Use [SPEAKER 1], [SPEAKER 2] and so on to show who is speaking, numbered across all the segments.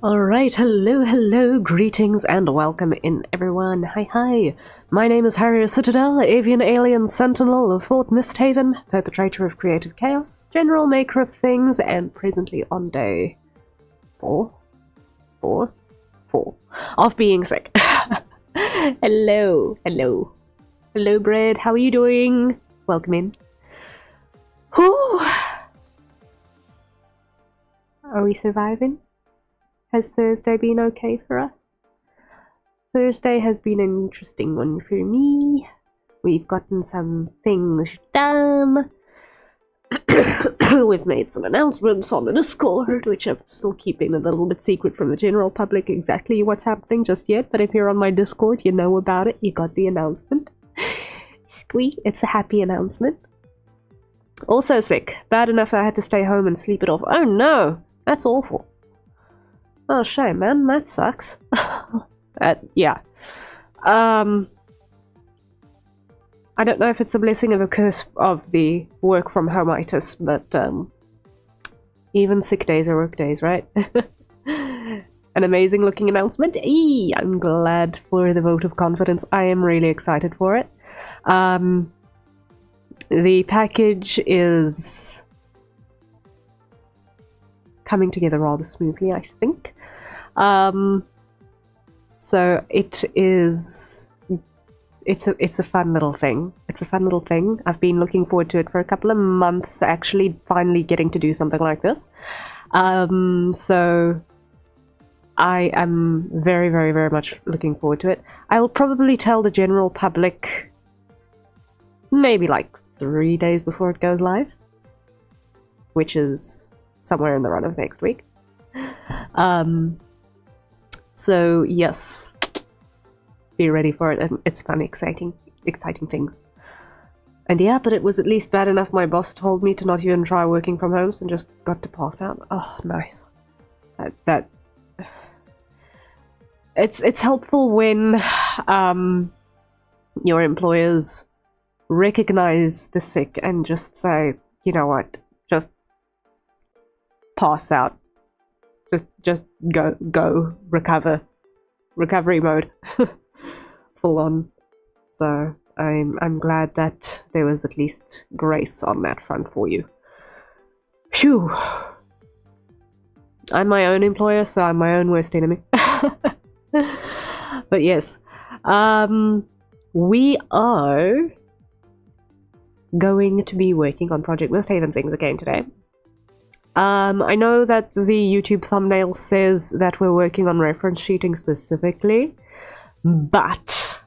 [SPEAKER 1] Alright, hello, greetings and welcome in everyone. Hi. My name is Harrier Citadel, avian alien sentinel of Fort Mystehaven, perpetrator of creative chaos, general maker of things, and presently on day 4 of being sick. Hello, Bread, how are you doing? Welcome in. Whew. Are we surviving? Has Thursday been okay for us? Thursday has been an interesting one for me. We've gotten some things done. We've made some announcements on the Discord, which I'm still keeping a little bit secret from the general public exactly what's happening just yet, but if you're on my Discord, you know about it. You got the announcement. Squeak, it's a happy announcement. Also sick. Bad enough I had to stay home and sleep it off. Oh no! That's awful. Oh, shame, man. That sucks. Yeah. I don't know if it's a blessing or a curse of the work from homeitis, but even sick days are work days, right? An amazing looking announcement. Eee, I'm glad for the vote of confidence. I am really excited for it. The package is coming together rather smoothly, I think. So it's a fun little thing. It's a fun little thing. I've been looking forward to it for a couple of months, actually finally getting to do something like this. So I am very much looking forward to it. I will probably tell the general public maybe like 3 days before it goes live, which is somewhere in the run of next week. So yes, be ready for it, and it's fun, exciting things. And yeah, but it was at least bad enough my boss told me to not even try working from home and just got to pass out. Oh, nice. It's helpful when your employers recognize the sick and just say, you know what, just pass out. Just go, recovery mode, full on. So I'm glad that there was at least grace on that front for you. Phew. I'm my own employer, so I'm my own worst enemy. But yes, we are going to be working on Project Mystehaven things again today. I know that the YouTube thumbnail says that we're working on reference sheeting specifically, but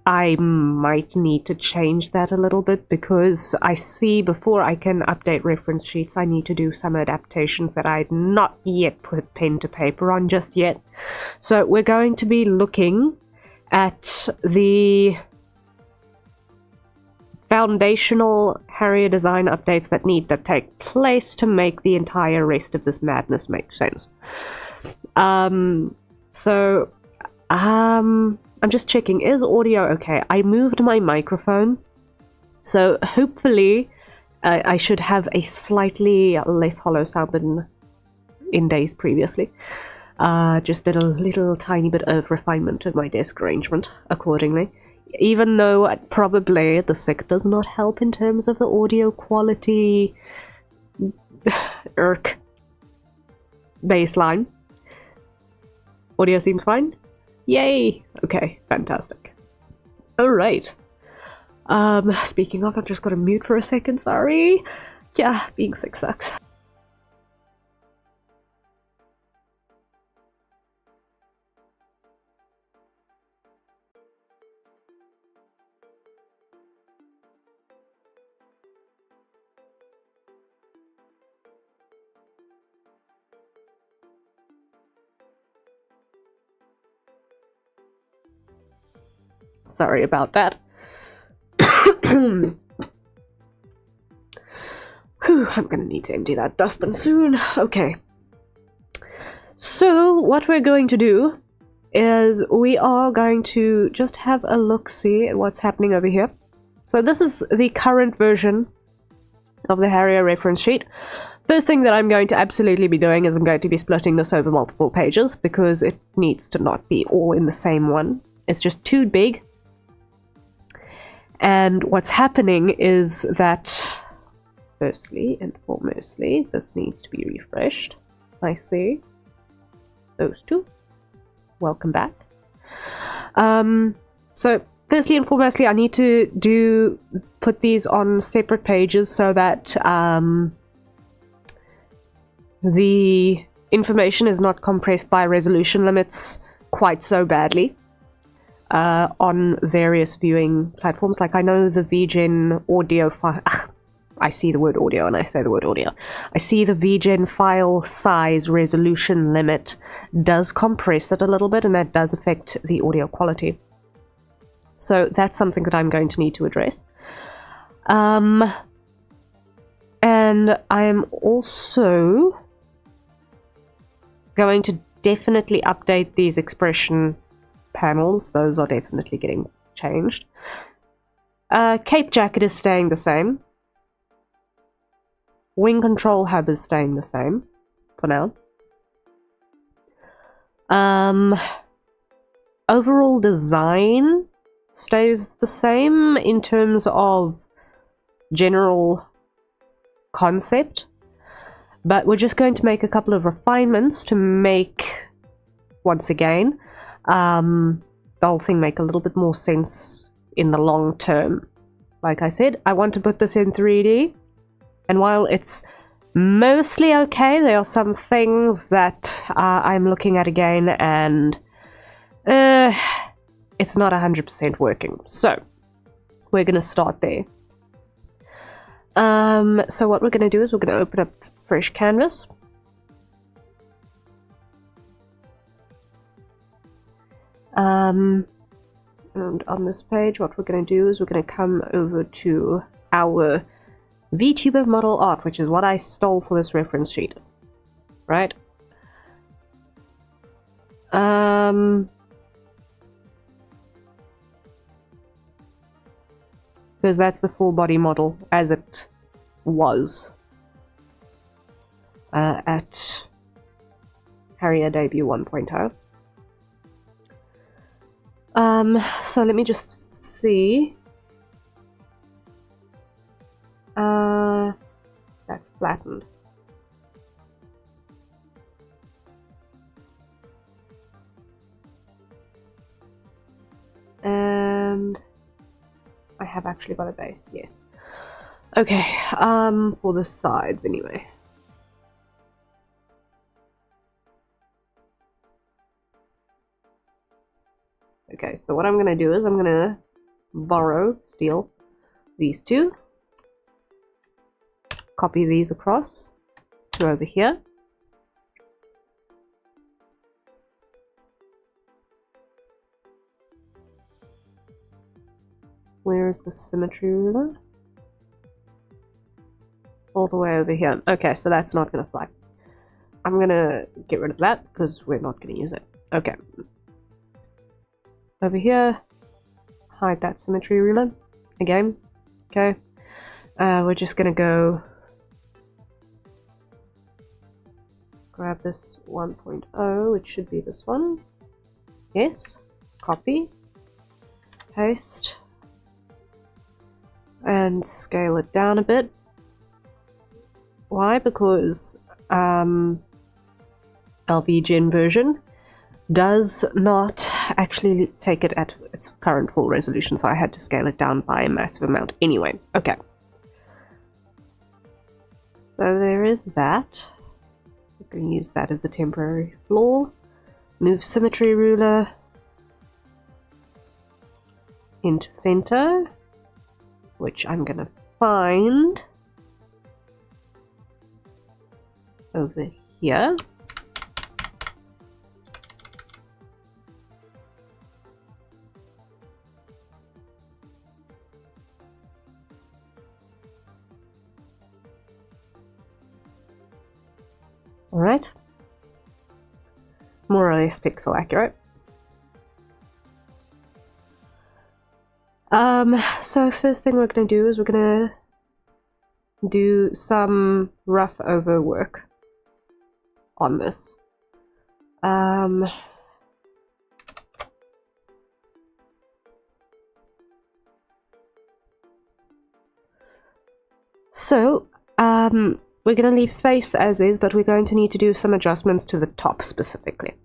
[SPEAKER 1] I might need to change that a little bit because I see before I can update reference sheets, I need to do some adaptations that I'd not yet put pen to paper on just yet. So we're going to be looking at the foundational Harrier design updates that need to take place to make the entire rest of this madness make sense. I'm just checking, is audio okay? I moved my microphone, so hopefully I should have a slightly less hollow sound than in days previously. Just did a little tiny bit of refinement of my desk arrangement accordingly. Even though probably the sick does not help in terms of the audio quality baseline. Audio seems fine? Yay! Okay, fantastic. Alright. Speaking of, I've just got to mute for a second, sorry. Yeah, being sick sucks. Sorry about that. Whew, I'm gonna need to empty that dustbin soon. Okay. So, what we're going to do is we are going to just have a look-see at what's happening over here. So this is the current version of the Harrier reference sheet. First thing that I'm going to absolutely be doing is I'm going to be splitting this over multiple pages because it needs to not be all in the same one. It's just too big. And what's happening is that, firstly and foremostly, this needs to be refreshed. I see. Those two. Welcome back. So, firstly and foremostly, I need to put these on separate pages so that the information is not compressed by resolution limits quite so badly on various viewing platforms. Like, I know the VGen audio file... I see the word audio and I say the word audio. I see the VGen file size resolution limit does compress it a little bit, and that does affect the audio quality. So that's something that I'm going to need to address. And I am also going to definitely update these expression panels. Those are definitely getting changed. Cape jacket is staying the same. Wing control hub is staying the same for now. Overall design stays the same in terms of general concept, but we're just going to make a couple of refinements to make, once again, the whole thing make a little bit more sense in the long term. Like I said, I want to put this in 3D, and while it's mostly okay, there are some things that I'm looking at again, and it's not 100% working. So we're going to start there. So what we're going to do is we're going to open up fresh canvas. And on this page, what we're going to do is we're going to come over to our VTuber model art, which is what I stole for this reference sheet. Right? Because that's the full body model as it was at Harrier debut 1.0. So let me just see. That's flattened. And I have actually got a base, yes. Okay, for the sides anyway. Okay, so what I'm going to do is I'm going to steal these two, copy these across to over here. Where is the symmetry ruler? All the way over here. Okay, so that's not going to fly. I'm going to get rid of that because we're not going to use it. Okay. Over here, hide that symmetry ruler again. Okay, we're just gonna go grab this 1.0, which should be this one. Yes, copy, paste, and scale it down a bit. Why? Because our VGen version does not actually take it at its current full resolution, so I had to scale it down by a massive amount anyway. Okay. So there is that. We're going to use that as a temporary floor. Move symmetry ruler into center, which I'm going to find over here. Alright, more or less pixel accurate. So first thing we're going to do is we're going to do some rough over work on this. So, we're going to leave face as is, but we're going to need to do some adjustments to the top specifically.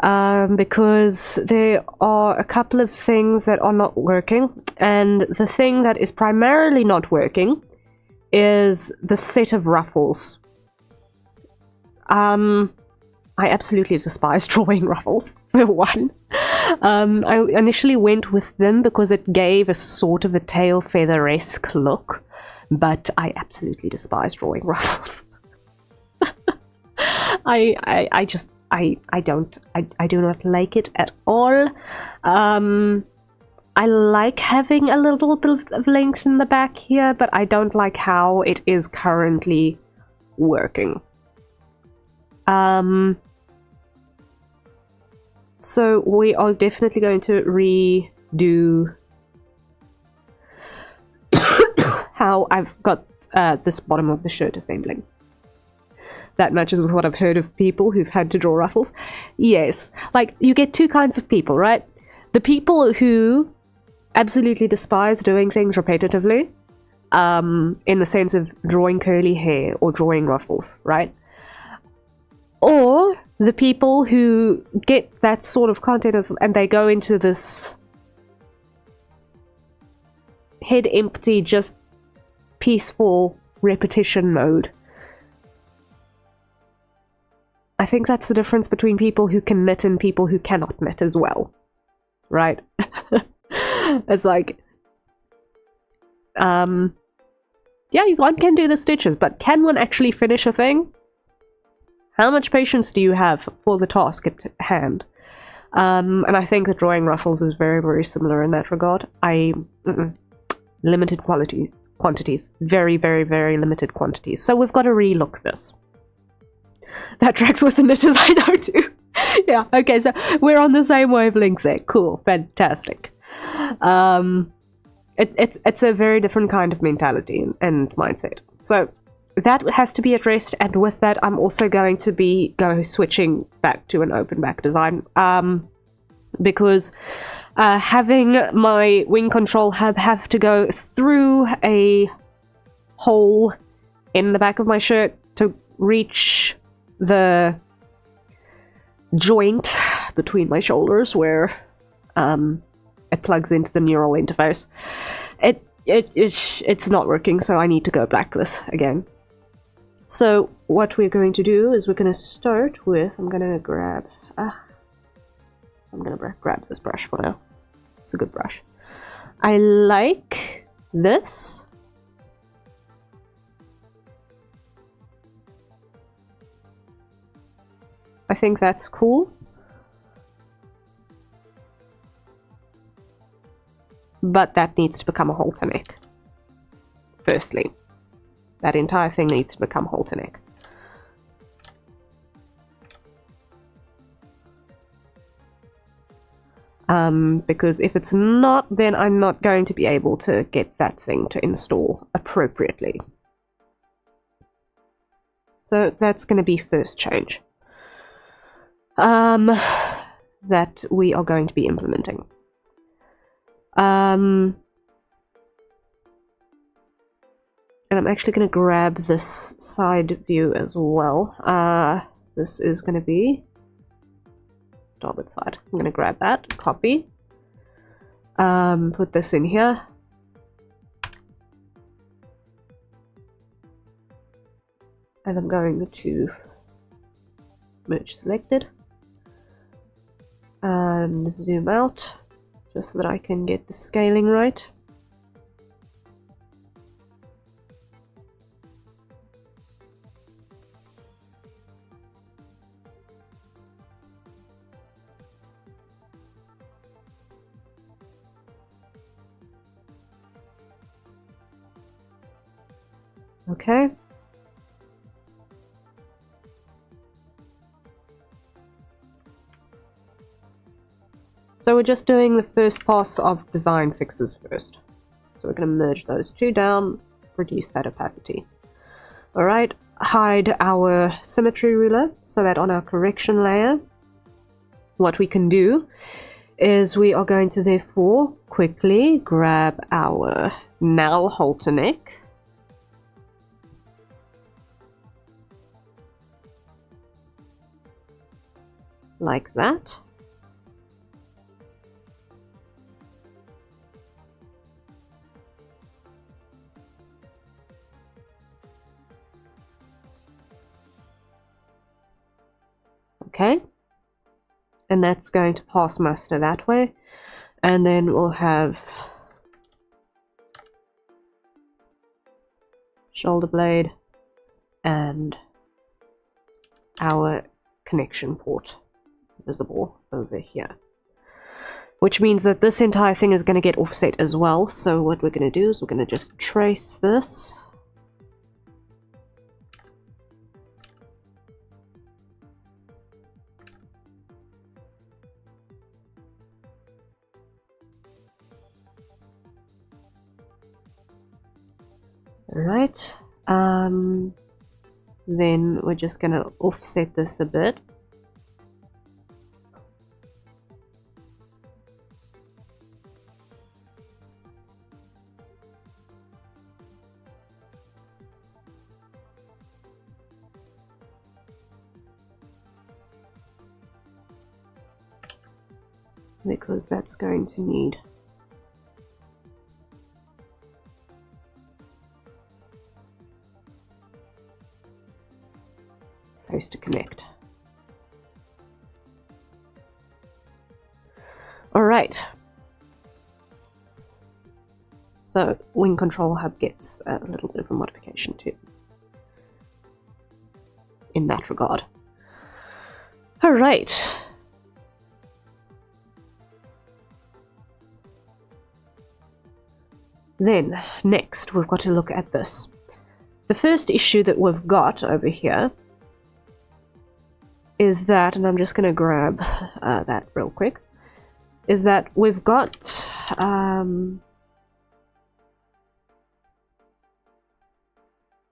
[SPEAKER 1] Because there are a couple of things that are not working, and the thing that is primarily not working is the set of ruffles. I absolutely despise drawing ruffles, for one. I initially went with them because it gave a sort of a tail feather-esque look, but I absolutely despise drawing ruffles. I do not like it at all. I like having a little bit of length in the back here, but I don't like how it is currently working. So we are definitely going to redo how I've got this bottom of the shirt assembling. That matches with what I've heard of people who've had to draw ruffles. Yes, like, you get two kinds of people, right? The people who absolutely despise doing things repetitively, in the sense of drawing curly hair or drawing ruffles, right? Or the people who get that sort of content and they go into this head empty, just peaceful repetition mode. I think that's the difference between people who can knit and people who cannot knit as well, right? It's like, yeah, one can do the stitches, but can one actually finish a thing? How much patience do you have for the task at hand? And I think that drawing ruffles is very, very similar in that regard. Limited quantities. Very, very, very limited quantities. So we've got to relook this. That tracks with the knitters, I know too. Yeah, okay, so we're on the same wavelength there. Cool, fantastic. It's a very different kind of mentality and mindset. So that has to be addressed, and with that I'm also going to be switching back to an open back design, because having my wing control hub have to go through a hole in the back of my shirt to reach the joint between my shoulders where it plugs into the neural interface. It's not working, so I need to go blacklist again. So what we're going to do is we're going to start with, I'm going to grab this brush for now. It's a good brush. I like this. I think that's cool. But that needs to become a halter neck. Firstly. That entire thing needs to become halter neck. Because if it's not, then I'm not going to be able to get that thing to install appropriately. So that's going to be first change that we are going to be implementing. And I'm actually going to grab this side view as well. This is going to be starboard side. I'm going to grab that, copy, put this in here. And I'm going to merge selected and zoom out just so that I can get the scaling right. Okay. So we're just doing the first pass of design fixes first. So we're going to merge those two down, reduce that opacity. Alright, hide our symmetry ruler so that on our correction layer, what we can do is we are going to therefore quickly grab our null halter neck, like that. Okay, and that's going to pass muster that way, and then we'll have shoulder blade and our connection port visible over here, which means that this entire thing is going to get offset as well. So what we're going to do is we're going to just trace this. Alright, then we're just going to offset this a bit. Because that's going to need place to connect. Alright, so wing control hub gets a little bit of a modification too in that regard. Alright, then next we've got to look at this. The first issue that we've got over here is that, and I'm just going to grab that real quick, is that we've got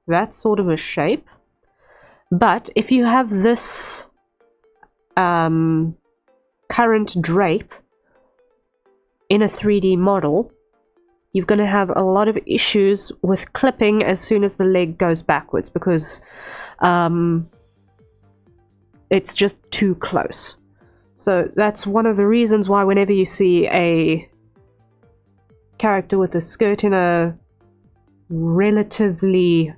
[SPEAKER 1] that sort of a shape, but if you have this current drape in a 3D model, you're going to have a lot of issues with clipping as soon as the leg goes backwards, because it's just too close. So that's one of the reasons why whenever you see a character with a skirt in a relatively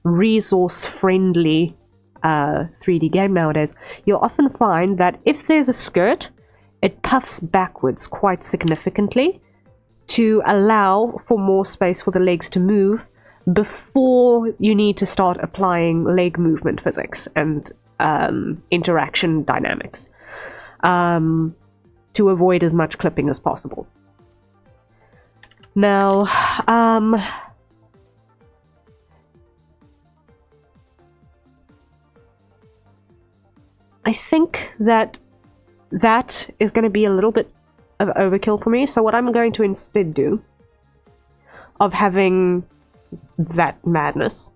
[SPEAKER 1] resource-friendly 3D game nowadays, you'll often find that if there's a skirt, it puffs backwards quite significantly to allow for more space for the legs to move before you need to start applying leg movement physics and interaction dynamics to avoid as much clipping as possible. Now, I think that is going to be a little bit of overkill for me, so what I'm going to instead do of having that madness,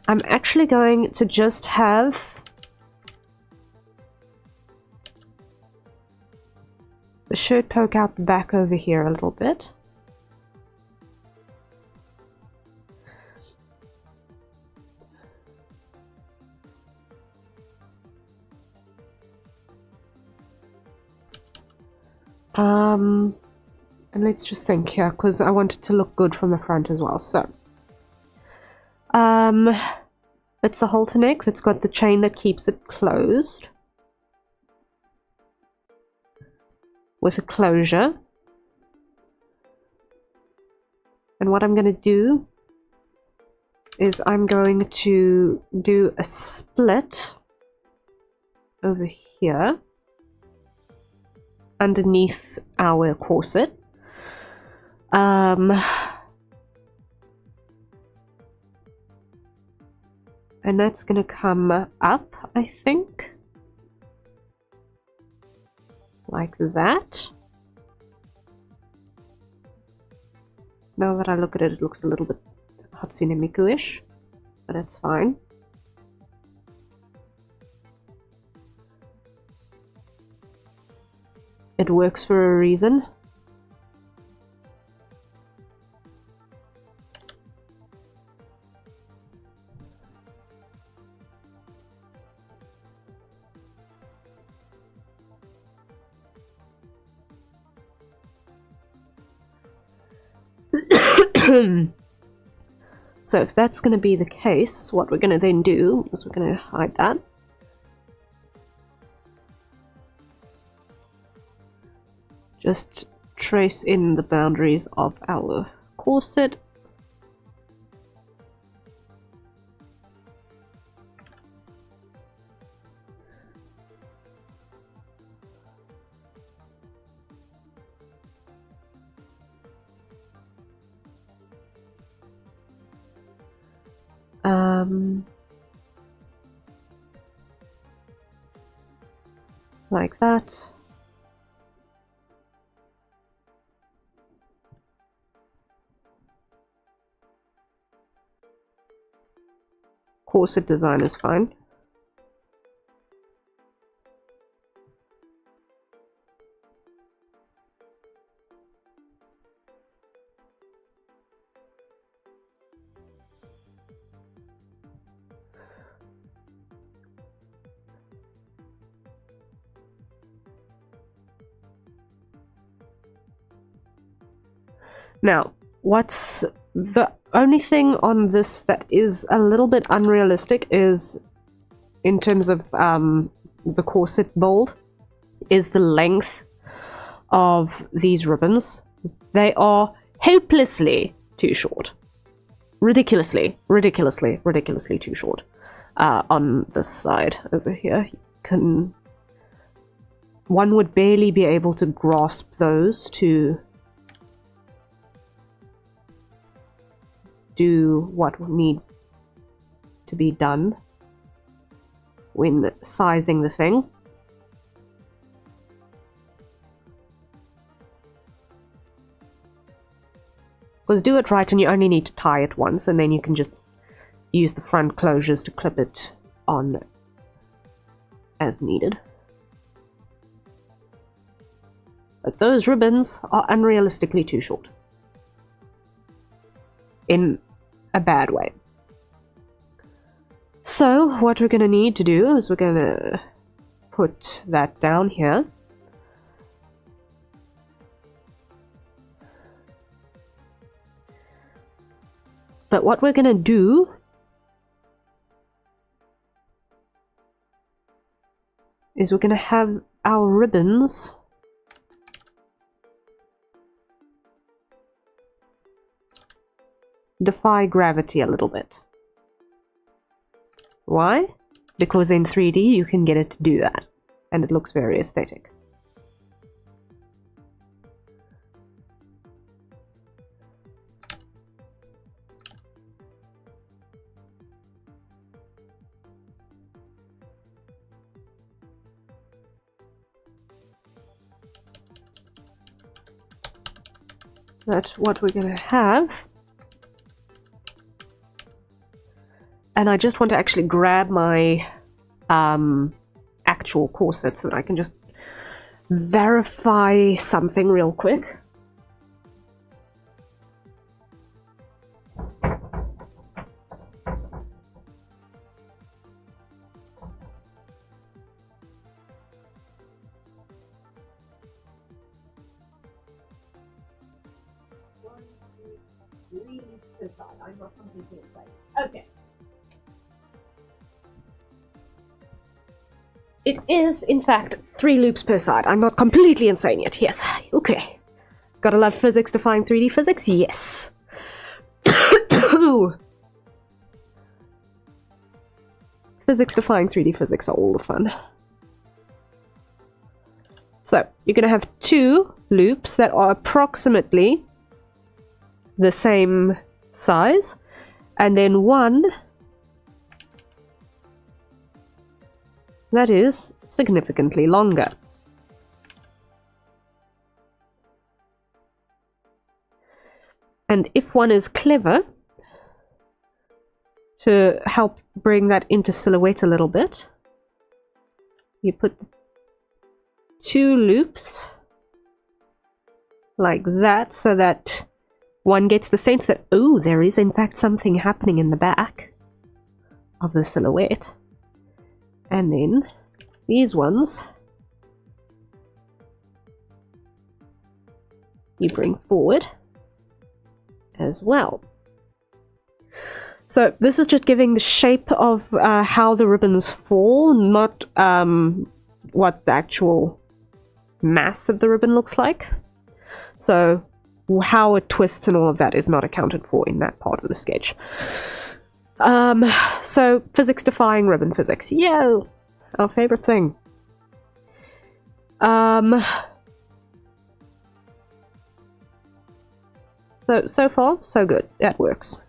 [SPEAKER 1] I'm actually going to just have the shirt poke out the back over here a little bit. And let's just think here, because I want it to look good from the front as well. So it's a halter neck that's got the chain that keeps it closed with a closure. And what I'm going to do is I'm going to do a split over here underneath our corset. And that's going to come up, I think, like that. Now that I look at it, it looks a little bit Hatsune Miku-ish, but that's fine. It works for a reason. So if that's going to be the case, what we're going to then do is we're going to hide that. Just trace in the boundaries of our corset. Like that. Corset design is fine. Now, what's the only thing on this that is a little bit unrealistic is, in terms of the corset mold, is the length of these ribbons. They are hopelessly too short. Ridiculously too short. On this side over here, one would barely be able to grasp those to do what needs to be done when sizing the thing. Because do it right and you only need to tie it once, and then you can just use the front closures to clip it on as needed. But those ribbons are unrealistically too short. In a bad way. So what we're going to need to do is we're going to put that down here. But what we're going to do is we're going to have our ribbons defy gravity a little bit. Why? Because in 3D you can get it to do that, and it looks very aesthetic. That's what we're going to have. And I just want to actually grab my actual corset so that I can just verify something real quick. I'm not completely insane. Okay. It is, in fact, 3 loops per side. I'm not completely insane yet. Yes. Okay. Gotta love physics defying 3D physics? Yes. Physics defying 3D physics are all the fun. So, you're gonna have 2 loops that are approximately the same size, and then 1 that is significantly longer. And if one is clever, to help bring that into silhouette a little bit, you put 2 loops like that, so that one gets the sense that, oh, there is in fact something happening in the back of the silhouette. And then these ones you bring forward as well. So this is just giving the shape of how the ribbons fall, not what the actual mass of the ribbon looks like. So how it twists and all of that is not accounted for in that part of the sketch. So physics defying ribbon physics. Yeah, our favorite thing. So far, so good. That works.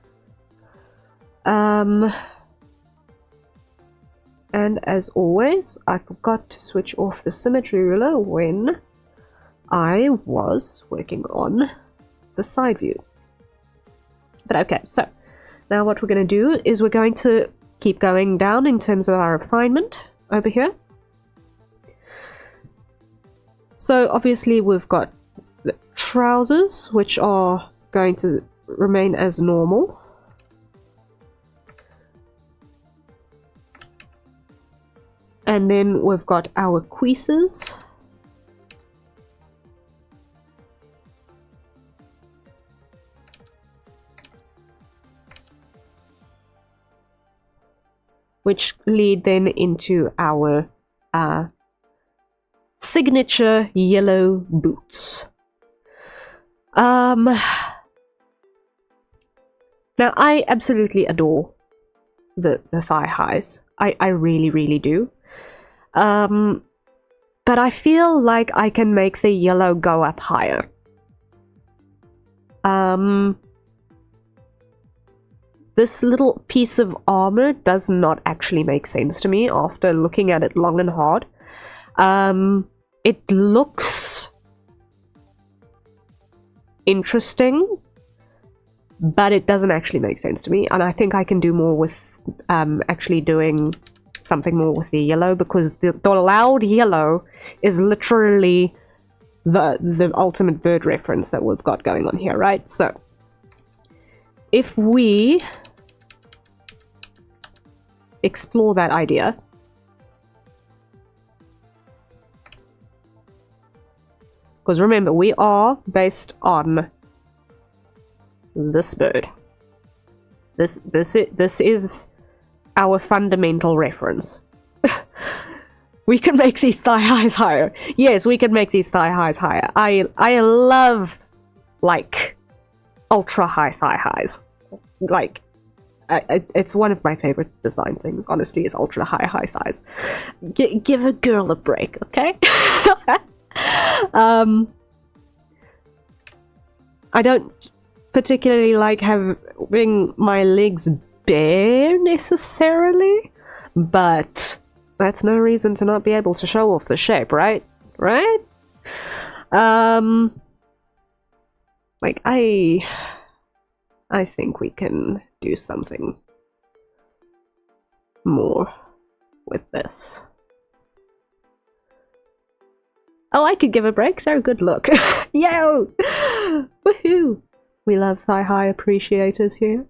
[SPEAKER 1] And as always, I forgot to switch off the symmetry ruler when I was working on the side view. But okay, so now what we're going to do is we're going to keep going down in terms of our refinement over here. So obviously we've got the trousers, which are going to remain as normal. And then we've got our creases. Which lead then into our signature yellow boots. Now I absolutely adore the thigh highs. I really, really do. But I feel like I can make the yellow go up higher. This little piece of armor does not actually make sense to me after looking at it long and hard. It looks interesting, but it doesn't actually make sense to me, and I think I can do more with actually doing something more with the yellow, because the loud yellow is literally the ultimate bird reference that we've got going on here, right? So if we explore that idea, because remember, we are based on this bird. This is our fundamental reference. We can make these thigh highs higher. Yes, we can make these thigh highs higher. I love, like, ultra high thigh highs. Like, it's one of my favorite design things, honestly, is ultra high thighs. Give a girl a break, okay? I don't particularly like having my legs bare necessarily, but that's no reason to not be able to show off the shape, right? Right? Like, I think we can do something more with this. Oh, I could give a break. They're a good look. Yo! Woohoo! We love thigh-high appreciators here.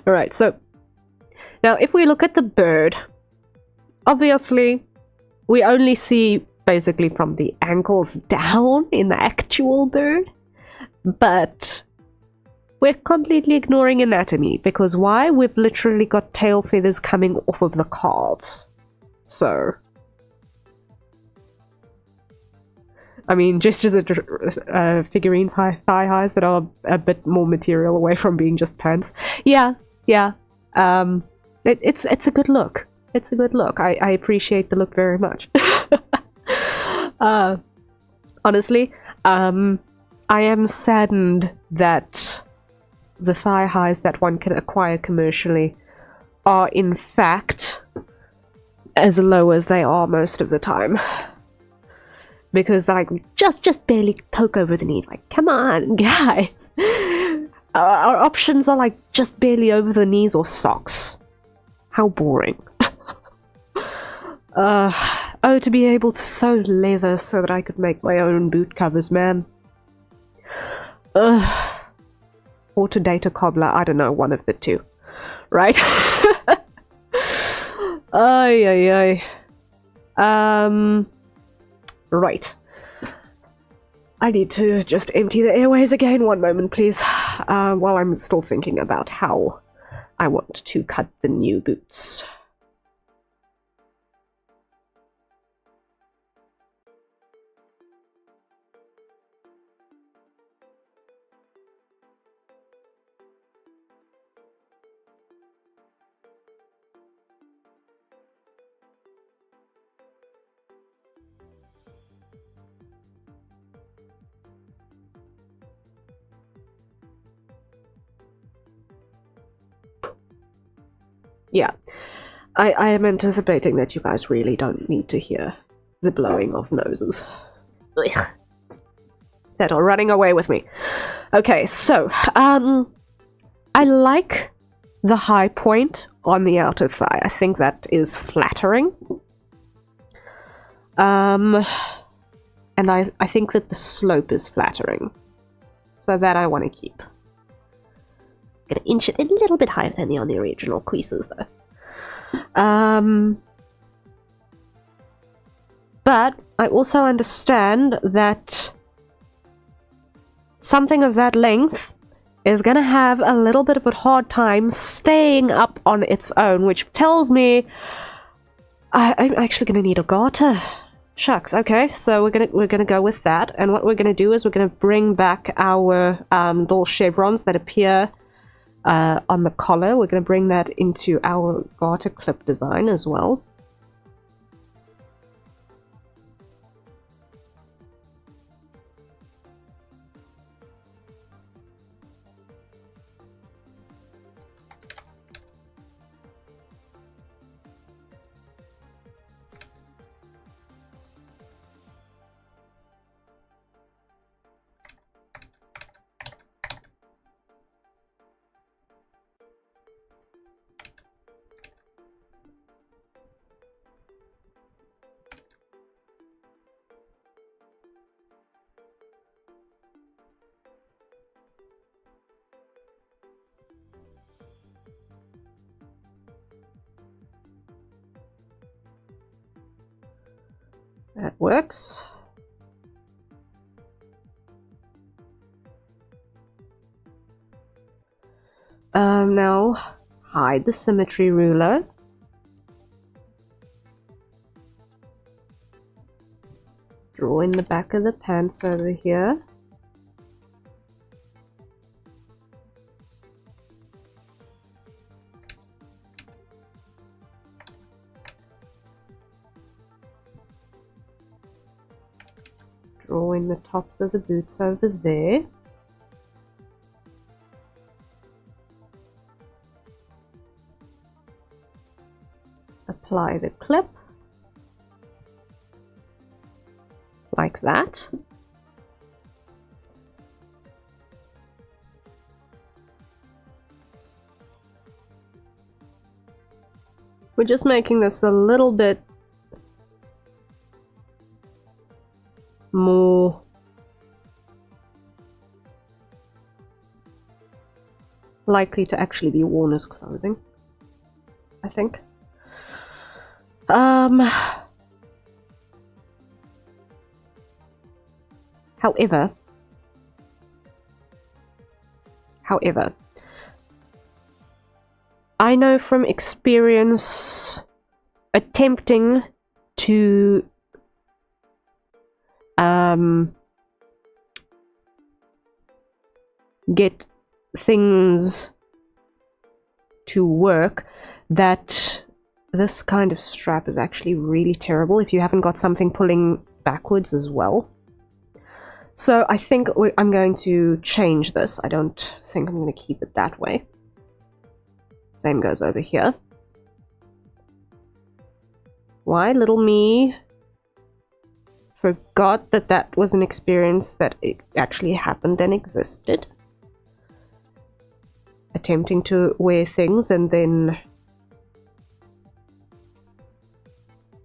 [SPEAKER 1] Alright, so now if we look at the bird, obviously we only see basically from the ankles down in the actual bird, but we're completely ignoring anatomy, because why? We've literally got tail feathers coming off of the calves. So I mean, just as a figurines thigh highs that are a bit more material away from being just pants. Yeah. It's a good look. It's a good look. I appreciate the look very much. Honestly, I am saddened that the thigh highs that one can acquire commercially are in fact as low as they are most of the time. because like just barely poke over the knee. Like, come on, guys. Our options are like just barely over the knees or socks. How boring. Oh, to be able to sew leather so that I could make my own boot covers, man. Or to date a cobbler, I don't know, one of the two. Right? Ay. Right. I need to just empty the airways again. One moment, please. While I'm still thinking about how I want to cut the new boots. Yeah, I am anticipating that you guys really don't need to hear the blowing of noses. Ugh. That are running away with me. Okay, so, I like the high point on the outer thigh. I think that is flattering. And I think that the slope is flattering. So that I want to keep. Gonna inch it a little bit higher than on the original creases though. But I also understand that something of that length is gonna have a little bit of a hard time staying up on its own, which tells me I'm actually gonna need a garter. Shucks. Okay, so we're gonna go with that, and what we're gonna do is we're gonna bring back our little chevrons that appear on the collar. We're going to bring that into our garter clip design as well. That works. Now hide the symmetry ruler. Draw in the back of the pants over here. Draw in the tops of the boots over there. Apply the clip. Like that. We're just making this a little bit more likely to actually be worn as clothing, I think. However, I know from experience attempting to get things to work that this kind of strap is actually really terrible if you haven't got something pulling backwards as well. So I think I'm going to change this. I don't think I'm going to keep it that way. Same goes over here. Why? Little me forgot that that was an experience that it actually happened and existed. Attempting to wear things and then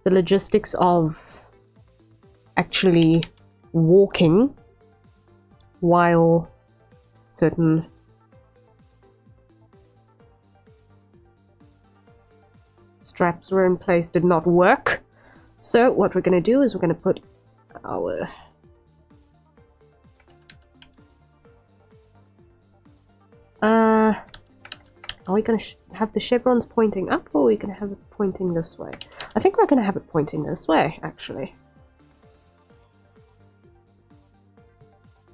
[SPEAKER 1] the logistics of actually walking while certain straps were in place did not work. So what we're going to do is we're going to put our are we going to have the chevrons pointing up, or are we going to have it pointing this way? I think we're going to have it pointing this way, actually.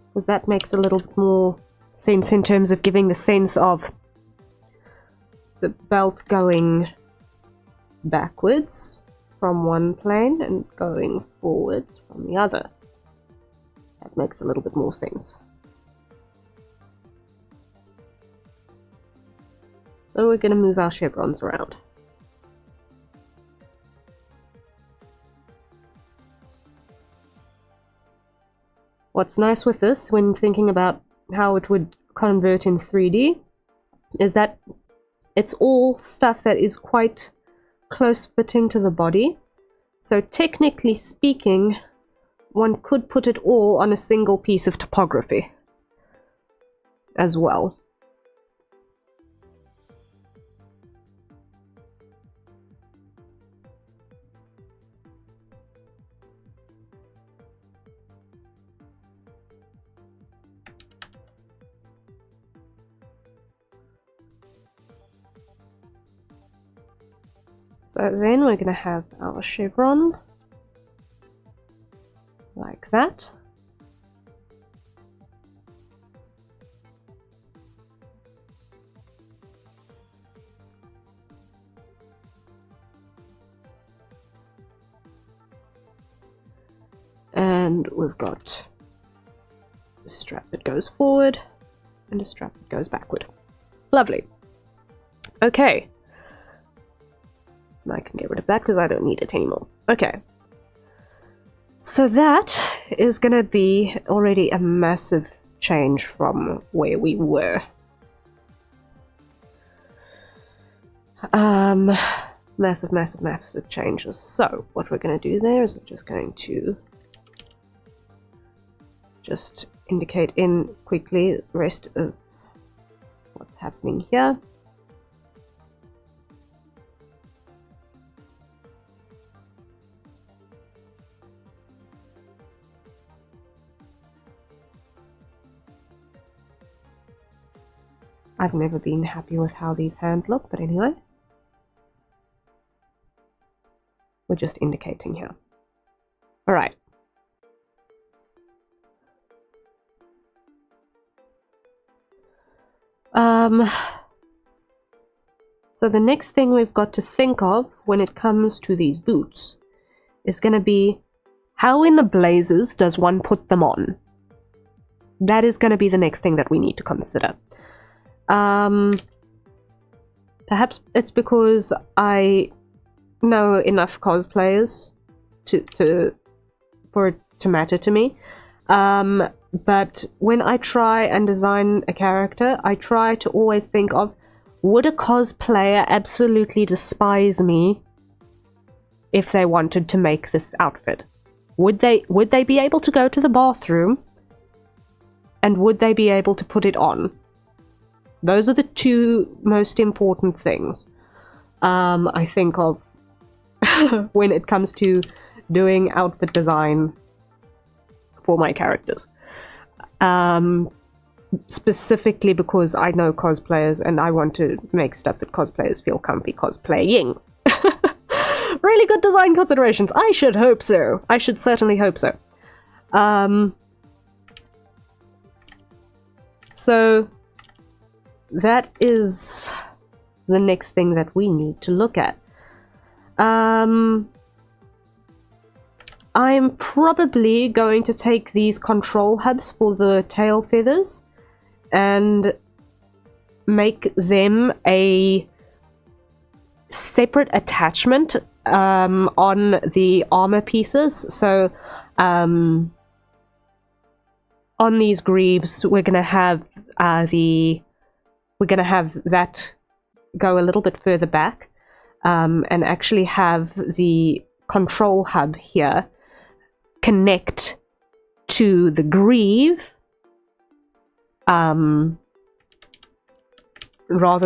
[SPEAKER 1] Because that makes a little bit more sense in terms of giving the sense of the belt going backwards from one plane and going forwards from the other. That makes a little bit more sense. So we're going to move our chevrons around. What's nice with this, when thinking about how it would convert in 3D, is that it's all stuff that is quite close fitting to the body. So technically speaking, one could put it all on a single piece of topography as well. So then we're going to have our chevron like that. And we've got a strap that goes forward and a strap that goes backward. Lovely. Okay. I can get rid of that because I don't need it anymore. Okay. So that is going to be already a massive change from where we were. Massive, massive, massive changes. So what we're going to do there is we're just going to just indicate in quickly the rest of what's happening here. I've never been happy with how these hands look, but anyway. We're just indicating here. Alright. So the next thing we've got to think of when it comes to these boots is going to be, how in the blazes does one put them on? That is going to be the next thing that we need to consider. Perhaps it's because I know enough cosplayers for it to matter to me. But when I try and design a character, I try to always think of, would a cosplayer absolutely despise me if they wanted to make this outfit? Would they be able to go to the bathroom? And would they be able to put it on? Those are the two most important things I think of when it comes to doing outfit design for my characters. Specifically because I know cosplayers and I want to make stuff that cosplayers feel comfy cosplaying. Really good design considerations. I should hope so. I should certainly hope so. So that is the next thing that we need to look at. I'm probably going to take these control hubs for the tail feathers and make them a separate attachment on the armor pieces. So on these greaves, we're gonna have that go a little bit further back, and actually have the control hub here connect to the greave, rather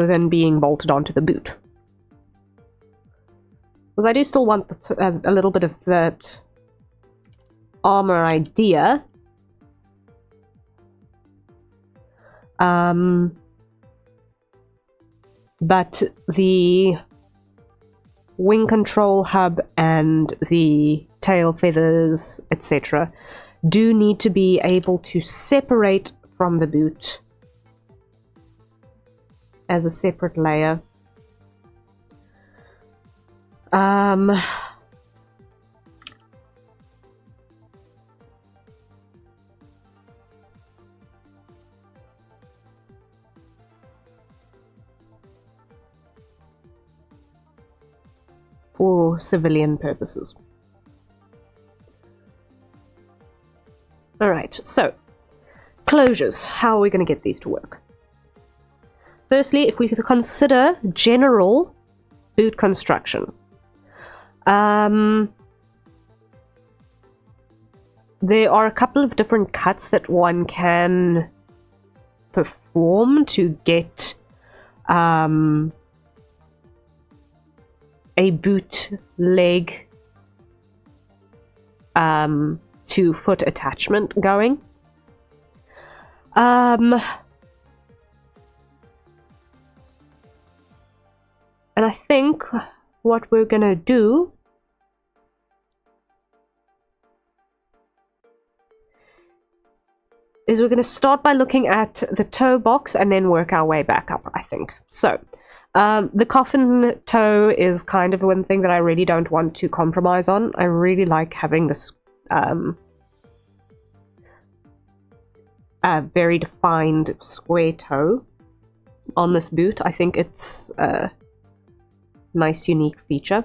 [SPEAKER 1] than being bolted onto the boot. Because I do still want a little bit of that armor idea. But the wing control hub and the tail feathers, etc., do need to be able to separate from the boot as a separate layer. For civilian purposes. Alright, so closures. How are we going to get these to work? Firstly, if we could consider general boot construction. There are a couple of different cuts that one can perform to get a boot leg to foot attachment going. And I think what we're gonna do is we're gonna start by looking at the toe box and then work our way back up, I think. So the coffin toe is kind of one thing that I really don't want to compromise on. I really like having this very defined square toe on this boot. I think it's a nice, unique feature.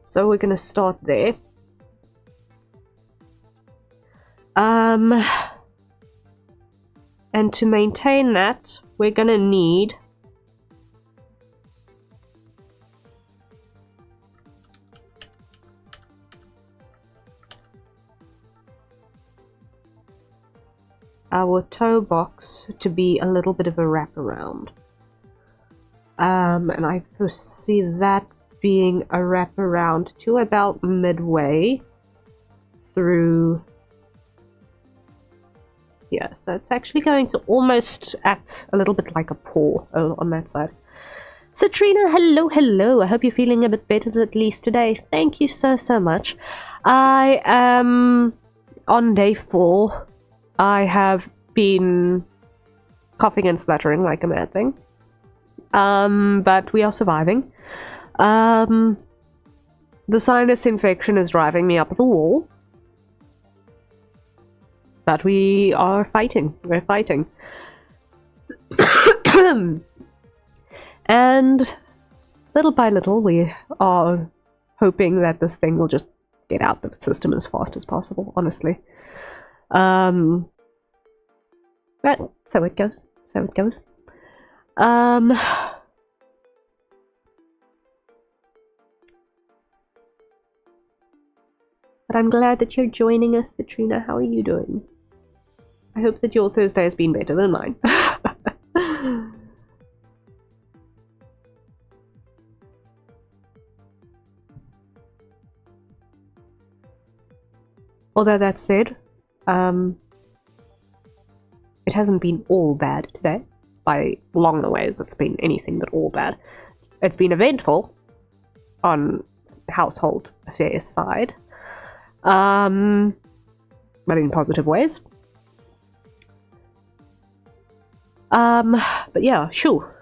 [SPEAKER 1] So we're going to start there. And to maintain that, we're going to need our toe box to be a little bit of a wraparound. And I foresee that being a wraparound to about midway through here. So it's actually going to almost act a little bit like a paw on that side. Citrina, hello, hello. I hope you're feeling a bit better at least today. Thank you so much. I am on day 4. I have been coughing and spluttering like a mad thing. But we are surviving. The sinus infection is driving me up the wall. But we are fighting. We're fighting. And little by little, we are hoping that this thing will just get out of the system as fast as possible, honestly. But so it goes. So it goes. But I'm glad that you're joining us, Citrina. How are you doing? I hope that your Thursday has been better than mine. Although that said, it hasn't been all bad today. By long the ways, it's been anything but all bad. It's been eventful on household affairs side. But in positive ways. But yeah, sure.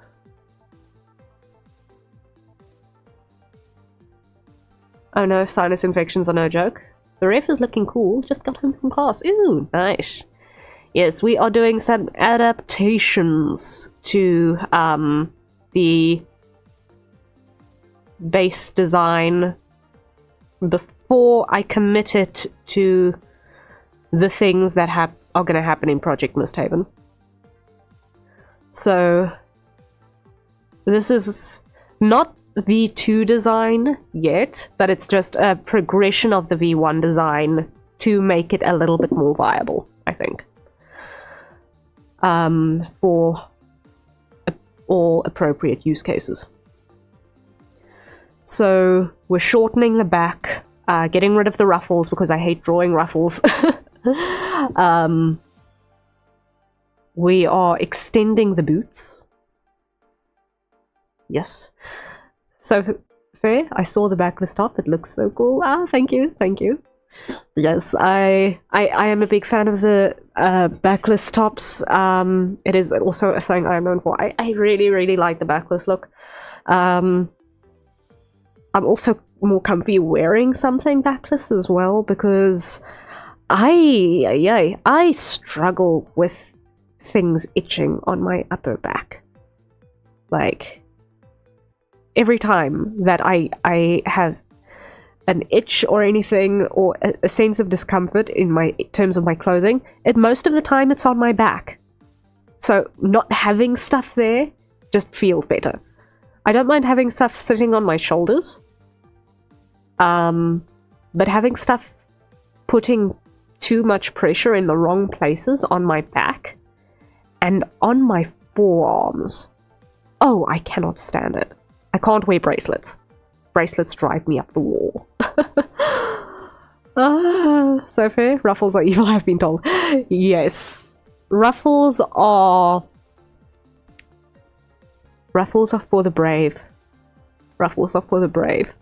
[SPEAKER 1] Oh no, sinus infections are no joke. The ref is looking cool, just got home from class. Ooh, nice. Yes, we are doing some adaptations to the base design before I commit it to the things that are going to happen in Project Mystehaven. So this is not V2 design yet, but it's just a progression of the V1 design to make it a little bit more viable, I think. For all appropriate use cases. So we're shortening the back, getting rid of the ruffles because I hate drawing ruffles. We are extending the boots. Yes. So fair. I saw the backless top. It looks so cool. Thank you. Thank you. Yes, I am a big fan of the backless tops. It is also a thing I'm known for. I really, really like the backless look. I'm also more comfy wearing something backless as well because I struggle with things itching on my upper back. Like, every time that I have an itch or anything, or a sense of discomfort in terms of my clothing, most of the time it's on my back. So not having stuff there just feels better. I don't mind having stuff sitting on my shoulders, but having stuff putting too much pressure in the wrong places on my back and on my forearms. Oh, I cannot stand it. I can't wear bracelets. Bracelets drive me up the wall. So fair. Ruffles are evil, I've been told. Yes. Ruffles are for the brave. Ruffles are for the brave.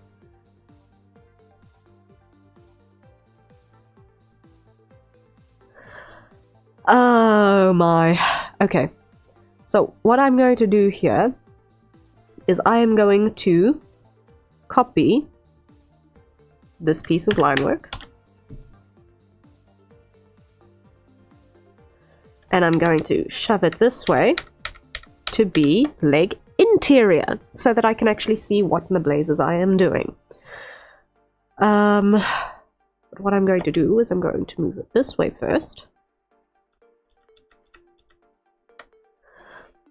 [SPEAKER 1] Oh my. Okay. So what I'm going to do here is I am going to copy this piece of line work and I'm going to shove it this way to be leg interior so that I can actually see what in the blazes I am doing. What I'm going to do is I'm going to move it this way first.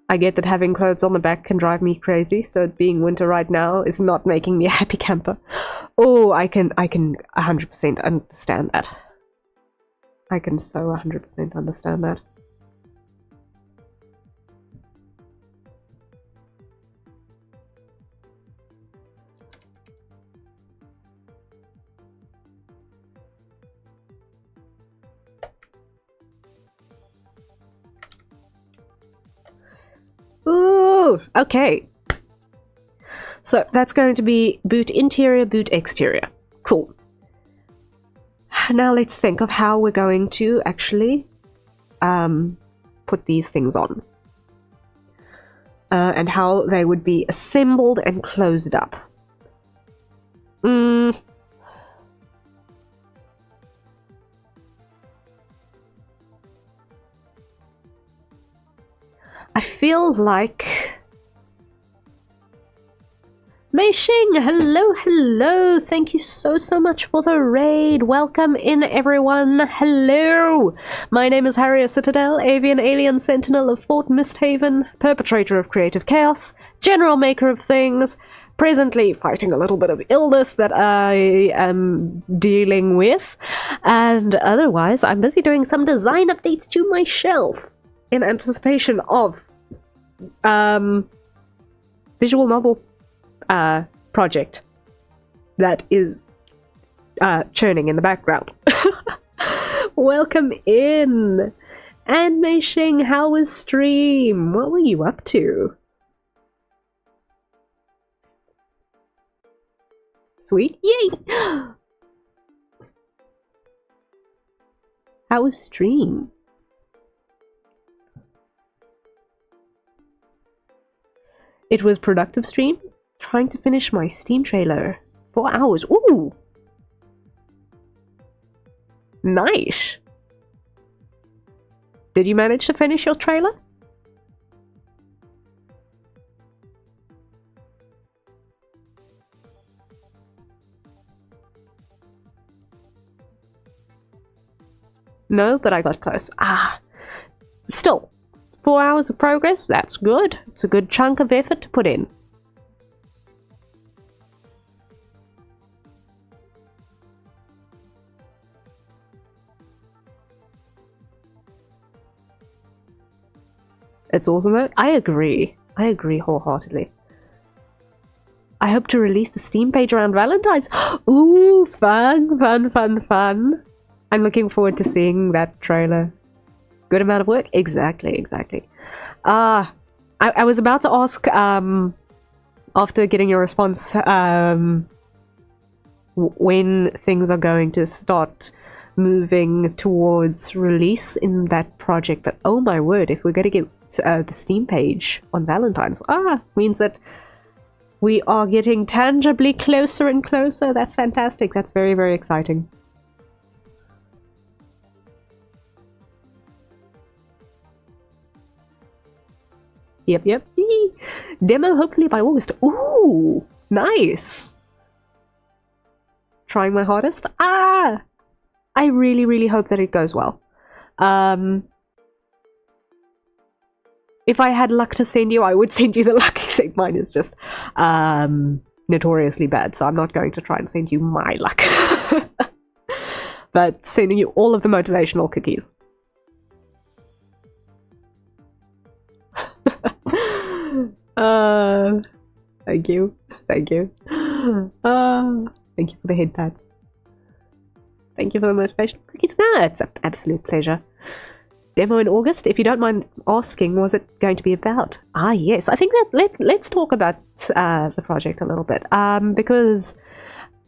[SPEAKER 1] I get that having clothes on the back can drive me crazy, so it being winter right now is not making me a happy camper. Oh, I can 100% understand that. I can so 100% understand that. Ooh, okay. So that's going to be boot interior, boot exterior. Cool. Now let's think of how we're going to actually put these things on. And how they would be assembled and closed up. I feel like... Mei Xing, hello, hello. Thank you so much for the raid. Welcome in, everyone. Hello. My name is Harrier Citadel, Avian Alien Sentinel of Fort Mystehaven, perpetrator of creative chaos, general maker of things, presently fighting a little bit of illness that I am dealing with, and otherwise I'm busy doing some design updates to my shelf in anticipation of visual novel project that is churning in the background. Welcome in! And Mei Xing, how was stream? What were you up to? Sweet? Yay! How was stream? It was productive stream. Trying to finish my Steam trailer. 4 hours. Ooh! Nice! Did you manage to finish your trailer? No, but I got close. Still, 4 hours of progress, that's good. It's a good chunk of effort to put in. It's awesome though. I agree. I agree wholeheartedly. I hope to release the Steam page around Valentine's. Ooh, fun, fun, fun, fun. I'm looking forward to seeing that trailer. Good amount of work? Exactly, exactly. I was about to ask, after getting your response, when things are going to start moving towards release in that project. But oh my word, if we're going to get the Steam page on Valentine's, means that we are getting tangibly closer and closer. That's fantastic. That's very, very exciting. Yep, yep. Demo hopefully by August. Ooh, nice. Trying my hardest. I really, really hope that it goes well. If I had luck to send you, I would send you the luck, except mine is just notoriously bad, so I'm not going to try and send you my luck. But sending you all of the motivational cookies. Thank you. Thank you. Thank you for the head pats. Thank you for the motivational cookies. No, it's an absolute pleasure. Demo in August, if you don't mind asking, was it going to be about? Yes, I think that let's talk about the project a little bit, because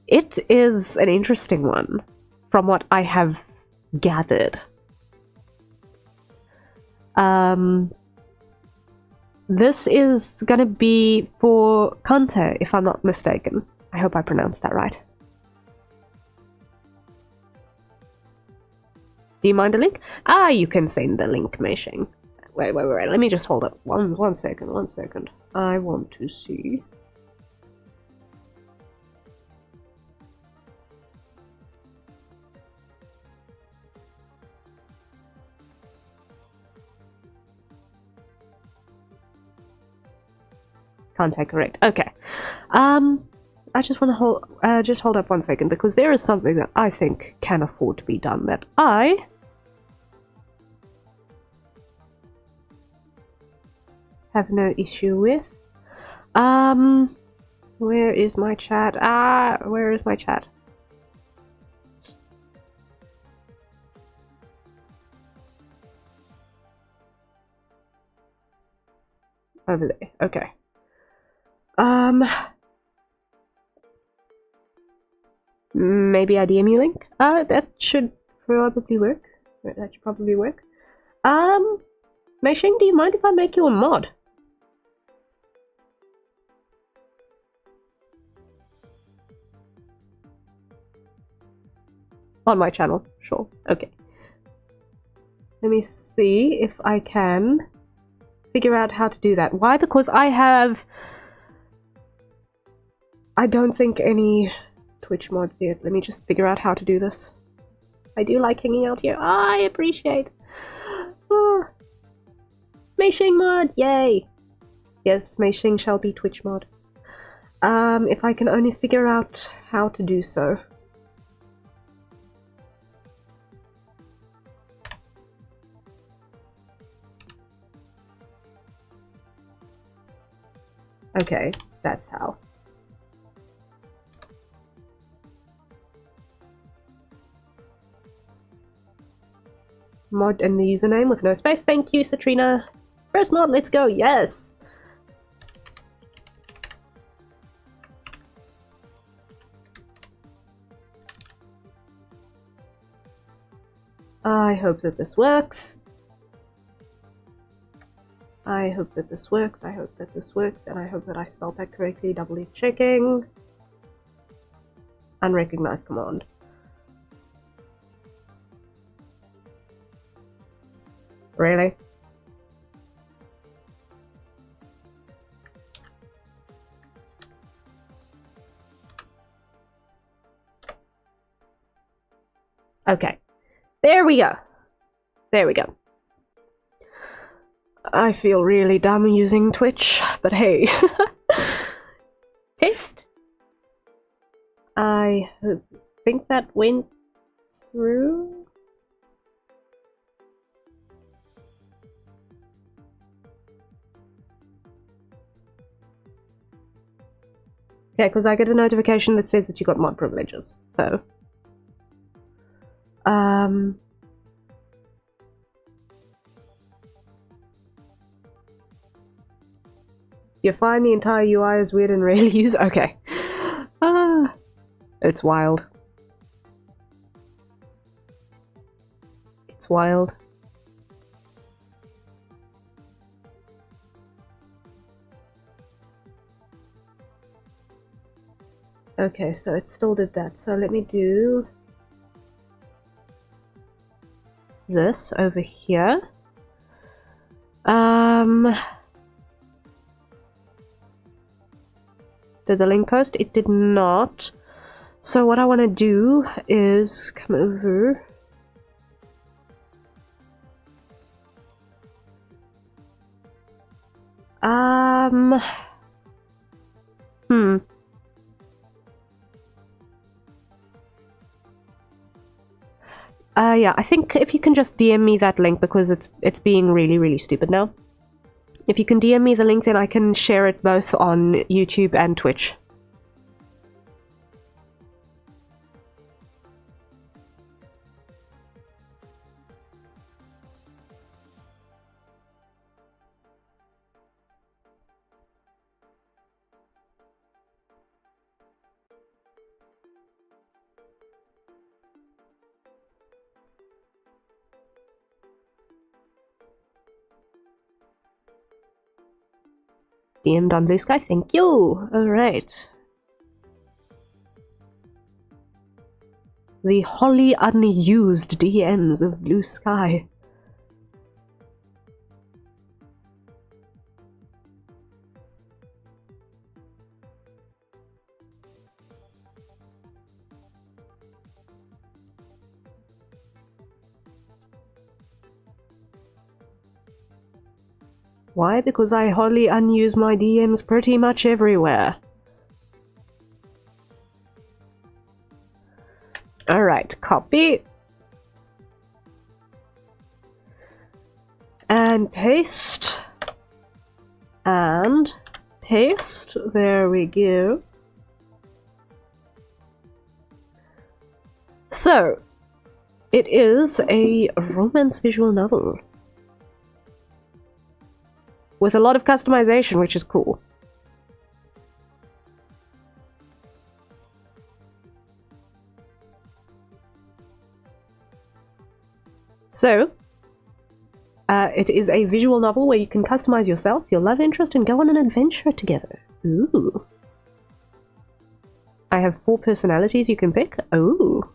[SPEAKER 1] it is an interesting one from what I have gathered. This is gonna be for Kante, if I'm not mistaken. I hope I pronounced that right. Do you mind a link? You can send the link, Meishing. Wait. Let me just hold up. One second. I want to see. Contact correct. Okay. I just want to hold up 1 second, because there is something that I think can afford to be done that I have no issue with. Where is my chat? Where is my chat? Over there. Okay. Maybe I DM you link? That should probably work. That should probably work. Meishing, do you mind if I make you a mod? On my channel, sure. Okay. Let me see if I can figure out how to do that. Why? Because I don't think any Twitch mods yet. Let me just figure out how to do this. I do like hanging out here. I appreciate. Meishing mod, yay! Yes, Meishing shall be Twitch mod. If I can only figure out how to do so. Okay, that's how. Mod and the username with no space. Thank you, Citrina. First mod, let's go. Yes. I hope that this works. I hope that this works. I hope that this works. And I hope that I spelled that correctly. Doubly checking. Unrecognized command. Really? Okay. There we go. There we go. I feel really dumb using Twitch, but hey. Test. I think that went through. Yeah, because I get a notification that says that you got mod privileges, so. You find the entire UI is weird and rarely used? Okay. It's wild. It's wild. Okay, so it still did that. So let me do this over here. Did the link post? It did not. So what I want to do is come over. Yeah, I think if you can just DM me that link, because it's being really, really stupid now. If you can DM me the link, then I can share it both on YouTube and Twitch. DM'd on Blue Sky, thank you! Alright. The wholly unused DMs of Blue Sky. Why? Because I hardly unuse my DMs pretty much everywhere. Alright, copy. And paste. And paste. There we go. So, it is a romance visual novel. With a lot of customization, which is cool. So, it is a visual novel where you can customize yourself, your love interest, and go on an adventure together. Ooh. I have 4 personalities you can pick. Ooh.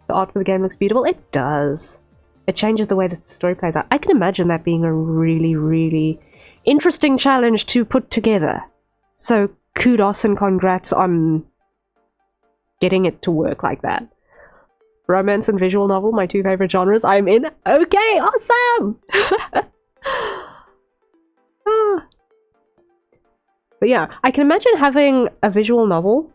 [SPEAKER 1] The art for the game looks beautiful. It does. It changes the way the story plays out. I can imagine that being a really, really interesting challenge to put together. So kudos and congrats on getting it to work like that. Romance and visual novel, my 2 favorite genres. I'm in. Okay, awesome! But yeah, I can imagine having a visual novel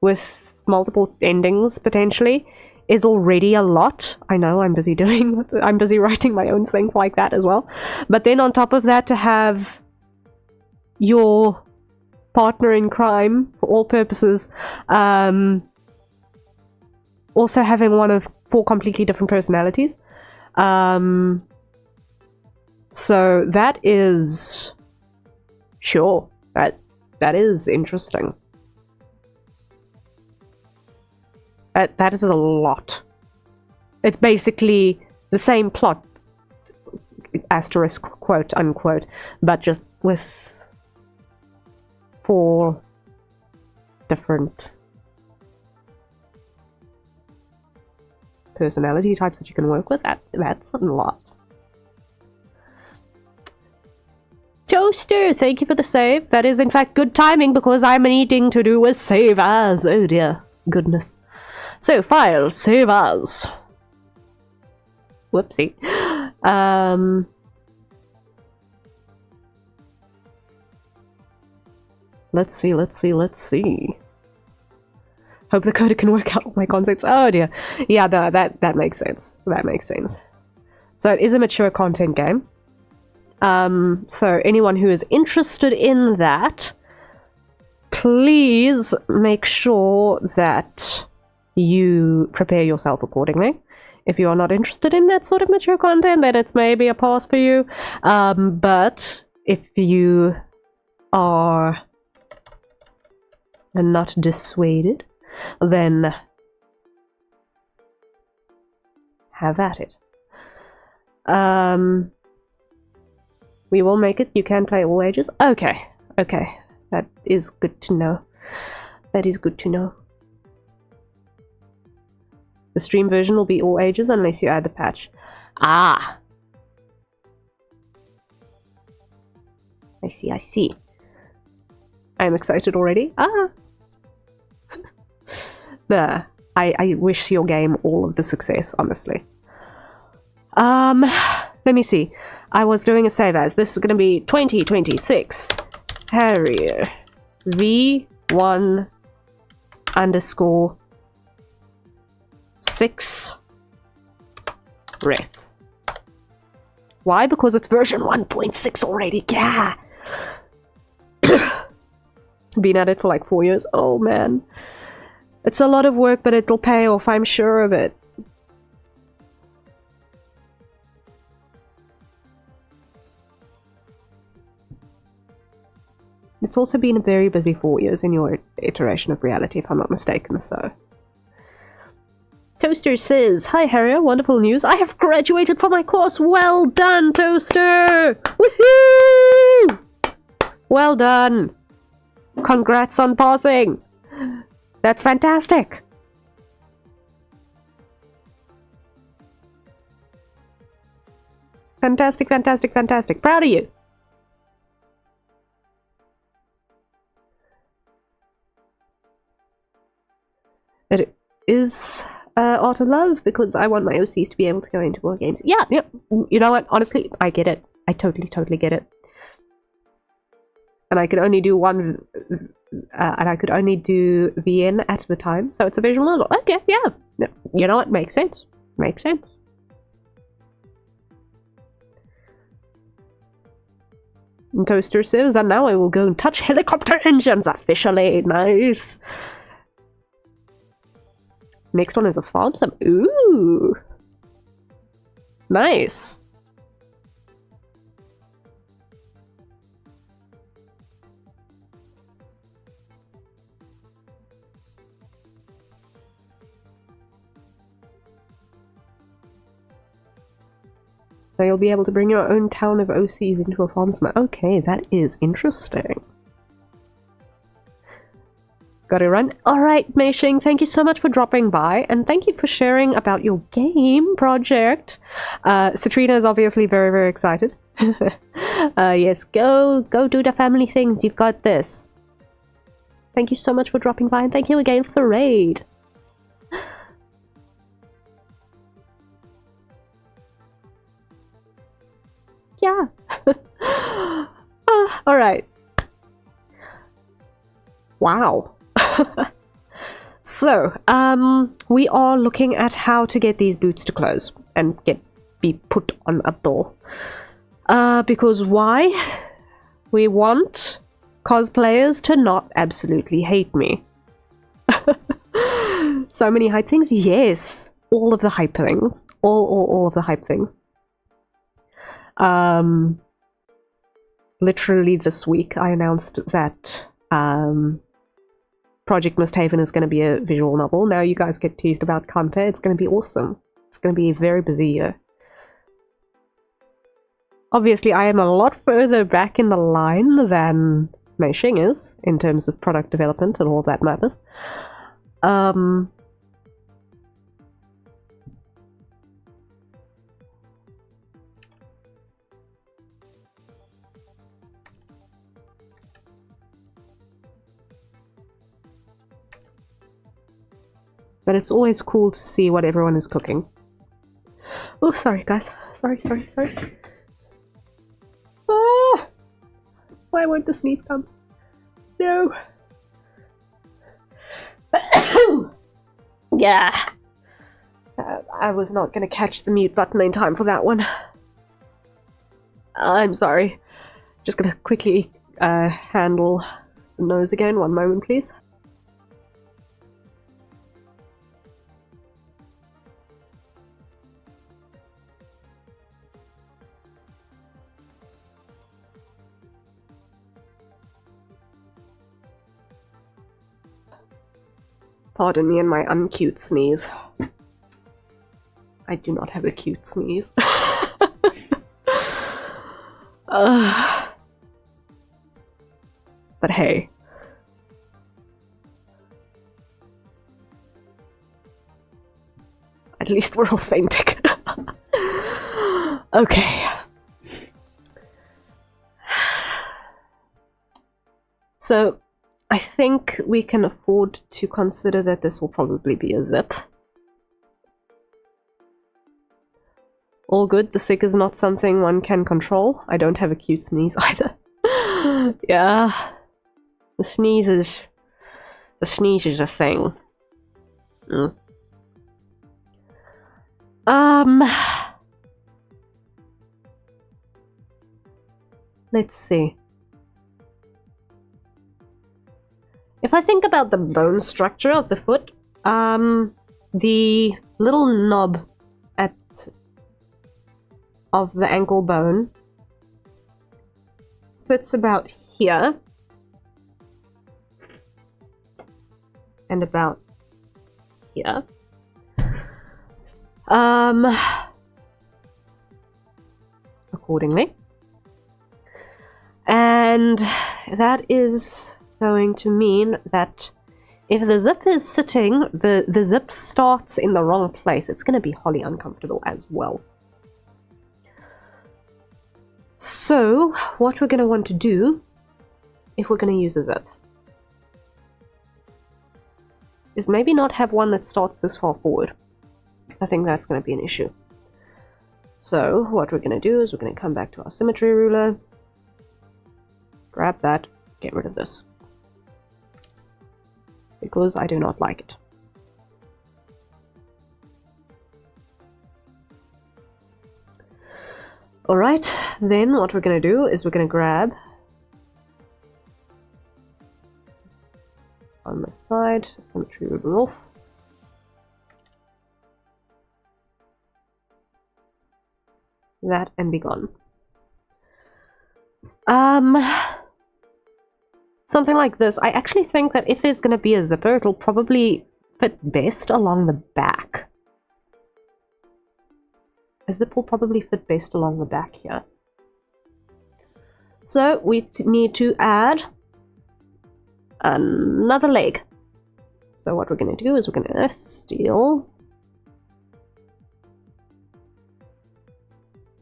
[SPEAKER 1] with multiple endings potentially is already a lot. I know I'm busy writing my own thing like that as well. But then on top of that, to have your partner in crime for all purposes also having one of 4 completely different personalities. So that is sure, that is interesting. That is a lot. It's basically the same plot, asterisk, quote unquote, but just with 4 different personality types that you can work with. That's a lot. Toaster, thank you for the save. That is in fact good timing because I'm needing to do a save as. Oh dear. Goodness. So, file, save as. Whoopsie. Let's see. Hope the coder can work out all my concepts. Oh dear. Yeah, no, that makes sense. That makes sense. So it is a mature content game. So anyone who is interested in that, please make sure that you prepare yourself accordingly. If you are not interested in that sort of mature content, then it's maybe a pass for you. But if you are not dissuaded, then have at it. We will make it. You can play all ages. Okay. That is good to know. The stream version will be all ages unless you add the patch. Ah! I see. I am excited already. Ah! Nah, I wish your game all of the success, honestly. Let me see. I was doing a save as. This is going to be 2026 Harrier V1 _ 6 ref. Why? Because it's version 1.6 already. Yeah. Been at it for like 4 years. Oh man. It's a lot of work, but it'll pay off, I'm sure of it. It's also been a very busy 4 years in your iteration of reality, if I'm not mistaken, so... Toaster says, "Hi Harrier, wonderful news. I have graduated from my course. Well done, Toaster! Woohoo! Well done. Congrats on passing. That's fantastic. Fantastic. Proud of you. It is Art of Love because I want my OCs to be able to go into more games. Yeah. You know what? Honestly, I get it. I totally get it. And I could only do one, and I could only do VN at the time, so it's a visual novel. Okay, yeah. You know what? Makes sense. And Toaster says, and now I will go and touch helicopter engines officially. Nice. Next one is a farm sim. Ooh. Nice. So you'll be able to bring your own town of OCs into a farm sim. Okay, that is interesting. Gotta run. Alright, Meishing, thank you so much for dropping by, and thank you for sharing about your game project. Citrina is obviously very, very excited. Yes, go do the family things, you've got this. Thank you so much for dropping by, and thank you again for the raid. Yeah. Alright. Wow. So, we are looking at how to get these boots to close and be put on a door. Because why? We want cosplayers to not absolutely hate me. So many hype things? Yes. All of the hype things. All of the hype things. Literally this week I announced that Project Mystehaven is going to be a visual novel. Now you guys get teased about content. It's going to be awesome. It's going to be a very busy year. Obviously I am a lot further back in the line than Meishing is in terms of product development and all that matters. but it's always cool to see what everyone is cooking. Oh, sorry guys. Sorry. Ah! Why won't the sneeze come? No. Yeah. I was not going to catch the mute button in time for that one. I'm sorry. Just going to quickly handle the nose again. One moment, please. Pardon me and my uncute sneeze. I do not have a cute sneeze. But hey. At least we're authentic. Okay. So, I think we can afford to consider that this will probably be a zip. All good, the sick is not something one can control. I don't have a cute sneeze either. Yeah. The sneeze is a thing. Let's see. If I think about the bone structure of the foot, the little knob of the ankle bone sits about here and about here. Accordingly. And that is going to mean that if the zip is sitting, the zip starts in the wrong place. It's going to be wholly uncomfortable as well. So, what we're going to want to do, if we're going to use a zip, is maybe not have one that starts this far forward. I think that's going to be an issue. So, what we're going to do is we're going to come back to our symmetry ruler, grab that, get rid of this. Because I do not like it. Alright, then what we're going to do is we're going to grab on the side, symmetry ruler off. That and be gone. Something like this. I actually think that if there's going to be a zipper, it'll probably fit best along the back. A zip will probably fit best along the back here. So we need to add another leg. So what we're going to do is we're going to steal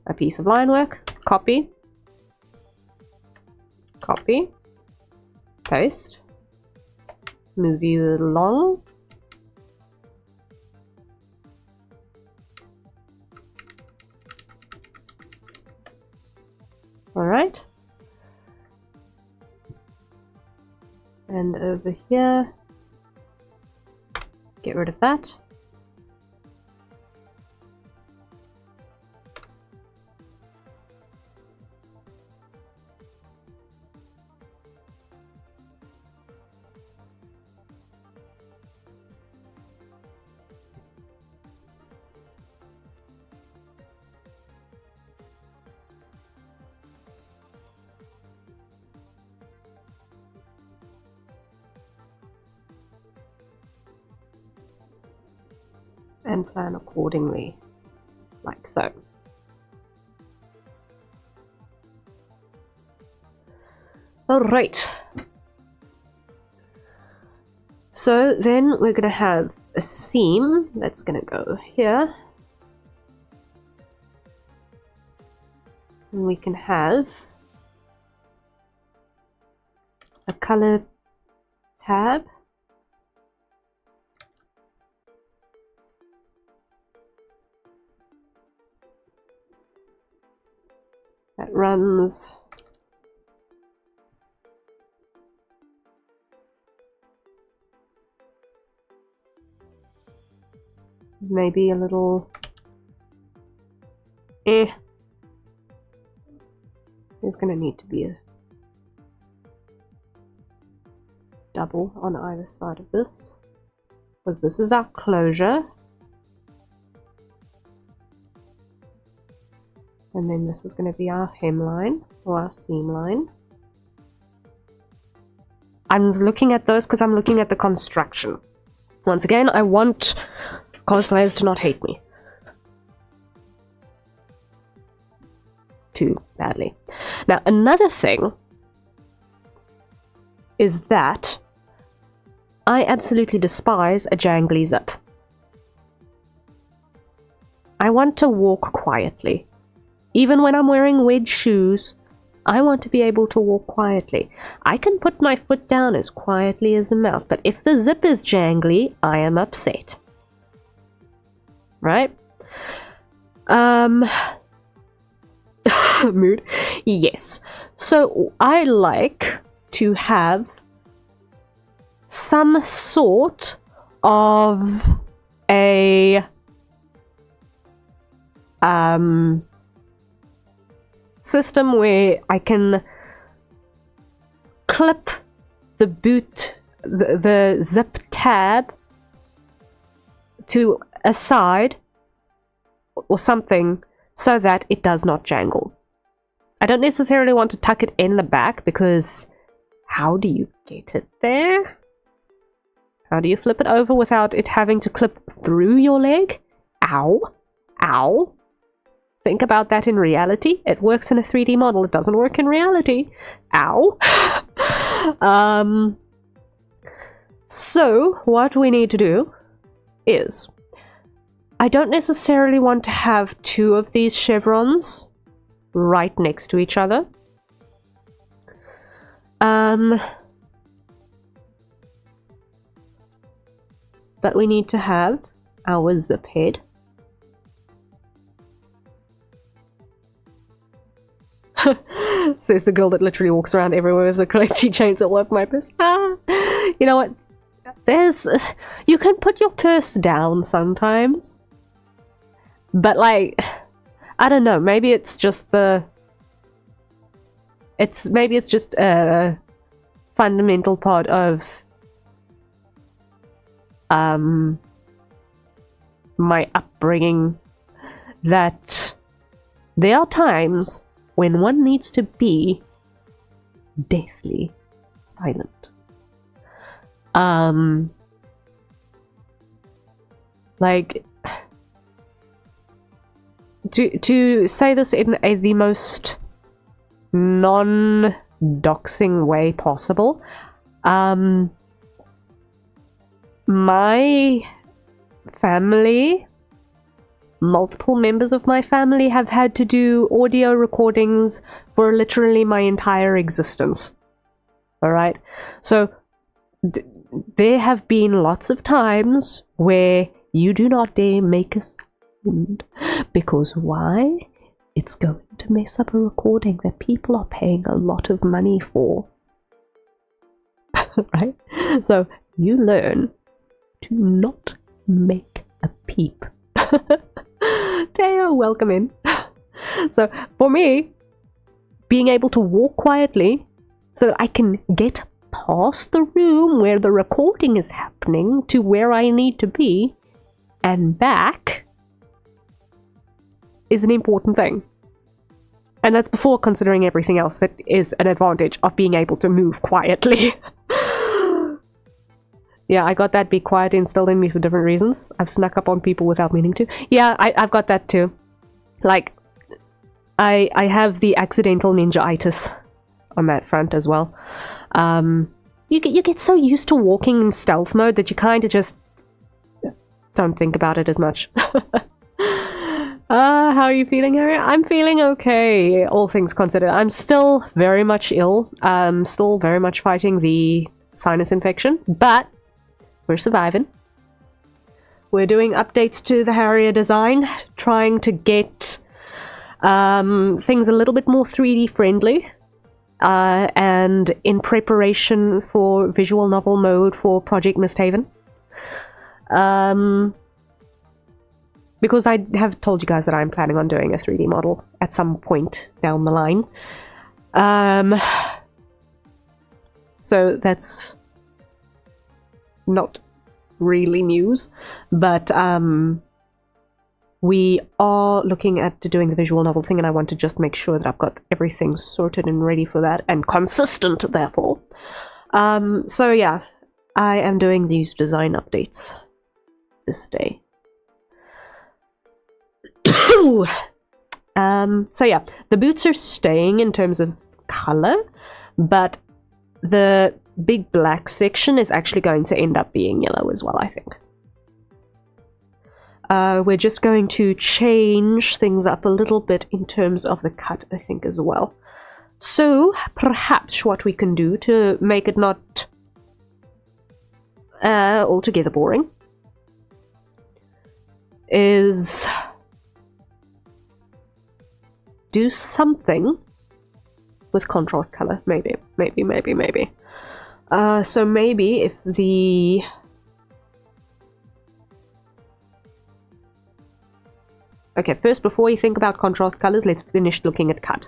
[SPEAKER 1] a piece of line work, copy, paste, move you along. Alright. And over here, get rid of that. And plan accordingly, like so. Alright. So then we're going to have a seam that's going to go here. And we can have a color tab. that runs maybe a little there's gonna need to be a double on either side of this, because this is our closure, and then this is going to be our hemline or our seam line. I'm looking at those because I'm looking at the construction. Once again, I want cosplayers to not hate me too badly. Now, another thing is that I absolutely despise a jangly zip. I want to walk quietly. Even when I'm wearing wedge shoes, I want to be able to walk quietly. I can put my foot down as quietly as a mouse, but if the zip is jangly, I am upset. Right? Mood. Yes. So I like to have some sort of a system where I can clip the boot, the zip tab to a side or something so that it does not jangle. I don't necessarily want to tuck it in the back, because how do you get it there? How do you flip it over without it having to clip through your leg? Ow. Ow. Think about that in reality. It works in a 3D model. It doesn't work in reality. Ow. So, what we need to do is, I don't necessarily want to have two of these chevrons right next to each other. But we need to have our zip head. Says the girl that literally walks around everywhere with a Kalechi chainsaw up my purse. You know what? You can put your purse down sometimes. But like, I don't know, maybe it's just maybe it's just a fundamental part of my upbringing, that there are times when one needs to be deathly silent. Like, to say this in the most non-doxing way possible, my family, multiple members of my family have had to do audio recordings for literally my entire existence. Alright? So, there have been lots of times where you do not dare make a sound. Because why? It's going to mess up a recording that people are paying a lot of money for. Right? So, you learn to not make a peep. Teo, welcome in. So, for me, being able to walk quietly so that I can get past the room where the recording is happening to where I need to be and back is an important thing. And that's before considering everything else that is an advantage of being able to move quietly. Yeah, I got that be quiet instilled in me for different reasons. I've snuck up on people without meaning to. Yeah, I've got that too. Like, I have the accidental ninja-itis on that front as well. You get so used to walking in stealth mode that you kind of just don't think about it as much. How are you feeling, Harrier? I'm feeling okay, all things considered. I'm still very much ill. Still very much fighting the sinus infection, but we're surviving. We're doing updates to the Harrier design, trying to get Things a little bit more 3D friendly. And in preparation for visual novel mode for Project Mystehaven. Because I have told you guys that I'm planning on doing a 3D model at some point down the line. So that's not really news, but we are looking at doing the visual novel thing, and I want to just make sure that I've got everything sorted and ready for that, and consistent, therefore. So yeah, I am doing these design updates this day. So yeah, the boots are staying in terms of color, but the big black section is actually going to end up being yellow as well, I think. We're just going to change things up a little bit in terms of the cut, I think, as well. So perhaps what we can do to make it not altogether boring is do something with contrast color. Maybe. So maybe if the... Okay, first, before you think about contrast colors, let's finish looking at cut.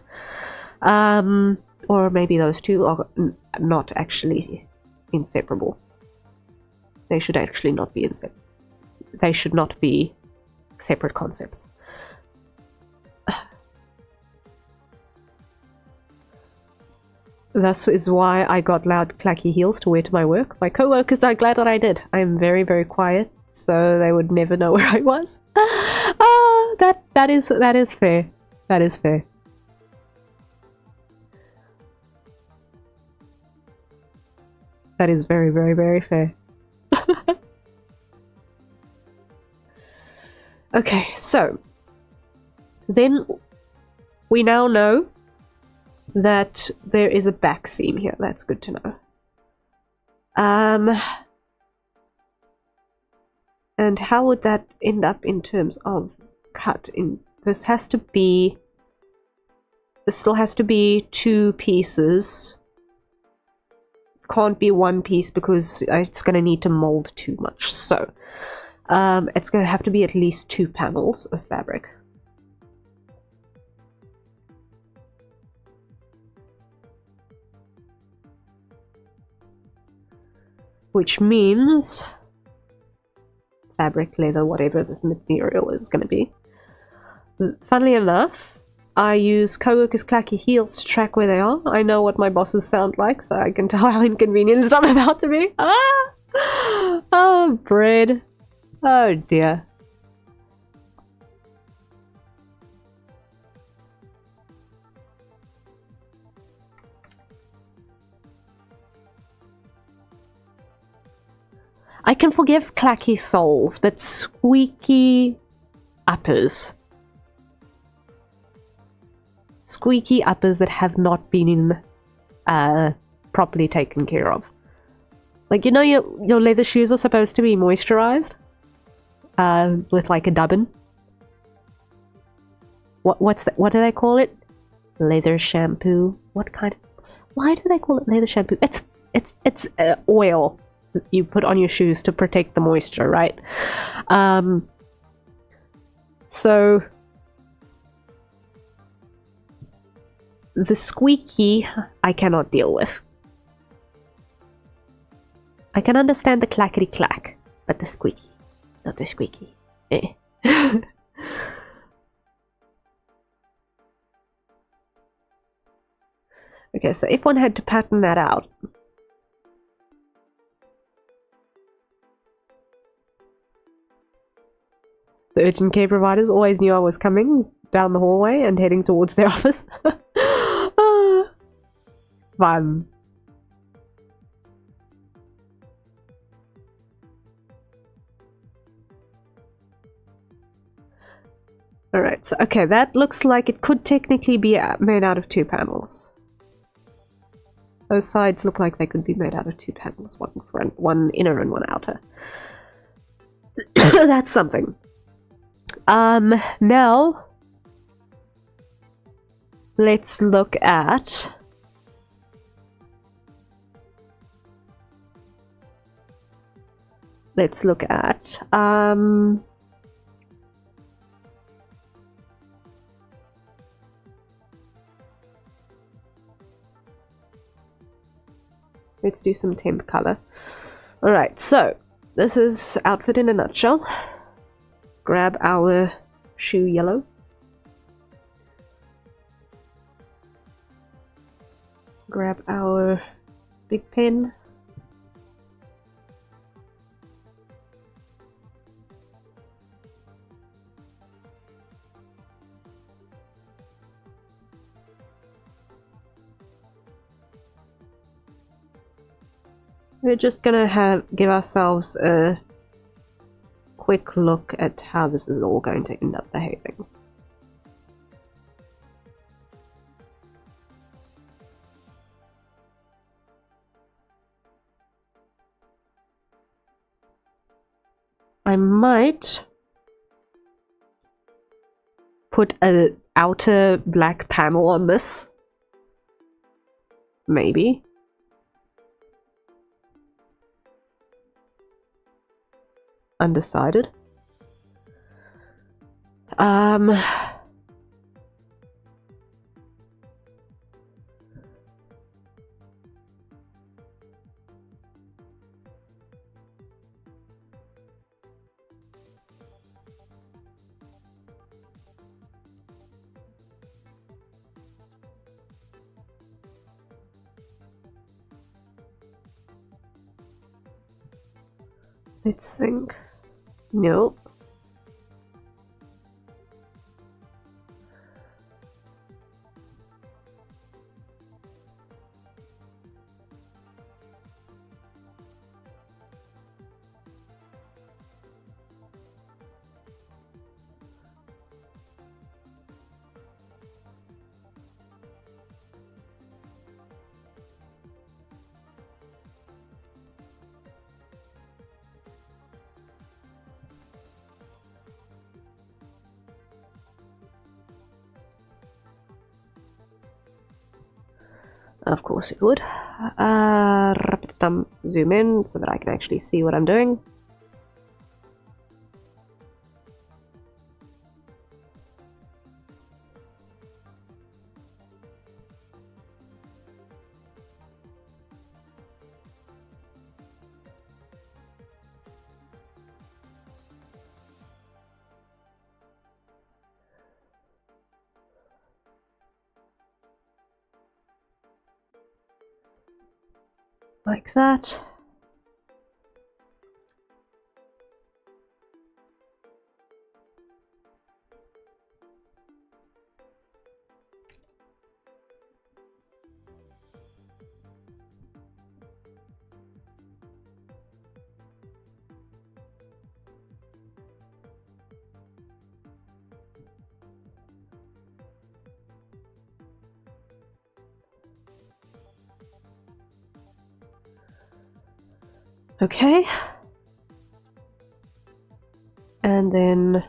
[SPEAKER 1] Or maybe those two are not actually inseparable. They should actually not be inseparable. They should not be separate concepts. This is why I got loud, clacky heels to wear to my work. My co-workers are glad that I did. I'm very, very quiet, so they would never know where I was. That is fair. That is fair. That is very, very, very fair. Okay, so then we now know that there is a back seam here. That's good to know. And how would that end up in terms of cut? This still has to be two pieces. Can't be one piece because it's going to need to mold too much. So it's going to have to be at least 2 panels of fabric. Which means fabric, leather, whatever this material is going to be. Funnily enough, I use co-workers' clacky heels to track where they are. I know what my bosses sound like, so I can tell how inconvenienced I'm about to be. Ah! Oh, bread. Oh, dear. I can forgive clacky soles, but squeaky uppers. Squeaky uppers that have not been properly taken care of. Like, you know, your leather shoes are supposed to be moisturized with like a dubbin. What do they call it? Leather shampoo. What kind of? Why do they call it leather shampoo? It's oil you put on your shoes to protect the moisture, right? So the squeaky I cannot deal with. I can understand the clackety clack, but the squeaky, not the squeaky. Eh. Okay, so if one had to pattern that out, the urgent care providers always knew I was coming down the hallway and heading towards their office. Fun. Alright, so okay, that looks like it could technically be made out of 2 panels. Those sides look like they could be made out of 2 panels, one front, one inner and one outer. That's something. Now let's look at let's do some temp color. Alright, so this is outfit in a nutshell. Grab our shoe yellow. Grab our big pen. We're just gonna give ourselves a quick look at how this is all going to end up behaving. I might put an outer black panel on this. Maybe. Undecided. Let's think. Nope. Of course it would. Zoom in so that I can actually see what I'm doing. Like that. Okay. And then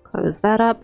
[SPEAKER 1] close that up.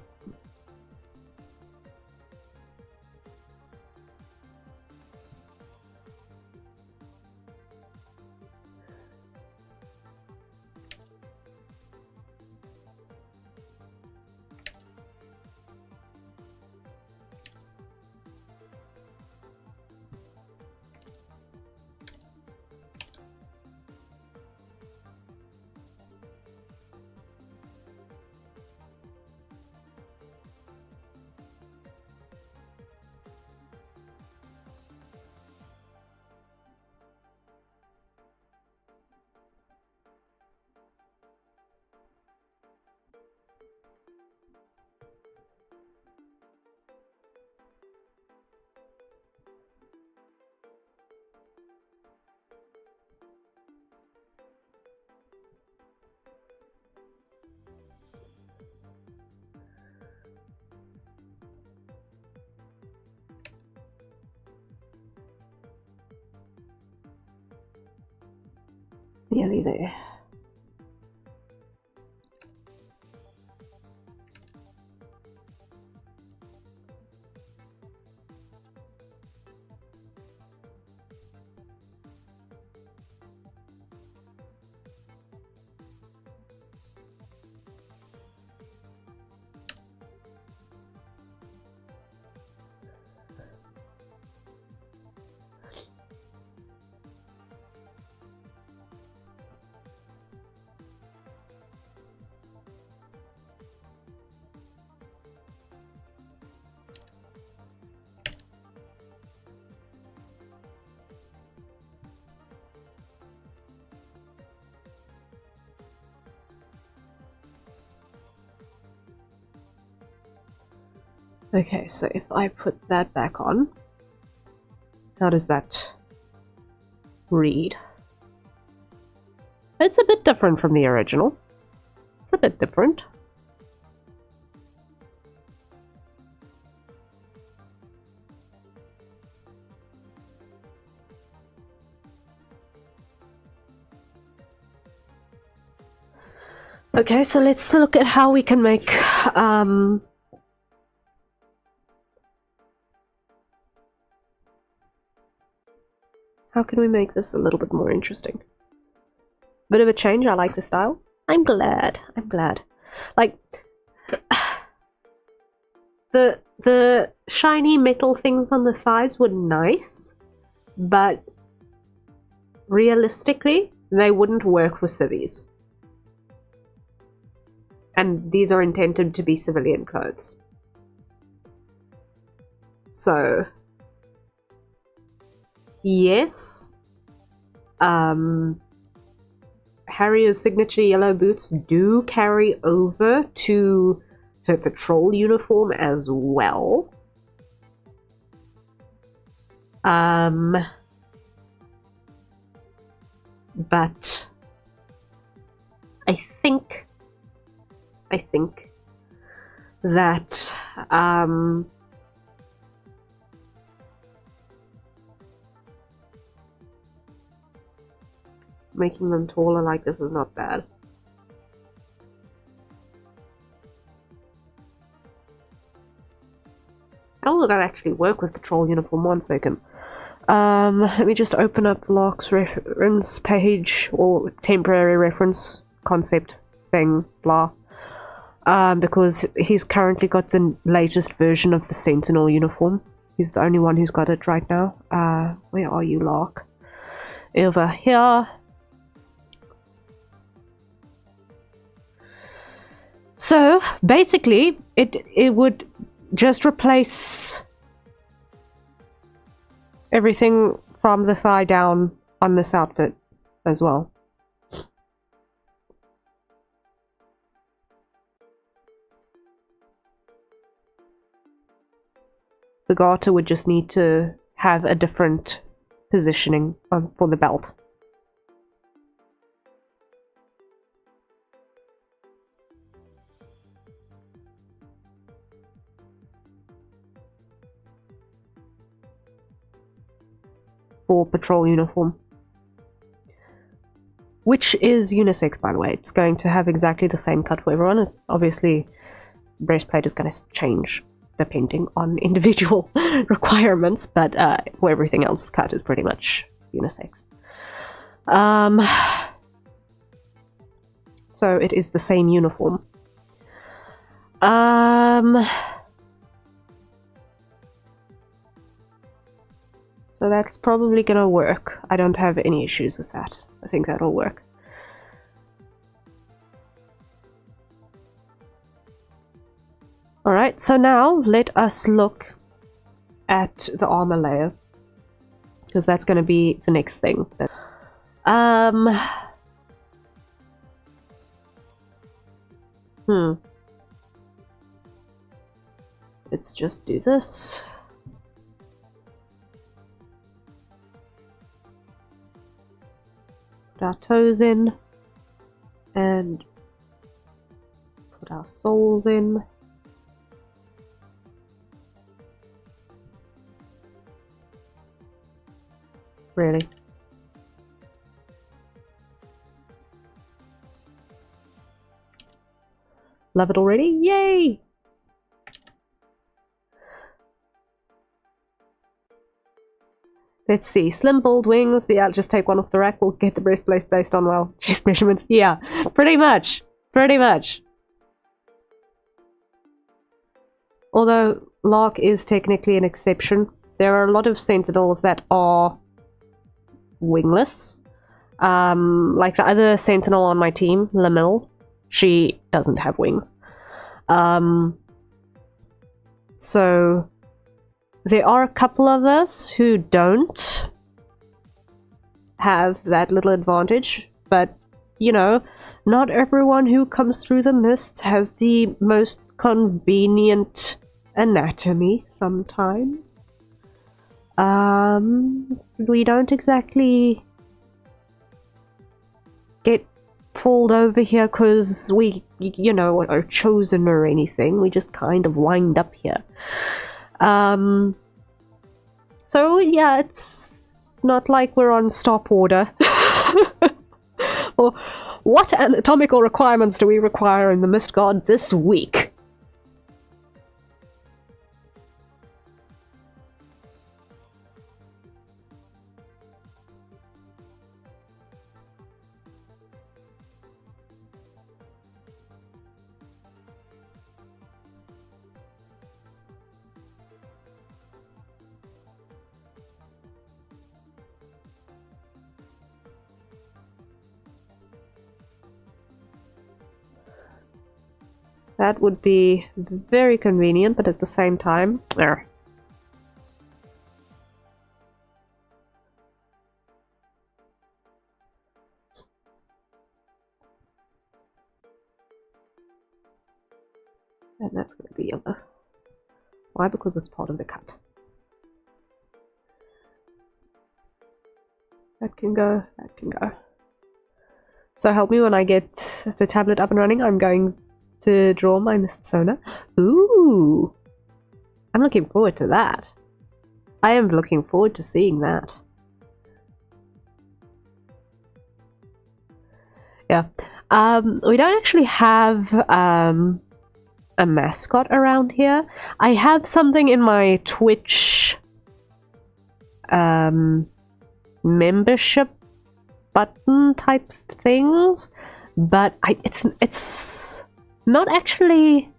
[SPEAKER 1] Nearly there. Okay, so if I put that back on, how does that read? It's a bit different from the original. It's a bit different. Okay, so let's look at how we can make how can we make this a little bit more interesting? Bit of a change, I like the style. I'm glad. I'm glad. Like the shiny metal things on the thighs were nice, but realistically, they wouldn't work for civvies. And these are intended to be civilian clothes. So yes, Harrier's signature yellow boots do carry over to her patrol uniform as well. But I think that making them taller like this is not bad. How will that actually work with patrol uniform? 1 second. Let me just open up Lark's reference page, or temporary reference concept thing, blah. Because he's currently got the latest version of the Sentinel uniform. He's the only one who's got it right now. Where are you, Lark? Over here. So basically, it would just replace everything from the thigh down on this outfit as well. The garter would just need to have a different positioning for the belt. For patrol uniform. Which is unisex, by the way. It's going to have exactly the same cut for everyone. Obviously, breastplate is going to change depending on individual requirements, but for everything else, the cut is pretty much unisex. So it is the same uniform. So that's probably gonna work. I don't have any issues with that. I think that'll work. Alright, so now let us look at the armor layer, because that's going to be the next thing. Let's just do this. Put our toes in and put our soles in. Really? Love it already. Yay! Let's see. Slim, bold wings. Yeah, just take one off the rack. We'll get the breastplate based on, well, chest measurements. Yeah, pretty much. Pretty much. Although Lark is technically an exception. There are a lot of sentinels that are wingless. Like the other sentinel on my team, Lamille, she doesn't have wings. So there are a couple of us who don't have that little advantage, but you know, not everyone who comes through the mists has the most convenient anatomy sometimes. We don't exactly get pulled over here because we, you know, are chosen or anything. We just kind of wind up here. So yeah, it's not like we're on stop order. Or what anatomical requirements do we require in the Mist God this week? That would be very convenient, but at the same time... There. And that's going to be yellow. Why? Because it's part of the cut. That can go, that can go. So help me when I get the tablet up and running. I'm going to draw my mist sonar. Ooh! I'm looking forward to that. I am looking forward to seeing that. Yeah. We don't actually have a mascot around here. I have something in my Twitch membership button type things, but it's not actually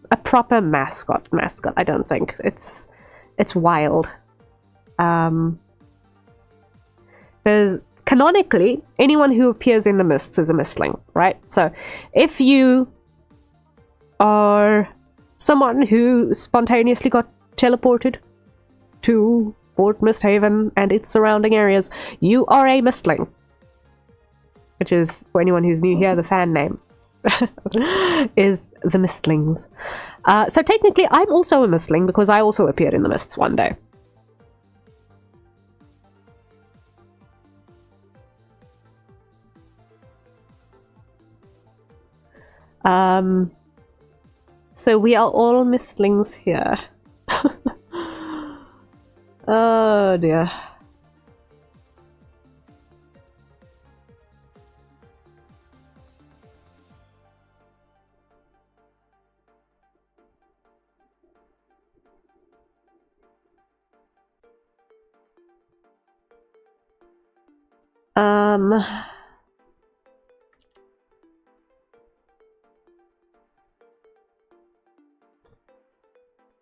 [SPEAKER 1] a proper mascot, I don't think. It's wild. There's canonically, anyone who appears in the mists is a mistling, right? So if you are someone who spontaneously got teleported to Fort Mystehaven and its surrounding areas, you are a mistling. Which is, for anyone who's new here, the fan name. Is the Mistlings. So technically I'm also a Mistling because I also appeared in the mists one day. So we are all Mistlings here. Oh dear.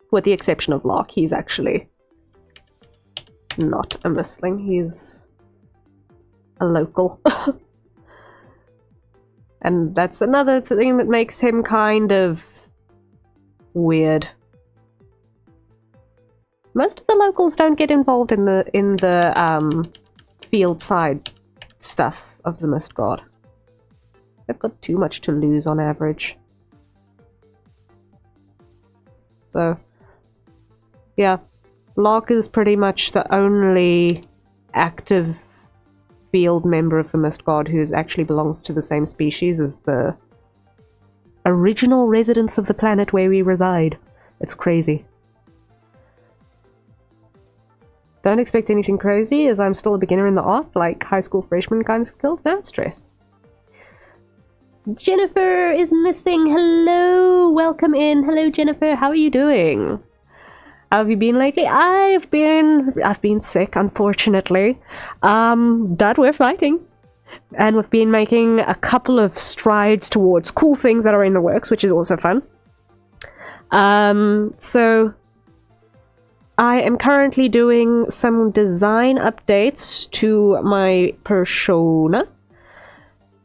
[SPEAKER 1] With the exception of Lark, he's actually not a Mistling, he's a local. And that's another thing that makes him kind of weird. Most of the locals don't get involved in the field side stuff of the Mist God. They've got too much to lose on average. So, yeah, Lark is pretty much the only active field member of the Mist God who actually belongs to the same species as the original residents of the planet where we reside. It's crazy. Don't expect anything crazy, as I'm still a beginner in the art, like high school freshman kind of skills. No stress. Jennifer is missing. Hello, welcome in. Hello, Jennifer. How are you doing? How have you been lately? I've been sick, unfortunately. But we're fighting. And we've been making a couple of strides towards cool things that are in the works, which is also fun. So I am currently doing some design updates to my persona,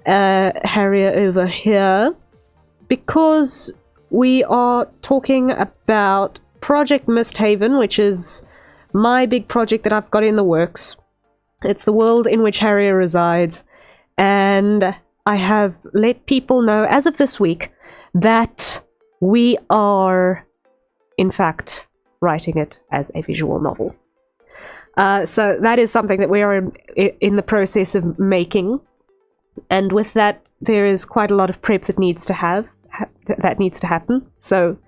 [SPEAKER 1] Harrier over here, because we are talking about Project Mystehaven, which is my big project that I've got in the works. It's the world in which Harrier resides, and I have let people know as of this week that we are, in fact, writing it as a visual novel. So that is something that we are in the process of making, and with that, there is quite a lot of prep that needs to happen. So,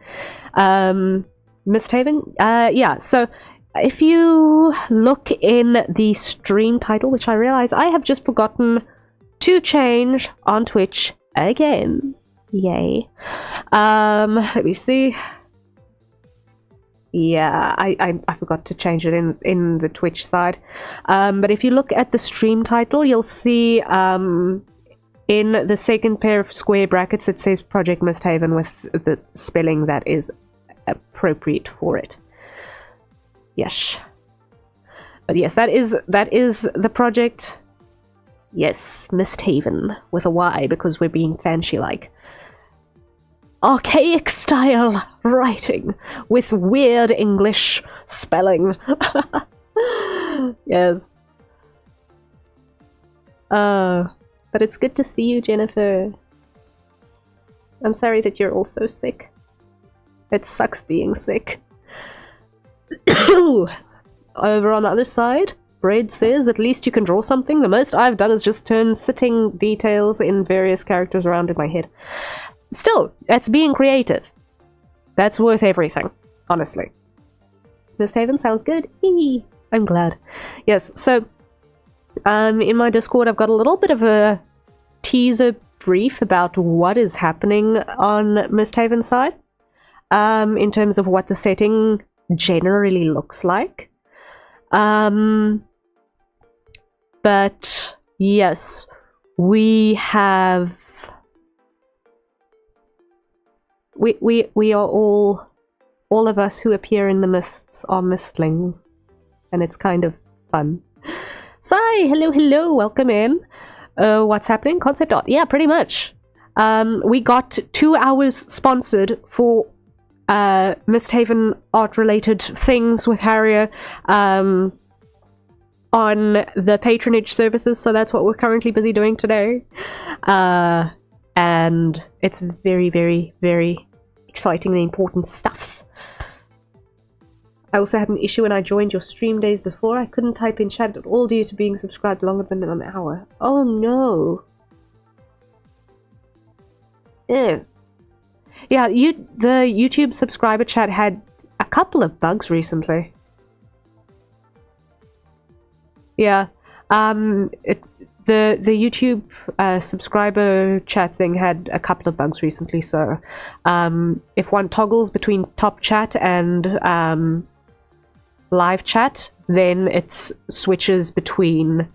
[SPEAKER 1] Mystehaven, yeah. So, if you look in the stream title, which I realize I have just forgotten to change on Twitch again. Yay. Let me see. Yeah, I forgot to change it in the Twitch side. But if you look at the stream title, you'll see in the second pair of square brackets it says Project Mystehaven with the spelling that is appropriate for it. Yes. But yes, that is the project. Yes, Mystehaven with a Y because we're being fancy-like. Archaic style writing with weird English spelling. Yes. But it's good to see you, Jennifer. I'm sorry that you're also sick. It sucks being sick. Over on the other side, Bread says, at least you can draw something. The most I've done is just turn sitting details in various characters around in my head. Still, that's being creative. That's worth everything, honestly. Mystehaven sounds good. Eee. I'm glad. Yes, so in my Discord I've got a little bit of a teaser brief about what is happening on Mystehaven's side. In terms of what the setting generally looks like. But yes, we have we are all of us who appear in the mists are mistlings, and it's kind of fun. Sai, hello, welcome in. What's happening? Concept art. Yeah, pretty much. We got 2 hours sponsored for Mystehaven art-related things with Harrier on the patronage services, so that's what we're currently busy doing today. And it's very, very, very excitingly important stuffs. I also had an issue when I joined your stream days before. I couldn't type in chat at all due to being subscribed longer than an hour. Oh no. Ew. Yeah, the YouTube subscriber chat had a couple of bugs recently. Yeah, the YouTube subscriber chat thing had a couple of bugs recently. So, if one toggles between top chat and live chat, then it switches between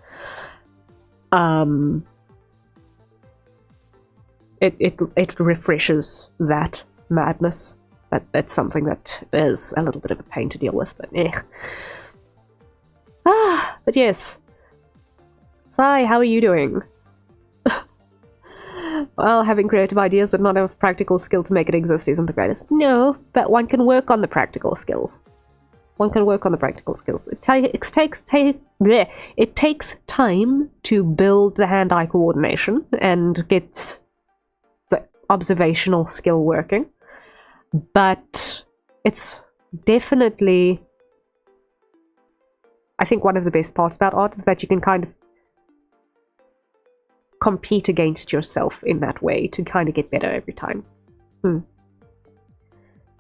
[SPEAKER 1] it refreshes that madness. But that's something that is a little bit of a pain to deal with, but eh. But yes. Sai, how are you doing? Well, having creative ideas but not enough practical skill to make it exist isn't the greatest. No, but one can work on the practical skills. One can work on the practical skills. It takes time to build the hand-eye coordination and get the observational skill working. But it's definitely... I think one of the best parts about art is that you can kind of compete against yourself in that way to kind of get better every time.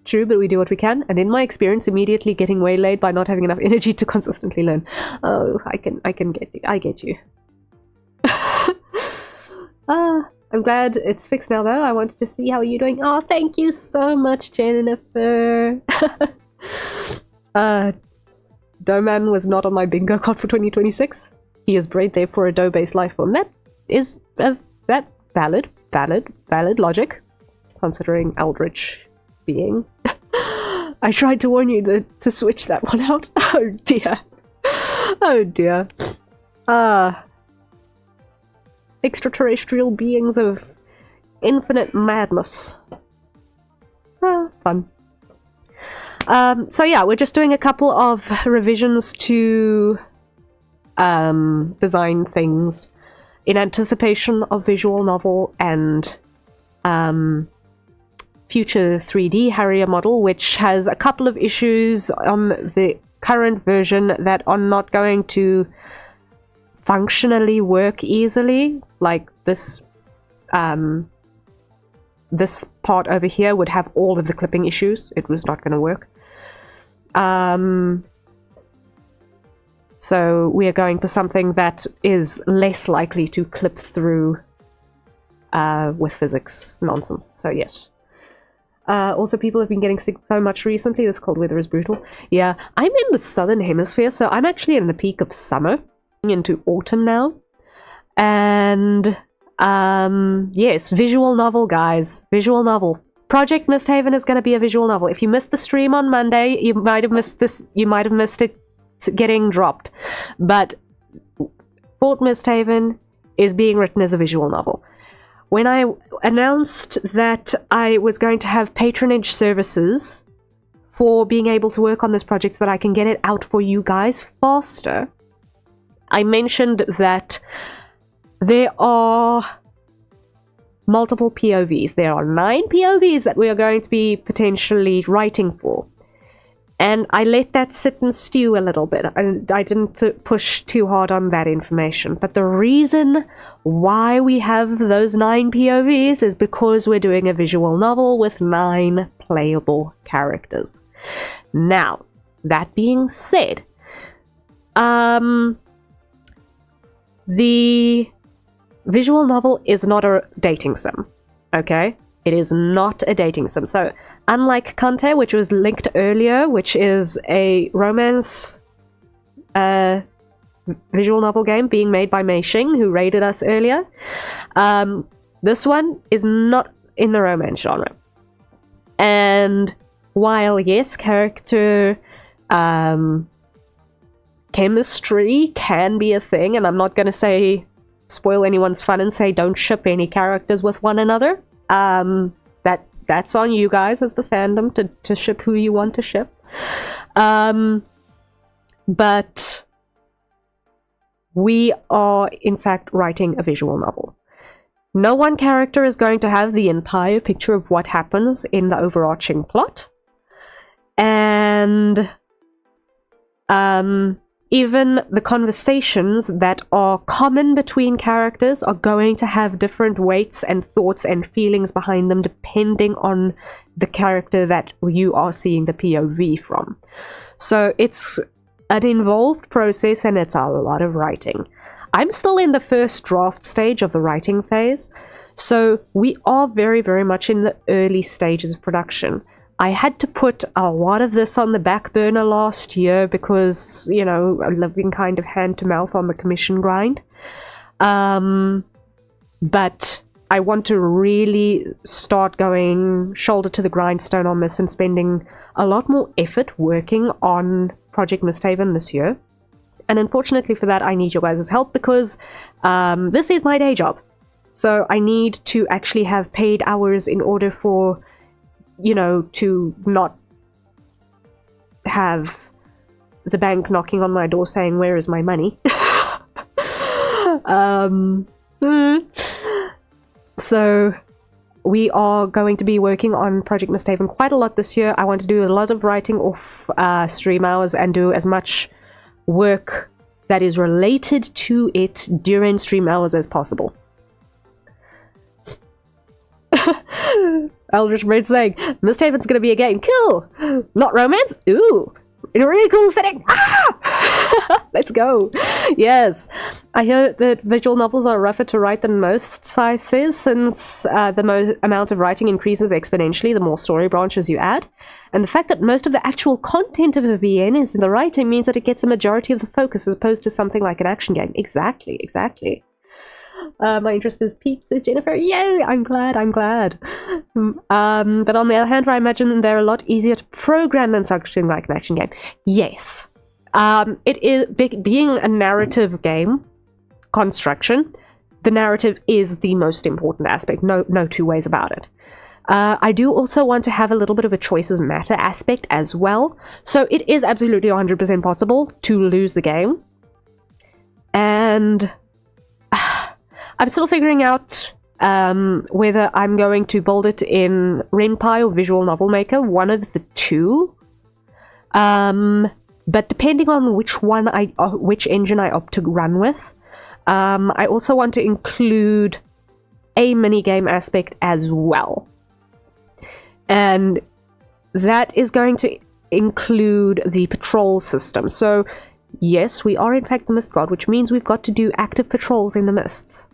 [SPEAKER 1] True, but we do what we can, and in my experience, immediately getting waylaid by not having enough energy to consistently learn. Oh, I can get you. I get you. I'm glad it's fixed now, though. I wanted to see how you're doing. Oh, thank you so much, Jennifer. Doughman was not on my bingo card for 2026. He is bred there for a dough-based life form. That is that valid logic, considering Eldritch being. I tried to warn you to switch that one out. Oh dear. Oh dear. Extraterrestrial beings of infinite madness. Fun. So yeah, we're just doing a couple of revisions to design things in anticipation of visual novel and future 3D Harrier model, which has a couple of issues on the current version that are not going to functionally work easily. Like this this part over here would have all of the clipping issues. It was not going to work. So we are going for something that is less likely to clip through with physics nonsense. So yes. Also, people have been getting sick so much recently. This cold weather is brutal. Yeah, I'm in the southern hemisphere, so I'm actually in the peak of summer, into autumn now. And yes, visual novel, guys. Visual novel. Project Mystehaven is going to be a visual novel. If you missed the stream on Monday, you might have missed this. You might have missed it getting dropped. But Fort Mystehaven is being written as a visual novel. When I announced that I was going to have patronage services for being able to work on this project so that I can get it out for you guys faster, I mentioned that there are multiple POVs. There are 9 POVs that we are going to be potentially writing for. And I let that sit and stew a little bit. I didn't push too hard on that information. But the reason why we have those 9 POVs is because we're doing a visual novel with 9 playable characters. Now, that being said, the visual novel is not a dating sim, okay? It is not a dating sim. So, unlike Kante, which was linked earlier, which is a romance visual novel game being made by Mei Xing, who raided us earlier, this one is not in the romance genre. And while, yes, character chemistry can be a thing, and I'm not going to spoil anyone's fun and say don't ship any characters with one another. That's on you guys as the fandom to ship who you want to ship. But we are, in fact, writing a visual novel. No one character is going to have the entire picture of what happens in the overarching plot. And even the conversations that are common between characters are going to have different weights and thoughts and feelings behind them depending on the character that you are seeing the POV from. So it's an involved process and it's a lot of writing. I'm still in the first draft stage of the writing phase, so we are very, very much in the early stages of production. I had to put a lot of this on the back burner last year because, you know, I'm living kind of hand to mouth on the commission grind. But I want to really start going shoulder to the grindstone on this and spending a lot more effort working on Project Mystehaven this year. And unfortunately for that, I need your guys' help because this is my day job. So I need to actually have paid hours in order for, you know, to not have the bank knocking on my door saying, "Where is my money?" So we are going to be working on Project Mystehaven quite a lot this year. I want to do a lot of writing off stream hours and do as much work that is related to it during stream hours as possible. Eldritch Bird saying, Mystehaven's gonna be a game. Cool! Not romance? Ooh! In a really cool setting! Ah! Let's go. Yes. I hear that visual novels are rougher to write than most, Sai says, since the amount of writing increases exponentially the more story branches you add. And the fact that most of the actual content of a VN is in the writing means that it gets a majority of the focus as opposed to something like an action game. Exactly. My interest is peaked, says Jennifer. Yay! I'm glad. But on the other hand, I imagine they're a lot easier to program than something like an action game. Yes. It is being a narrative game construction. The narrative is the most important aspect. No two ways about it. I do also want to have a little bit of a choices matter aspect as well. So it is absolutely 100% possible to lose the game. And I'm still figuring out whether I'm going to build it in Ren'Py or Visual Novel Maker, one of the two. But depending on which engine I opt to run with, I also want to include a minigame aspect as well. And that is going to include the patrol system. So, yes, we are in fact the Mist God, which means we've got to do active patrols in the mists.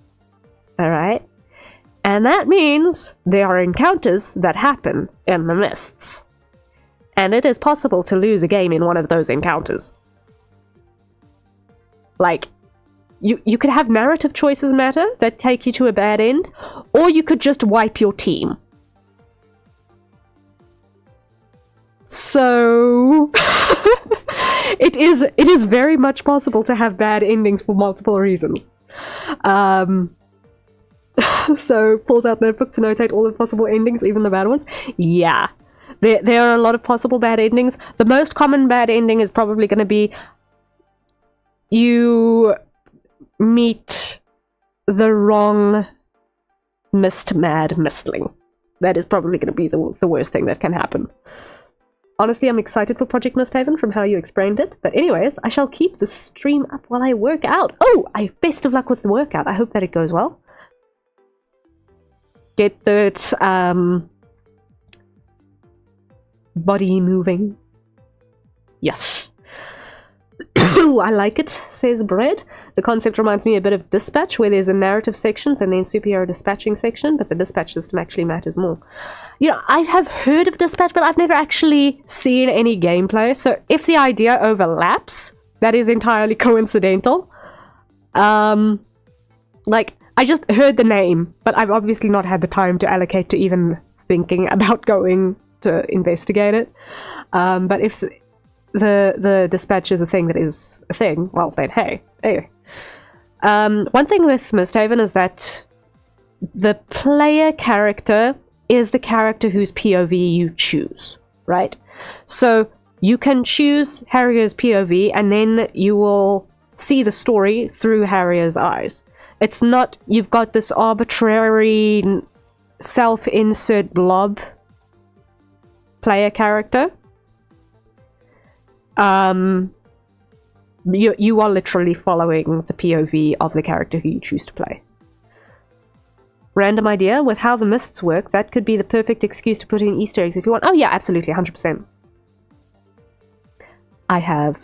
[SPEAKER 1] Alright? And that means there are encounters that happen in the mists. And it is possible to lose a game in one of those encounters. Like, you could have narrative choices matter that take you to a bad end, or you could just wipe your team. So it is very much possible to have bad endings for multiple reasons. So pulls out notebook to notate all the possible endings, even the bad ones. Yeah. There are a lot of possible bad endings. The most common bad ending is probably going to be you meet the wrong mad mistling. That is probably going to be the worst thing that can happen. Honestly, I'm excited for Project Mystehaven from how you explained it. But anyways, I shall keep the stream up while I work out. Oh, best of luck with the workout. I hope that it goes well. Get that body moving. Yes. I like it, says Bread. The concept reminds me a bit of Dispatch, where there's a narrative sections and then superhero dispatching section, but the dispatch system actually matters more. You know, I have heard of Dispatch, but I've never actually seen any gameplay, so if the idea overlaps, that is entirely coincidental. Like, I just heard the name, but I've obviously not had the time to allocate to even thinking about going to investigate it. But if the dispatch is a thing that is a thing, well then hey. Anyway. One thing with Mystehaven is that the player character is the character whose POV you choose, right? So you can choose Harrier's POV and then you will see the story through Harrier's eyes. It's not, you've got this arbitrary self-insert blob player character. You are literally following the POV of the character who you choose to play. Random idea, with how the mists work, that could be the perfect excuse to put in Easter eggs if you want. Oh yeah, absolutely, 100%. I have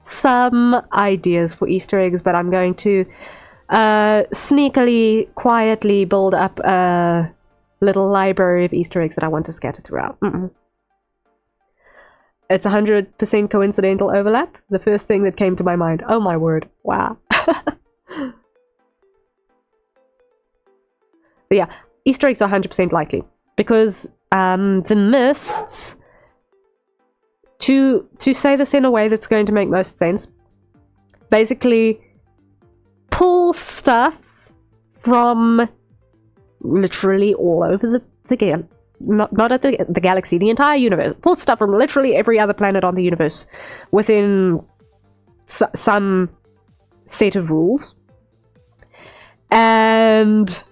[SPEAKER 1] some ideas for Easter eggs, but I'm going to sneakily, quietly build up a little library of Easter eggs that I want to scatter throughout. It's 100% coincidental overlap. The first thing that came to my mind. Oh my word. Wow. But yeah, Easter eggs are 100% likely. Because the mists, to say this in a way that's going to make most sense, basically pull stuff from literally all over the game. Not at the galaxy, the entire universe. Pull stuff from literally every other planet on the universe within some set of rules. And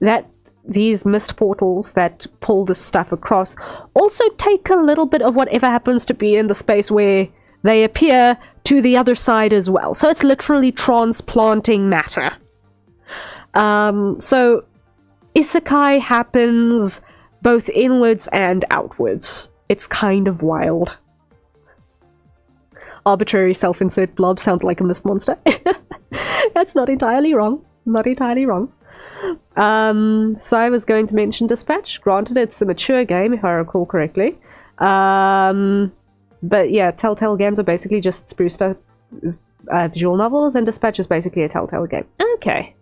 [SPEAKER 1] that these mist portals that pull this stuff across also take a little bit of whatever happens to be in the space where they appear to the other side as well. So it's literally transplanting matter. So isekai happens both inwards and outwards. It's kind of wild. Arbitrary self-insert blob sounds like a mist monster. That's not entirely wrong. Not entirely wrong. So I was going to mention Dispatch. Granted, it's a mature game, if I recall correctly. But yeah, Telltale games are basically just spruced up visual novels, and Dispatch is basically a Telltale game. Okay.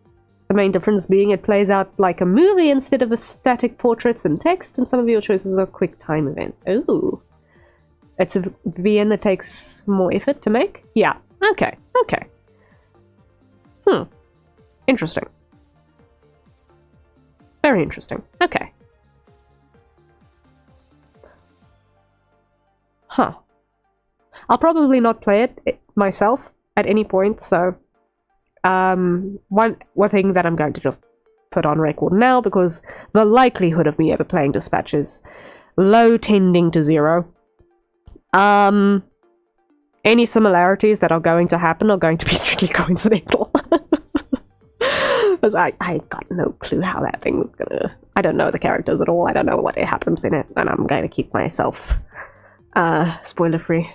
[SPEAKER 1] The main difference being it plays out like a movie instead of a static portraits and text, and some of your choices are quick time events. Ooh. It's a VN that takes more effort to make? Yeah. Okay. Okay. Interesting. Very interesting. Okay. Huh. I'll probably not play it myself at any point, so one thing that I'm going to just put on record now, because the likelihood of me ever playing Dispatch is low, tending to 0. Any similarities that are going to happen are going to be strictly coincidental. Because I got no clue how that thing's gonna... I don't know the characters at all, I don't know what happens in it, and I'm going to keep myself spoiler-free.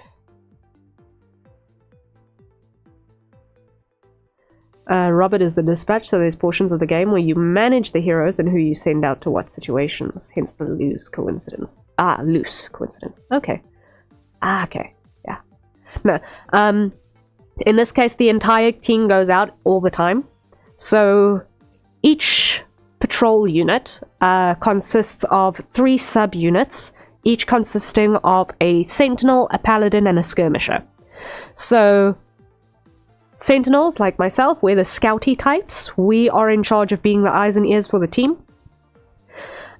[SPEAKER 1] Robert is the dispatch, so there's portions of the game where you manage the heroes and who you send out to what situations, hence the loose coincidence. Loose coincidence. Okay. Okay. Yeah. No. In this case, the entire team goes out all the time. So each patrol unit consists of 3 subunits, each consisting of a sentinel, a paladin, and a skirmisher. So sentinels, like myself, we're the scouty types. We are in charge of being the eyes and ears for the team.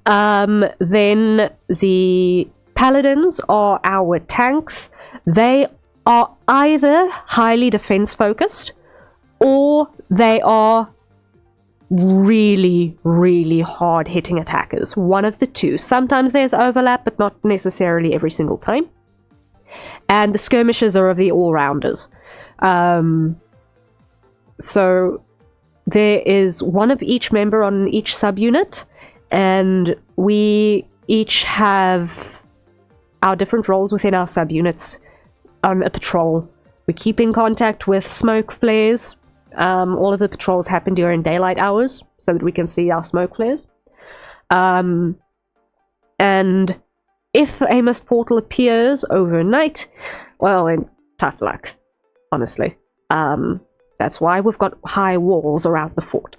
[SPEAKER 1] Then the paladins are our tanks. They are either highly defense focused or they are really, really hard-hitting attackers. One of the two. Sometimes there's overlap, but not necessarily every single time. And the skirmishers are of the all-rounders. So there is one of each member on each subunit, and we each have our different roles within our subunits on a patrol. We keep in contact with smoke flares. All of the patrols happen during daylight hours so that we can see our smoke flares. And if a mist portal appears overnight, well, then tough luck, honestly. That's why we've got high walls around the fort.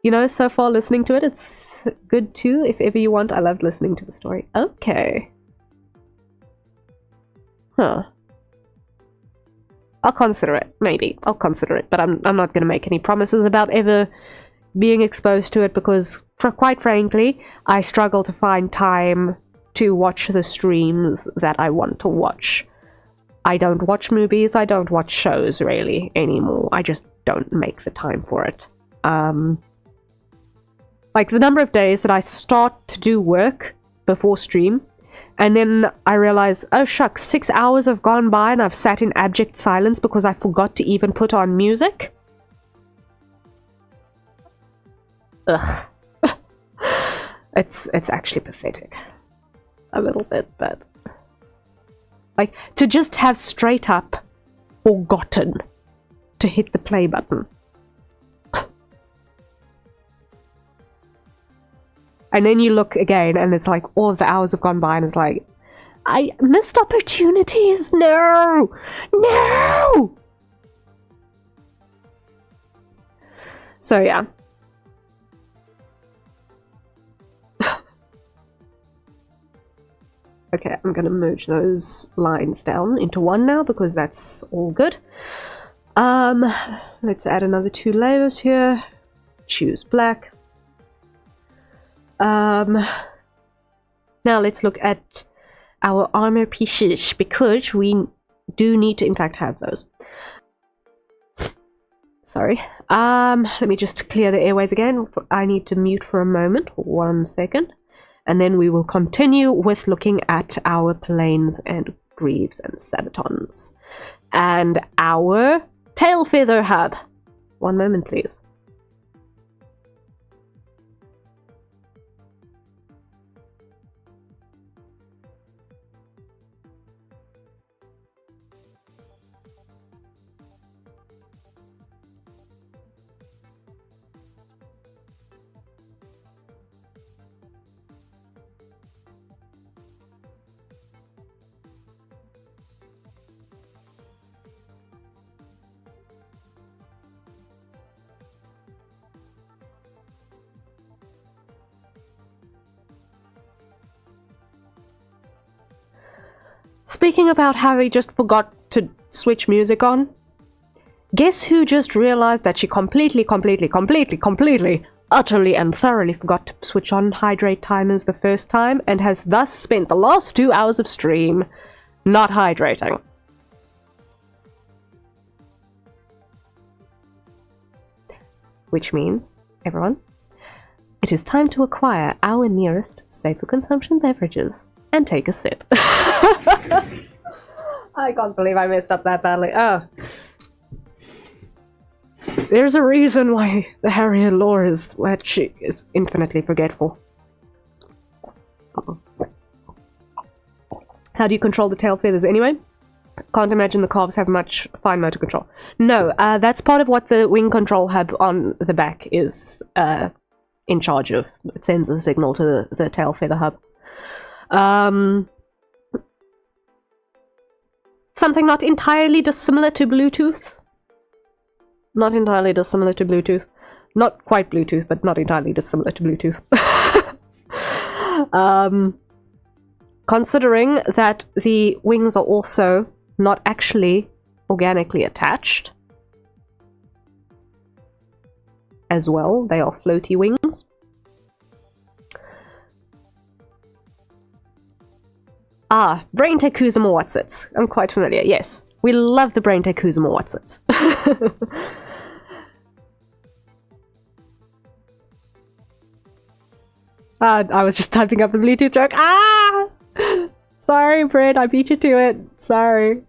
[SPEAKER 1] You know, so far listening to it, it's good too. If ever you want, I loved listening to the story. Okay. Huh. I'll consider it, maybe. I'll consider it, but I'm not going to make any promises about ever being exposed to it because, quite frankly, I struggle to find time to watch the streams that I want to watch. I don't watch movies, I don't watch shows, really, anymore. I just don't make the time for it. Like, the number of days that I start to do work before stream, and then I realize, oh shucks, 6 hours have gone by and I've sat in abject silence because I forgot to even put on music. Ugh. It's actually pathetic. A little bit, but... like, to just have straight up forgotten to hit the play button. And then you look again and it's like all of the hours have gone by and it's like, I missed opportunities. No! No! So yeah. Okay, I'm gonna merge those lines down into one now because that's all good. Let's add another 2 layers here. Choose black. Now let's look at our armor pieces because we do need to in fact have those. Sorry. Let me just clear the airways again. I need to mute for a moment. 1 second. And then we will continue with looking at our planes and greaves and sabatons. And our tail feather hub. 1 moment, please. Speaking about how he just forgot to switch music on, guess who just realized that she completely, utterly and thoroughly forgot to switch on hydrate timers the first time and has thus spent the last 2 hours of stream not hydrating. Which means, everyone, it is time to acquire our nearest safer consumption beverages and take a sip. I can't believe I messed up that badly. Oh. There's a reason why the Harrier lore is that she is infinitely forgetful. How do you control the tail feathers anyway? Can't imagine the calves have much fine motor control. No, that's part of what the wing control hub on the back is in charge of. It sends a signal to the tail feather hub. Something not entirely dissimilar to Bluetooth. Not entirely dissimilar to Bluetooth. Not quite Bluetooth, but not entirely dissimilar to Bluetooth. Considering that the wings are also not actually organically attached as well. They are floaty wings. Ah, Brain Tech Kuzuma Watsits. I'm quite familiar, yes. We love the Brain Tech Kuzuma Watsits. I was just typing up the Bluetooth joke. Ah! Sorry, Brit, I beat you to it. Sorry.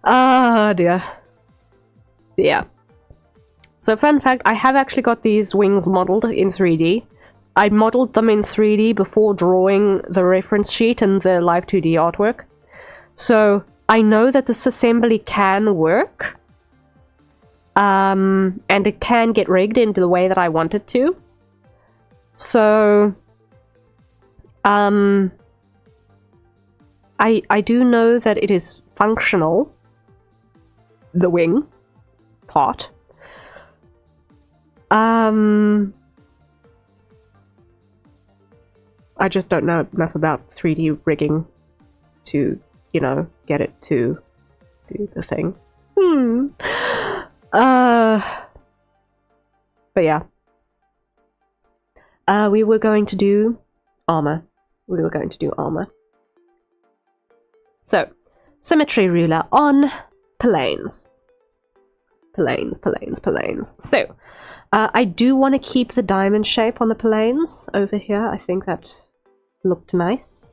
[SPEAKER 1] Oh dear. Yeah. So fun fact, I have actually got these wings modeled in 3D. I modeled them in 3D before drawing the reference sheet and the live 2D artwork. So I know that this assembly can work. And it can get rigged into the way that I want it to. So I do know that it is functional, the wing part. I just don't know enough about 3D rigging to, you know, get it to do the thing. But yeah. We were going to do armor. So, symmetry ruler on planes. Planes. So, I do want to keep the diamond shape on the planes over here. I think that looked nice.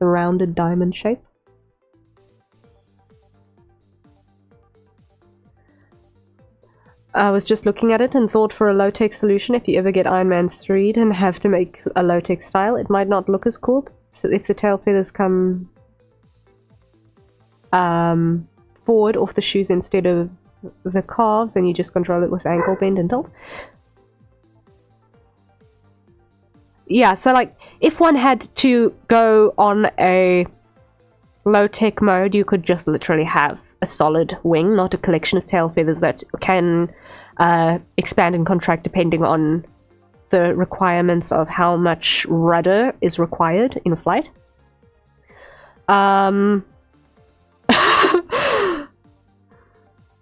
[SPEAKER 1] The rounded diamond shape. I was just looking at it and thought for a low-tech solution, if you ever get Iron Man 3'd and have to make a low-tech style, it might not look as cool. So if the tail feathers come forward off the shoes instead of the calves, and you just control it with ankle bend and tilt. Yeah, so like, if one had to go on a low-tech mode, you could just literally have a solid wing, not a collection of tail feathers that can expand and contract depending on the requirements of how much rudder is required in flight.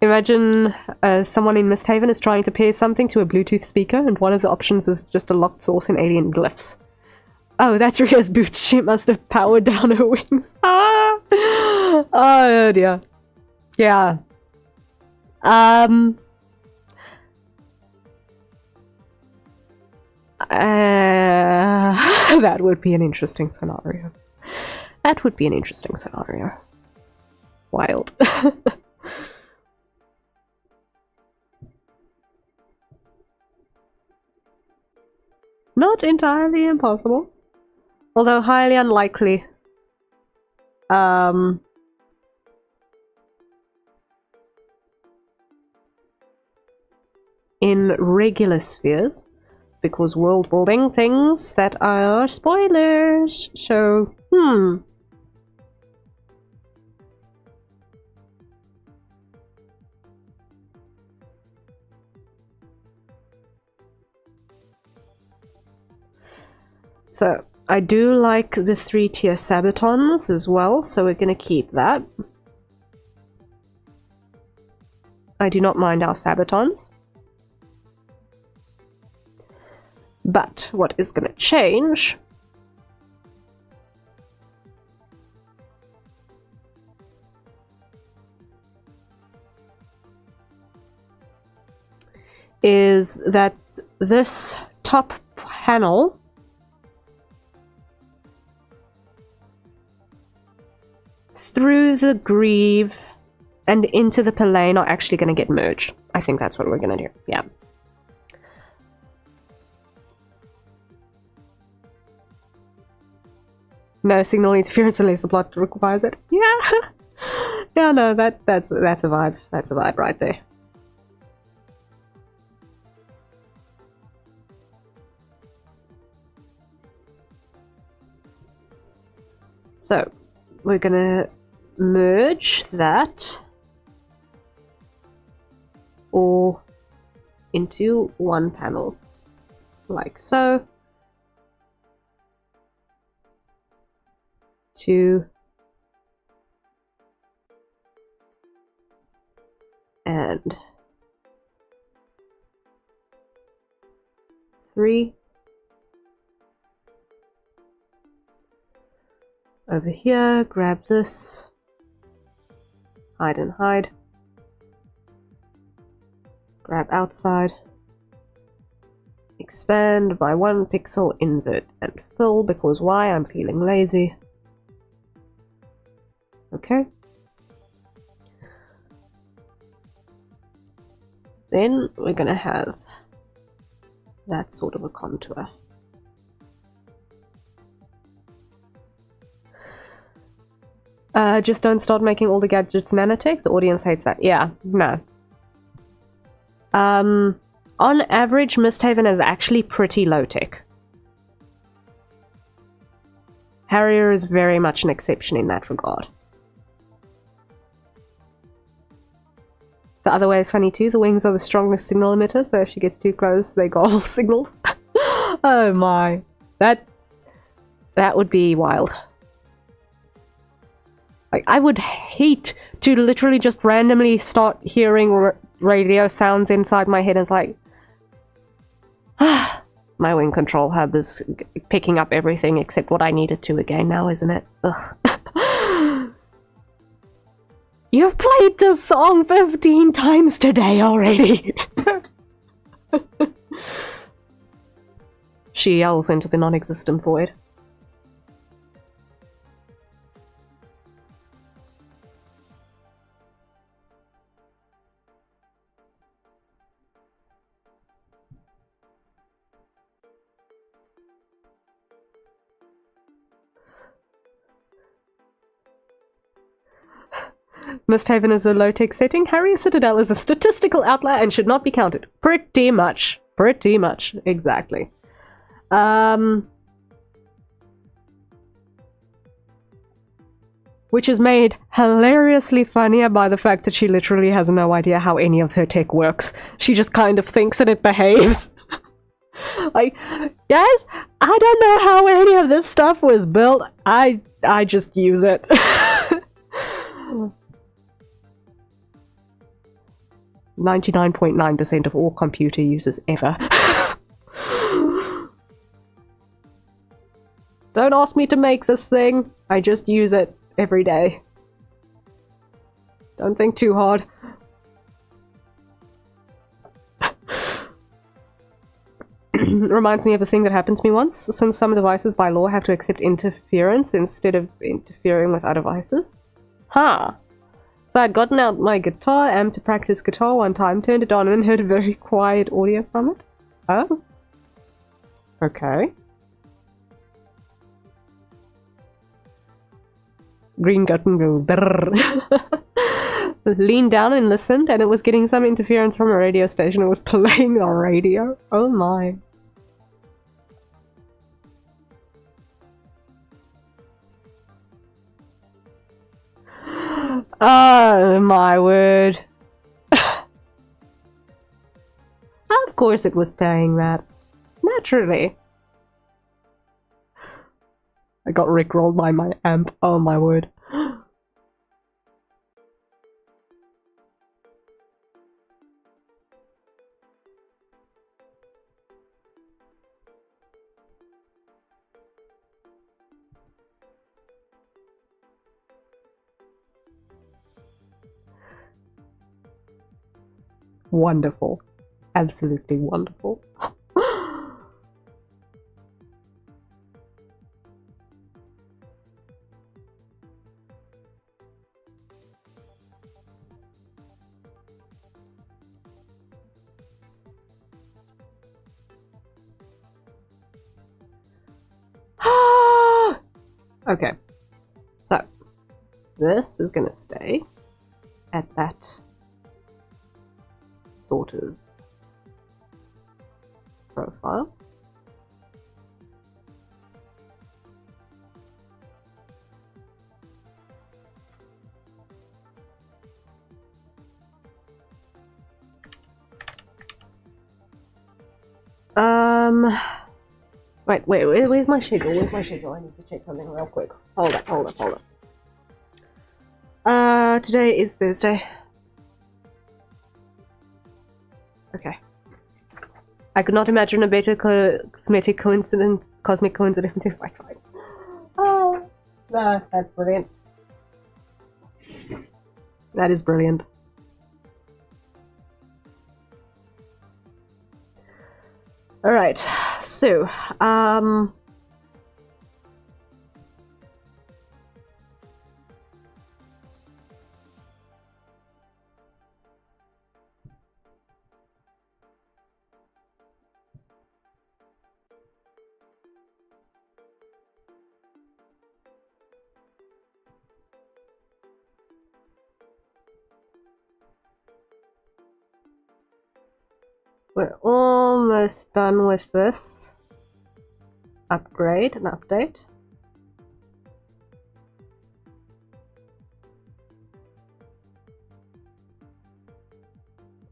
[SPEAKER 1] Imagine someone in Mystehaven is trying to pair something to a Bluetooth speaker, and one of the options is just a locked source in alien glyphs. Oh, that's Ria's boots. She must have powered down her wings. Ah! Oh dear. Yeah. That would be an interesting scenario. Wild. Not entirely impossible. Although highly unlikely. In regular spheres, because world building things that are spoilers. So, So I do like the 3-tier Sabatons as well, so we're going to keep that. I do not mind our Sabatons. But what is going to change is that this top panel through the greave and into the Pallane are actually going to get merged. I think that's what we're going to do. Yeah. No signal interference unless the plot requires it. Yeah. Yeah, no, that's a vibe. That's a vibe right there. So, we're gonna merge that all into one panel, like so. 2 and 3. Over here, grab this, hide and hide, grab outside, expand by 1 pixel, invert and fill, because why? I'm feeling lazy. Okay. Then we're gonna have that sort of a contour. Just don't start making all the gadgets nanotech. The audience hates that. Yeah, no. On average, Mystehaven is actually pretty low-tech. Harrier is very much an exception in that regard. The other way is funny too. The wings are the strongest signal emitter, so if she gets too close, they go all signals. Oh my. That would be wild. Like, I would hate to literally just randomly start hearing radio sounds inside my head and it's like, my wing control hub is picking up everything except what I needed to again now, isn't it? Ugh. You've played this song 15 times today already! She yells into the non-existent void. Mystehaven is a low-tech setting. Harrier Citadel is a statistical outlier and should not be counted. Pretty much. Pretty much. Exactly. Which is made hilariously funnier by the fact that she literally has no idea how any of her tech works. She just kind of thinks and it behaves. Like, guys, I don't know how any of this stuff was built. I just use it. 99.9% of all computer users ever. Don't ask me to make this thing. I just use it every day. Don't think too hard. Reminds me of a thing that happened to me once. Since some devices by law have to accept interference instead of interfering with other devices. Huh. So I'd gotten out my guitar amp to practice guitar one time, turned it on, and then heard a very quiet audio from it. Oh. Okay. Green got and go brrr. Leaned down and listened, and it was getting some interference from a radio station. It was playing the radio. Oh my. Oh my word. Of course it was playing that. Naturally. I got rickrolled by my amp. Oh my word. Wonderful. Absolutely wonderful. Okay, so this is going to stay at that sort of profile. Wait, where's my schedule? Where's my schedule? I need to check something real quick. Hold up. Today is Thursday. Okay. I could not imagine a better cosmic coincidence if I tried. Oh, no, that's brilliant. That is brilliant. Alright, so, we're almost done with this upgrade and update.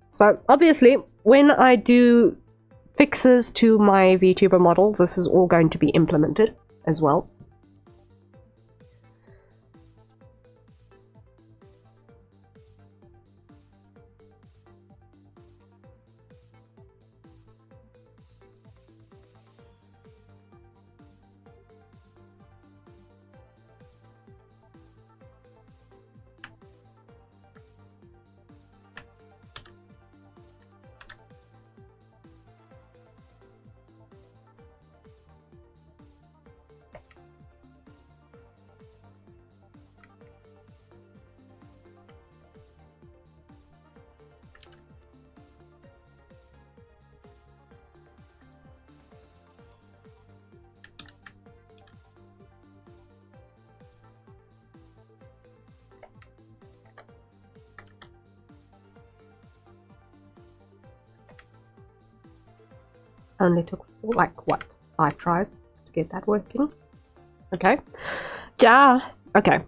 [SPEAKER 1] So obviously, when I do fixes to my VTuber model, this is all going to be implemented as well. Only took like what, 5 tries to get that working. Okay. Yeah. Okay.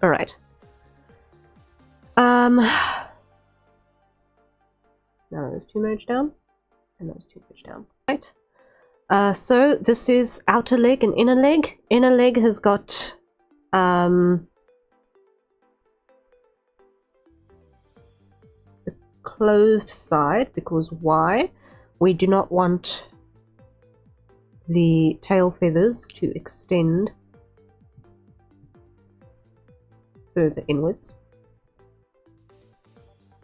[SPEAKER 1] All right. Now those 2 merge down, and those 2 merge down. Right. So this is outer leg and inner leg. Inner leg has got closed side, because why? We do not want the tail feathers to extend further inwards.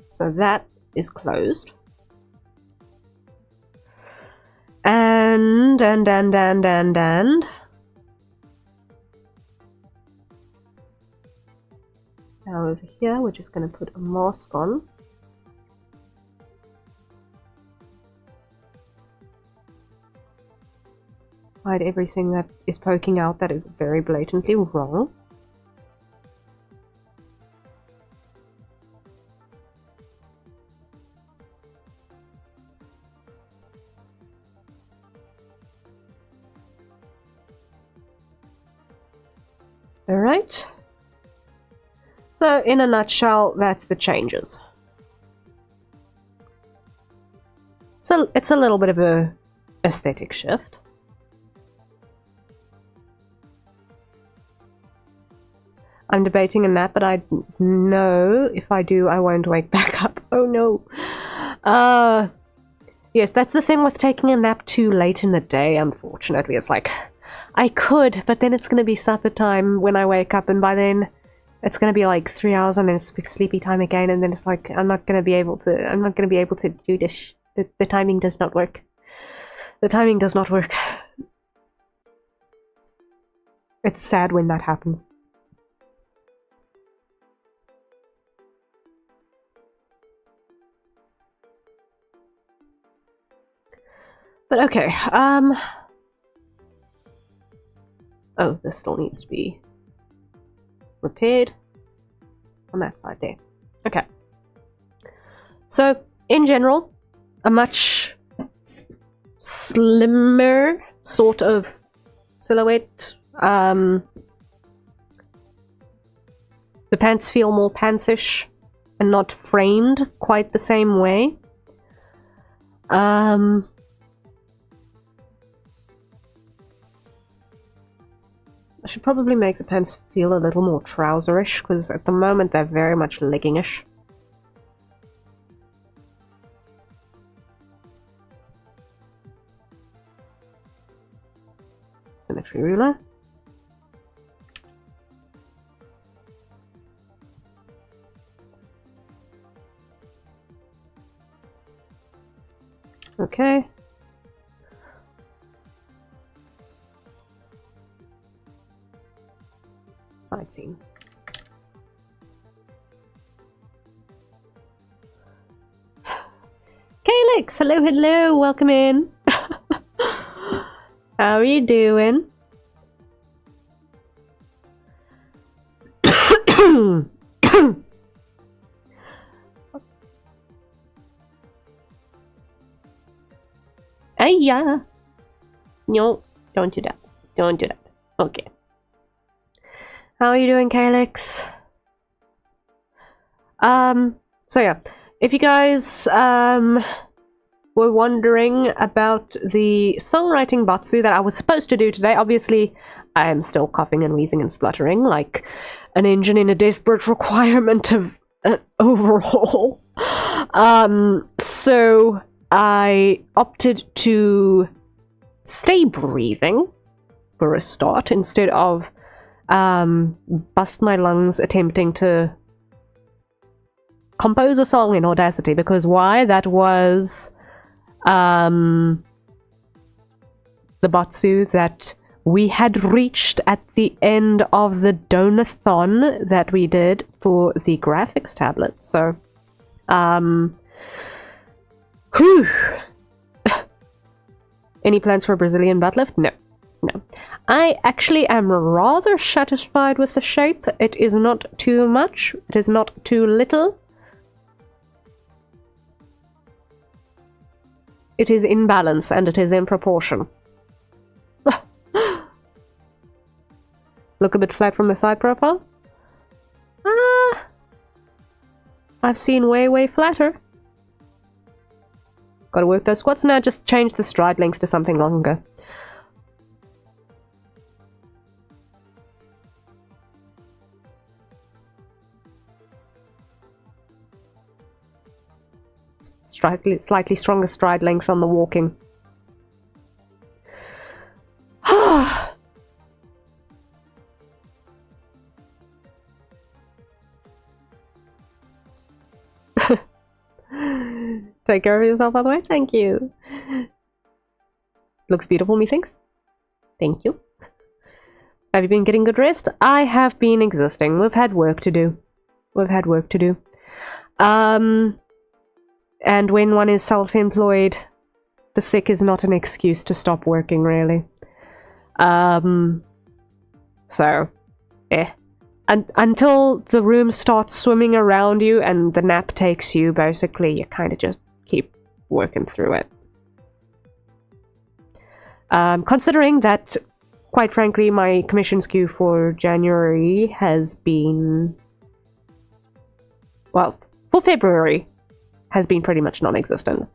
[SPEAKER 1] So that is closed. And now over here we're just going to put a mask on. Hide everything that is poking out that is very blatantly wrong. Alright. So in a nutshell, that's the changes. So it's a little bit of a aesthetic shift. I'm debating a nap, but I know if I do, I won't wake back up. Oh no. Yes, that's the thing with taking a nap too late in the day, unfortunately. It's like, I could, but then it's going to be supper time when I wake up, and by then it's going to be like 3 hours and then it's sleepy time again, and then it's like, I'm not going to be able to do this. The timing does not work. The timing does not work. It's sad when that happens. But okay, oh, this still needs to be repaired on that side there. Okay. So, in general, a much slimmer sort of silhouette. The pants feel more pantsish and not framed quite the same way. I should probably make the pants feel a little more trouserish, because at the moment they're very much leggingish. Symmetry ruler. Okay. Side seam. Calyx, hello, welcome in. How are you doing? Hey, yeah. No, don't do that. Don't do that. Okay. How are you doing, Calyx? So yeah, if you guys, were wondering about the songwriting batsu that I was supposed to do today, obviously I am still coughing and wheezing and spluttering like an engine in a desperate requirement of an overhaul. So I opted to stay breathing for a start instead of bust my lungs attempting to compose a song in Audacity, because why? That was the batsu that we had reached at the end of the donathon that we did for the graphics tablet. So whew. Any plans for a Brazilian butt lift? No. I actually am rather satisfied with the shape. It is not too much. It is not too little. It is in balance and it is in proportion. Look a bit flat from the side profile? I've seen way flatter. Gotta work those squats now. Just change the stride length to something longer. Slightly stronger stride length on the walking. Take care of yourself, by the way. Thank you. Looks beautiful, methinks. Thank you. Have you been getting good rest? I have been existing. We've had work to do. And when one is self-employed, the sick is not an excuse to stop working, really. So, and until the room starts swimming around you and the nap takes you, basically, you kind of just keep working through it. Considering that, quite frankly, my commissions queue for January has been... well, for February has been pretty much non-existent.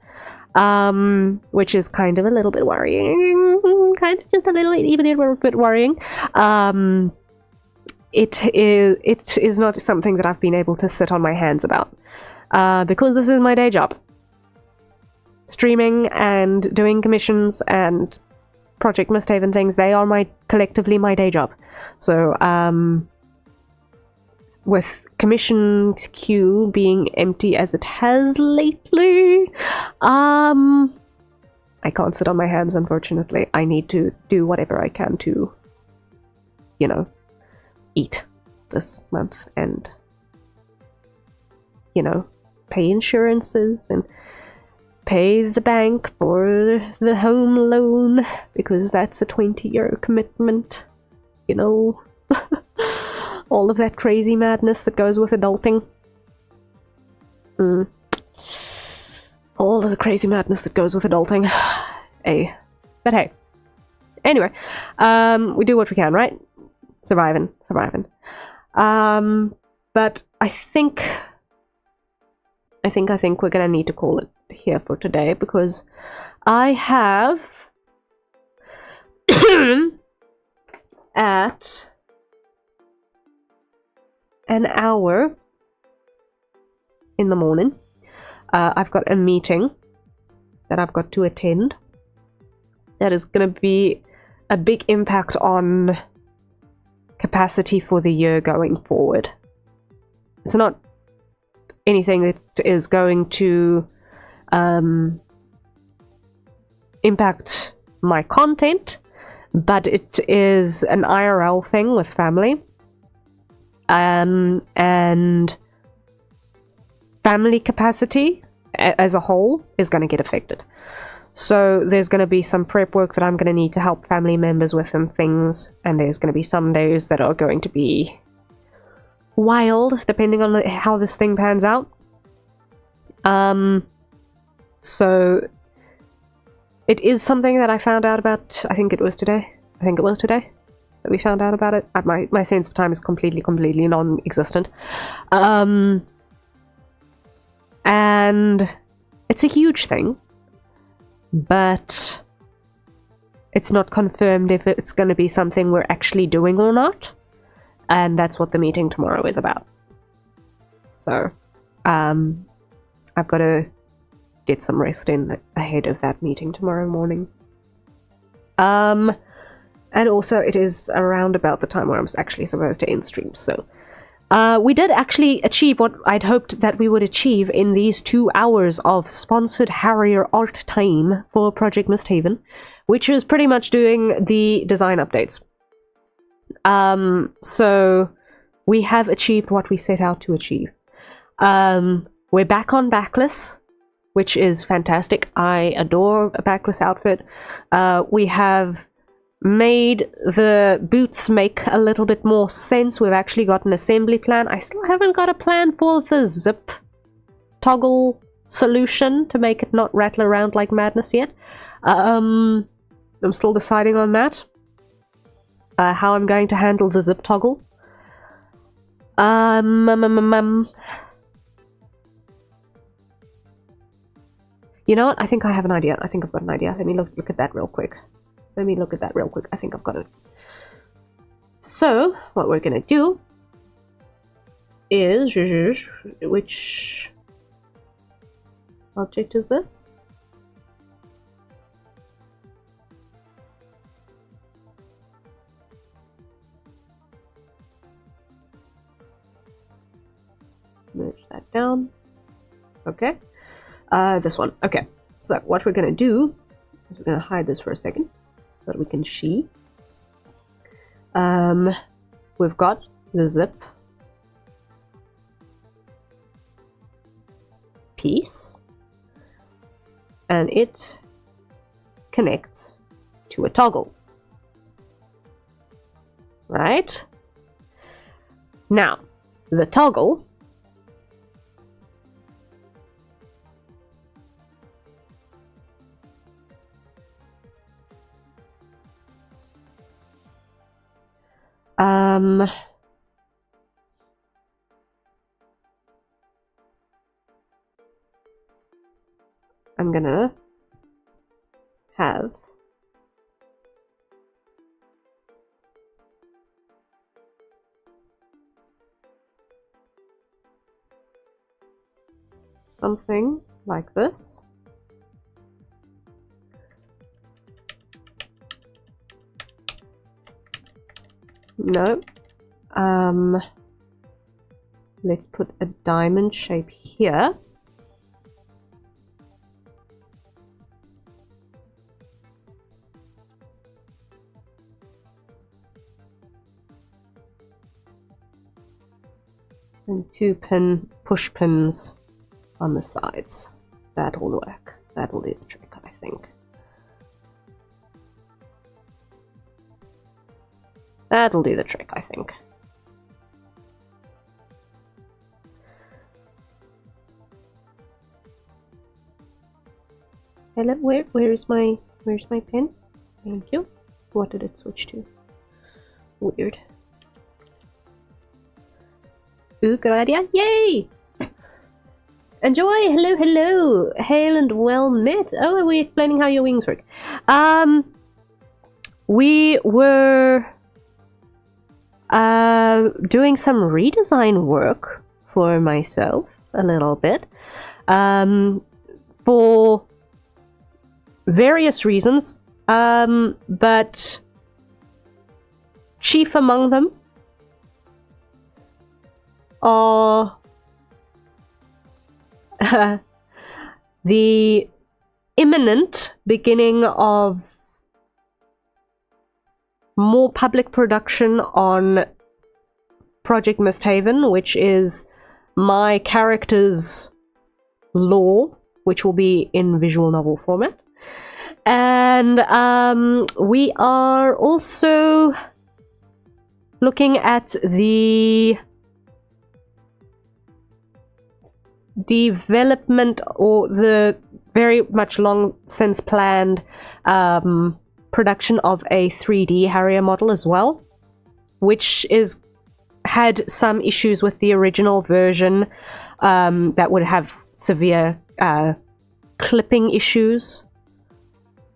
[SPEAKER 1] which is kind of a little bit worrying. Kind of just a little, even a little bit worrying. It is not something that I've been able to sit on my hands about, because this is my day job. Streaming and doing commissions and Project Mystehaven things, they are collectively my day job. So, with commission queue being empty as it has lately, I can't sit on my hands, unfortunately. I need to do whatever I can to, you know, eat this month and, you know, pay insurances and pay the bank for the home loan, because that's a 20-year commitment, you know. All of that crazy madness that goes with adulting. All of the crazy madness that goes with adulting. Hey. But hey. Anyway, we do what we can, right? Surviving. But I think we're gonna need to call it here for today, because I have at an hour in the morning, I've got a meeting that I've got to attend. That is going to be a big impact on capacity for the year going forward. It's not anything that is going to impact my content, but it is an IRL thing with family. And family capacity as a whole is going to get affected. So there's going to be some prep work that I'm going to need to help family members with and things, and there's going to be some days that are going to be wild, depending on how this thing pans out. So it is something that I found out about, I think it was today that we found out about it. My sense of time is completely non-existent. And it's a huge thing, but it's not confirmed if it's going to be something we're actually doing or not. And that's what the meeting tomorrow is about. So, I've got to get some rest in ahead of that meeting tomorrow morning. And also, it is around about the time where I'm actually supposed to end stream. So, we did actually achieve what I'd hoped that we would achieve in these 2 hours of sponsored Harrier art time for Project Mystehaven, which is pretty much doing the design updates. So, we have achieved what we set out to achieve. We're back on backless, which is fantastic. I adore a backless outfit. We have made the boots make a little bit more sense. We've actually got an assembly plan. I still haven't got a plan for the zip toggle solution to make it not rattle around like madness yet. I'm still deciding on that. How I'm going to handle the zip toggle. You know what? I think I have an idea. I think I've got an idea. Let me look at that real quick. I think I've got it. So, what we're gonna do is... Which object is this? Merge that down. Okay. This one. Okay. So, what we're gonna do is we're gonna hide this for a second, so that we can see. We've got the zip piece, and it connects to a toggle. Right? Now, the toggle I'm gonna have something like this. No. Let's put a diamond shape here. And 2 push pins on the sides. That'll work. That'll do the trick, I think. That'll do the trick, I think. Hello, where's my pen? Thank you. What did it switch to? Weird. Ooh, good idea. Yay! Enjoy! Hello, hello! Hail and well met. Oh, are we explaining how your wings work? We were doing some redesign work for myself a little bit. For various reasons. But chief among them are the imminent beginning of more public production on Project Mystehaven, which is my character's lore, which will be in visual novel format. And we are also looking at the development, or the very much long since planned production of a 3D Harrier model as well, which had some issues with the original version that would have severe clipping issues.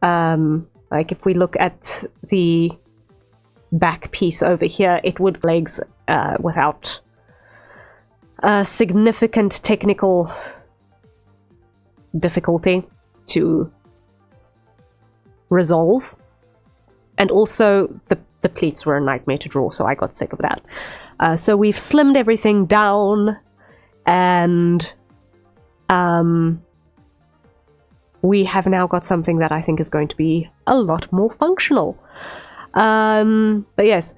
[SPEAKER 1] Like if we look at the back piece over here, it would legs without significant technical difficulty to resolve. And also the pleats were a nightmare to draw, so I got sick of that. So we've slimmed everything down, and we have now got something that I think is going to be a lot more functional. But yes,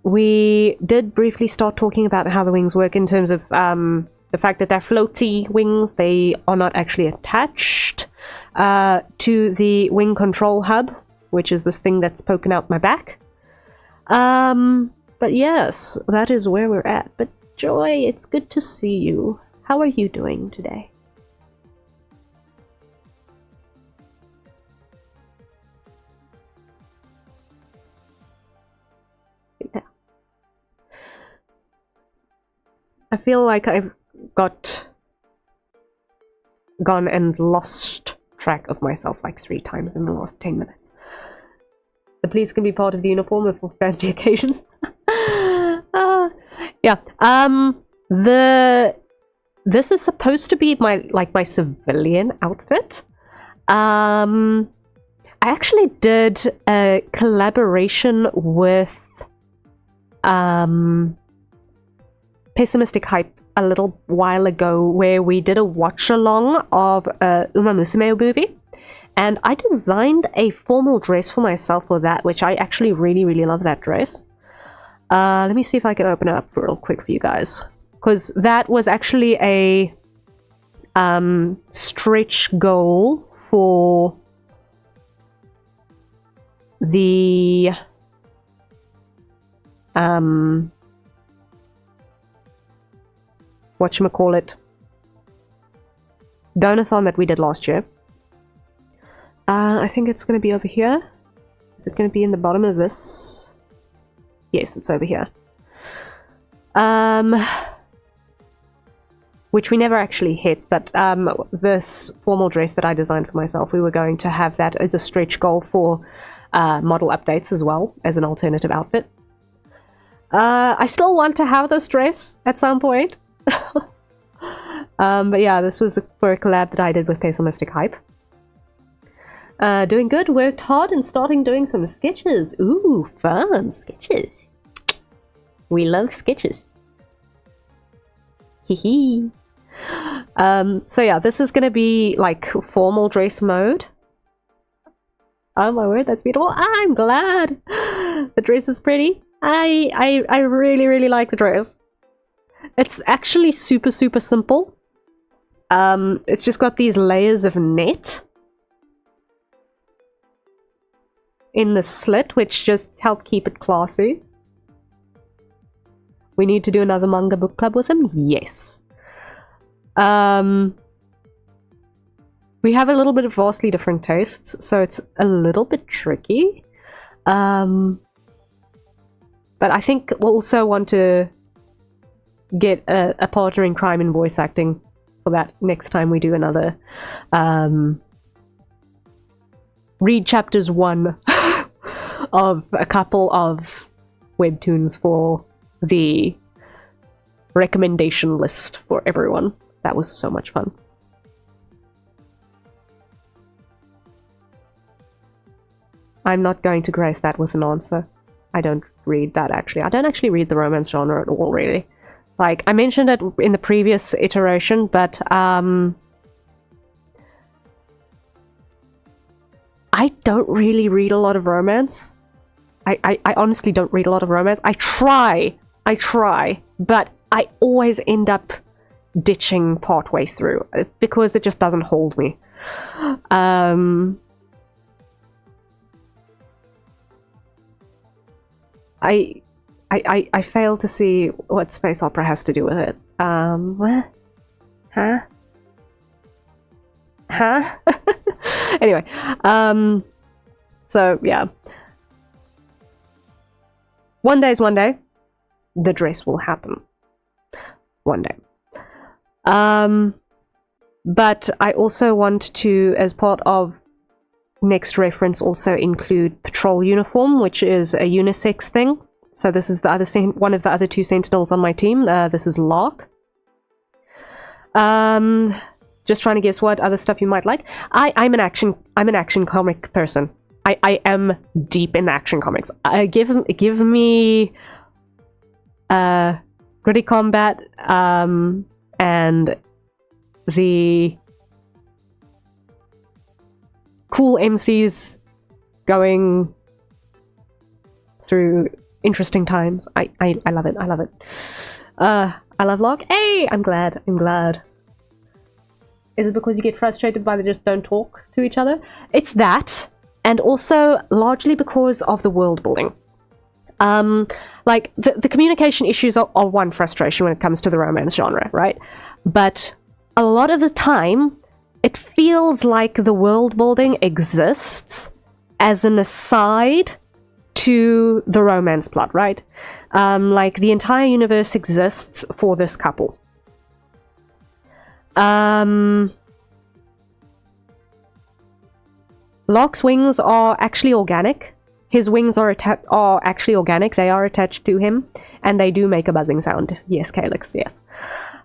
[SPEAKER 1] we did briefly start talking about how the wings work in terms of the fact that they're floaty wings. They are not actually attached to the wing control hub, which is this thing that's poking out my back. But yes, that is where we're at. But Joy, it's good to see you. How are you doing today? Yeah. I feel like I've gone and lost track of myself like 3 times in the last 10 minutes. The pleats can be part of the uniform for fancy occasions. Yeah. This is supposed to be my civilian outfit. I actually did a collaboration with Pessimistic Hype a little while ago, where we did a watch along of Uma Musume movie. And I designed a formal dress for myself for that, which I actually really, really love that dress. Let me see if I can open it up real quick for you guys. Because that was actually a stretch goal for the whatchamacallit, donathon that we did last year. I think it's going to be over here. Is it going to be in the bottom of this? Yes, it's over here. which we never actually hit, but this formal dress that I designed for myself, we were going to have that as a stretch goal for model updates as well, as an alternative outfit. I still want to have this dress at some point. But yeah, this was for a collab that I did with Peso Mystic Hype. Doing good, worked hard, and starting doing some sketches. Ooh, fun, sketches. We love sketches. Hee. So yeah, this is gonna be like formal dress mode. Oh my word, that's beautiful. I'm glad. The dress is pretty. I really like the dress. It's actually super simple. It's just got these layers of net in the slit, which just help keep it classy. We need to do another manga book club with him? Yes. We have a little bit of vastly different tastes, so it's a little bit tricky. But I think we'll also want to get a partner in crime in voice acting for that next time we do another read chapters 1 of a couple of webtoons for the recommendation list for everyone. That was so much fun. I'm not going to grace that with an answer. I don't read that actually. I don't actually read the romance genre at all, really. Like, I mentioned it in the previous iteration, but I don't really read a lot of romance. I honestly don't read a lot of romance. I try, but I always end up ditching partway through because it just doesn't hold me. I fail to see what space opera has to do with it. What? Huh? Anyway, so yeah. One day's one day. The dress will happen. One day. But I also want to, as part of next reference, also include patrol uniform, which is a unisex thing. So this is the other one of the other 2 sentinels on my team. This is Lark. Just trying to guess what other stuff you might like. I'm an action comic person. I am deep in action comics. Give me gritty combat and the cool MCs going through interesting times. I love it. I love it. I love Lark. Hey, I'm glad. Is it because you get frustrated by they just don't talk to each other? It's that, and also largely because of the world building. Like, the communication issues are one frustration when it comes to the romance genre, right? But a lot of the time, it feels like the world building exists as an aside to the romance plot, right? Like, the entire universe exists for this couple. Lark's wings are actually organic. His wings are actually organic. They are attached to him, and they do make a buzzing sound. Yes, Calyx, yes.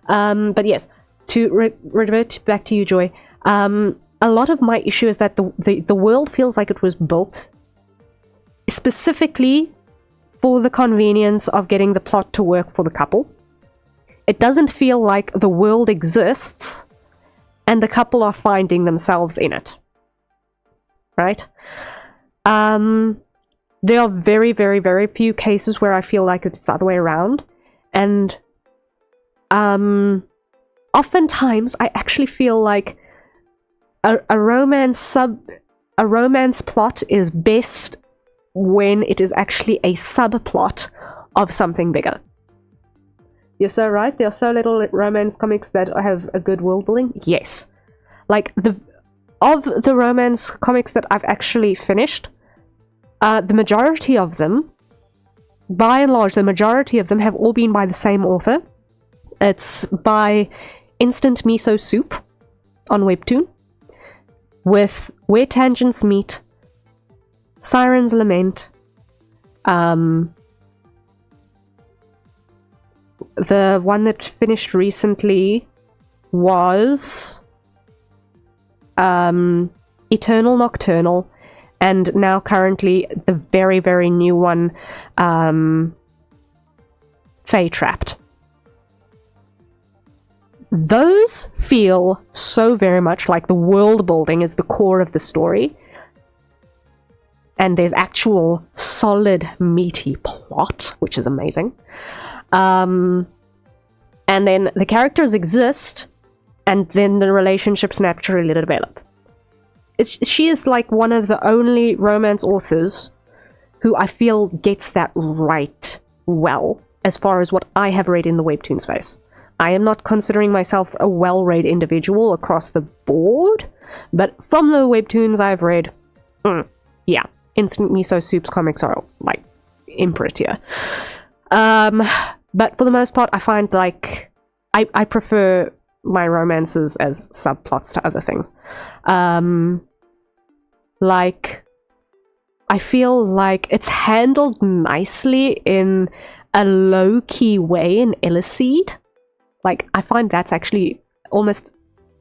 [SPEAKER 1] But yes, to revert back to you, Joy, a lot of my issue is that the world feels like it was built specifically for the convenience of getting the plot to work for the couple. It doesn't feel like the world exists and the couple are finding themselves in it. Right? There are very few cases where I feel like it's the other way around. And oftentimes I actually feel like a romance plot is best when it is actually a subplot of something bigger. You're so right. There are so little romance comics that have a good world building. Yes. Like, of the romance comics that I've actually finished, the majority of them, by and large, the majority of them have all been by the same author. It's by instant miso soup on Webtoon with Where Tangents Meet, Siren's Lament, the one that finished recently was Eternal Nocturnal, and now currently the very, very new one, Fae Trapped. Those feel so very much like the world building is the core of the story, and there's actual solid meaty plot, which is amazing. And then the characters exist, and then the relationships naturally develop. She is like one of the only romance authors who I feel gets that right well, as far as what I have read in the Webtoon space. I am not considering myself a well-read individual across the board, but from the Webtoons I've read, yeah, Instant Miso Soup's comics are, like, imprint here. But for the most part, I find, like, I prefer my romances as subplots to other things. Like, I feel like it's handled nicely in a low-key way in Illuseed. Like, I find that's actually almost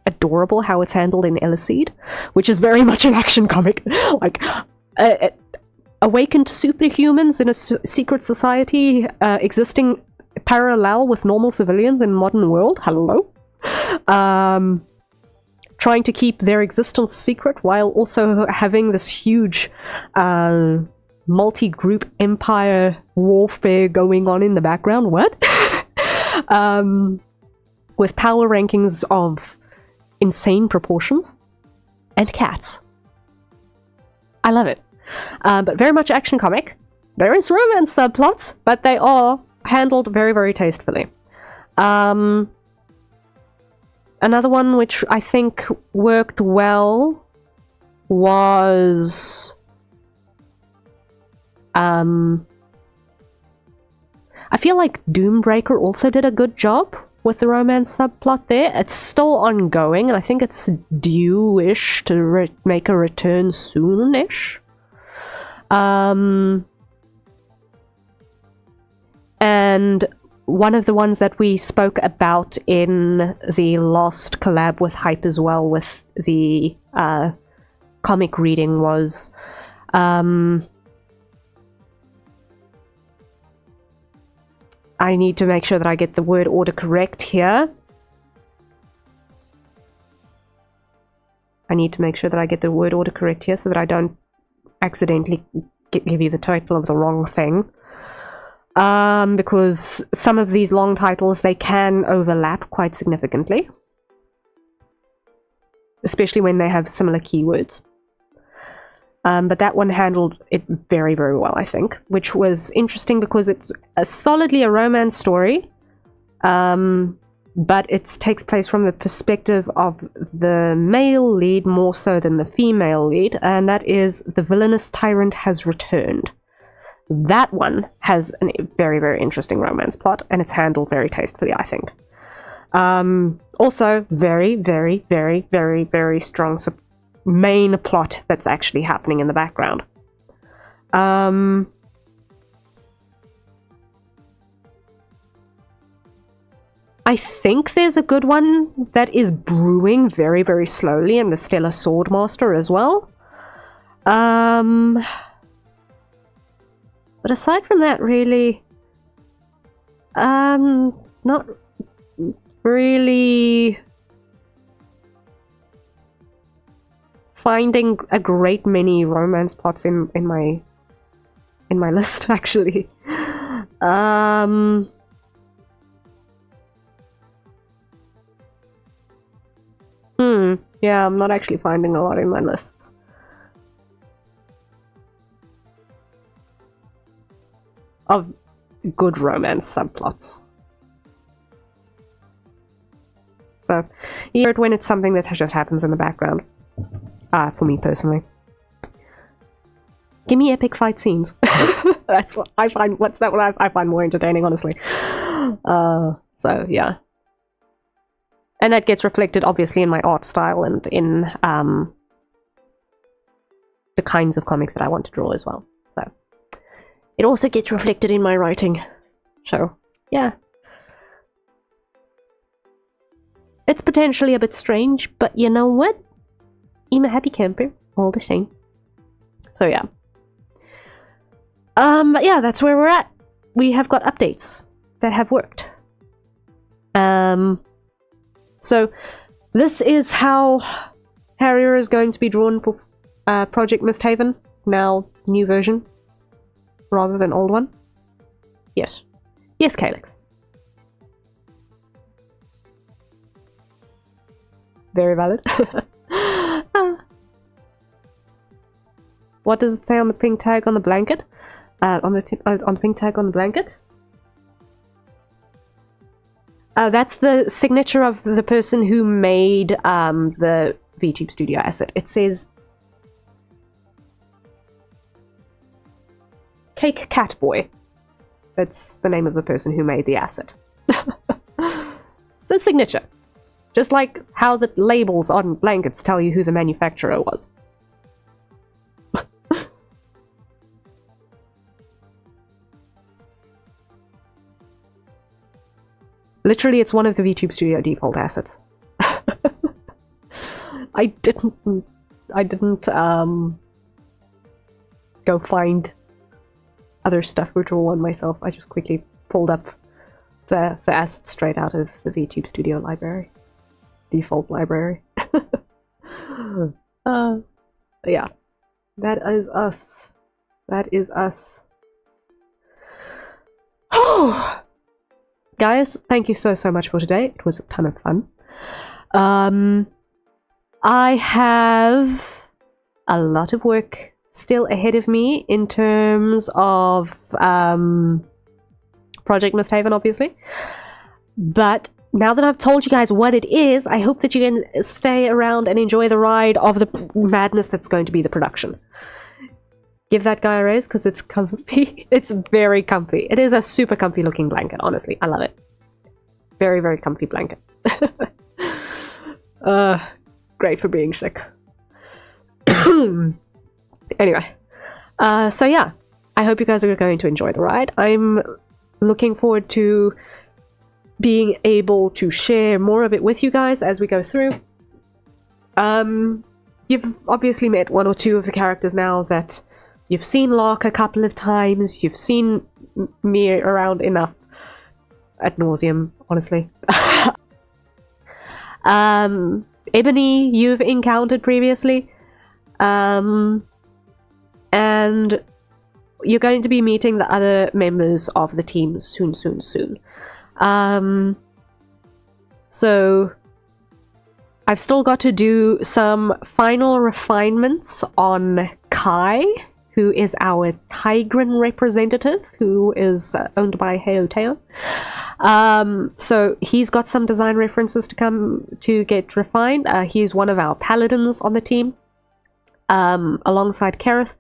[SPEAKER 1] adorable how it's handled in Illuseed, which is very much an action comic. Like, awakened superhumans in a secret society existing parallel with normal civilians in modern world. Hello? Trying to keep their existence secret while also having this huge multi-group empire warfare going on in the background. What? With power rankings of insane proportions and cats. I love it. But very much action comic. There is romance subplots, but they are handled very, very tastefully. Another one which I think worked well was... I feel like Doombreaker also did a good job with the romance subplot there. It's still ongoing, and I think it's due-ish to make a return soon-ish. And one of the ones that we spoke about in the last collab with Hype as well, with the comic reading, was I need to make sure that I get the word order correct here. I need to make sure that I get the word order correct here so that I don't accidentally give you the title of the wrong thing. Because some of these long titles, they can overlap quite significantly. Especially when they have similar keywords. But that one handled it very, very well, I think. Which was interesting because it's solidly a romance story. But it takes place from the perspective of the male lead more so than the female lead. And that is the villainous tyrant has returned. That one has a very, very interesting romance plot, and it's handled very tastefully, I think. Also, very, very, very, very, very strong main plot that's actually happening in the background. I think there's a good one that is brewing very, very slowly in the Stellar Swordmaster as well. But aside from that, really, not really finding a great many romance plots in my list, actually. Yeah, I'm not actually finding a lot in my lists. Of good romance subplots. So, you hear it when it's something that just happens in the background. For me personally. Give me epic fight scenes. That's what I find. What's that one I find more entertaining, honestly. So, yeah. And that gets reflected, obviously, in my art style and in the kinds of comics that I want to draw as well. So it also gets reflected in my writing. So, yeah. It's potentially a bit strange, but you know what? I'm a happy camper, all the same. So, yeah. Yeah, that's where we're at. We have got updates that have worked. So this is how Harrier is going to be drawn for Project Mystehaven. Now, new version, rather than old one. Yes. Yes, Calyx. Very valid. What does it say on the pink tag on the blanket? On the pink tag on the blanket? That's the signature of the person who made the VTube Studio asset. It says Cake Cat Boy. That's the name of the person who made the asset. It's a signature. Just like how the labels on blankets tell you who the manufacturer was. Literally, it's one of the VTube Studio default assets. I didn't go find other stuff to draw on myself. I just quickly pulled up the assets straight out of the VTube Studio library. Default library. Yeah. That is us. That is us. Oh! Guys, thank you so much for today. It was a ton of fun. I have a lot of work still ahead of me in terms of Project Mystehaven, obviously. But now that I've told you guys what it is, I hope that you can stay around and enjoy the ride of the madness that's going to be the production. Give that guy a raise because it's comfy. It's very comfy. It is a super comfy looking blanket, honestly. I love it. Very, very comfy blanket. Great for being sick. Anyway. So yeah. I hope you guys are going to enjoy the ride. I'm looking forward to being able to share more of it with you guys as we go through. You've obviously met one or two of the characters now that you've seen Lark a couple of times. You've seen me around enough ad nauseum, honestly. Ebony, you've encountered previously. And you're going to be meeting the other members of the team soon. So I've still got to do some final refinements on Kai, who is our Tigran representative, who is owned by Heoteo. So he's got some design references to come to get refined. He's one of our paladins on the team, alongside Kareth.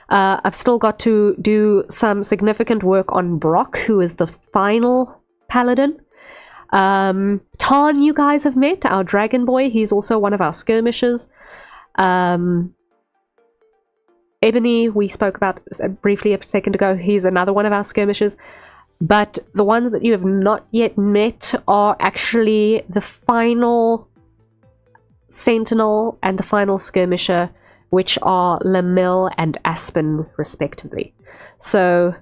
[SPEAKER 1] I've still got to do some significant work on Brock, who is the final paladin. Tarn, you guys have met, our dragon boy. He's also one of our skirmishers. Ebony, we spoke about briefly a second ago. He's another one of our skirmishers. But the ones that you have not yet met are actually the final sentinel and the final skirmisher, which are Lamille and Aspen, respectively. So,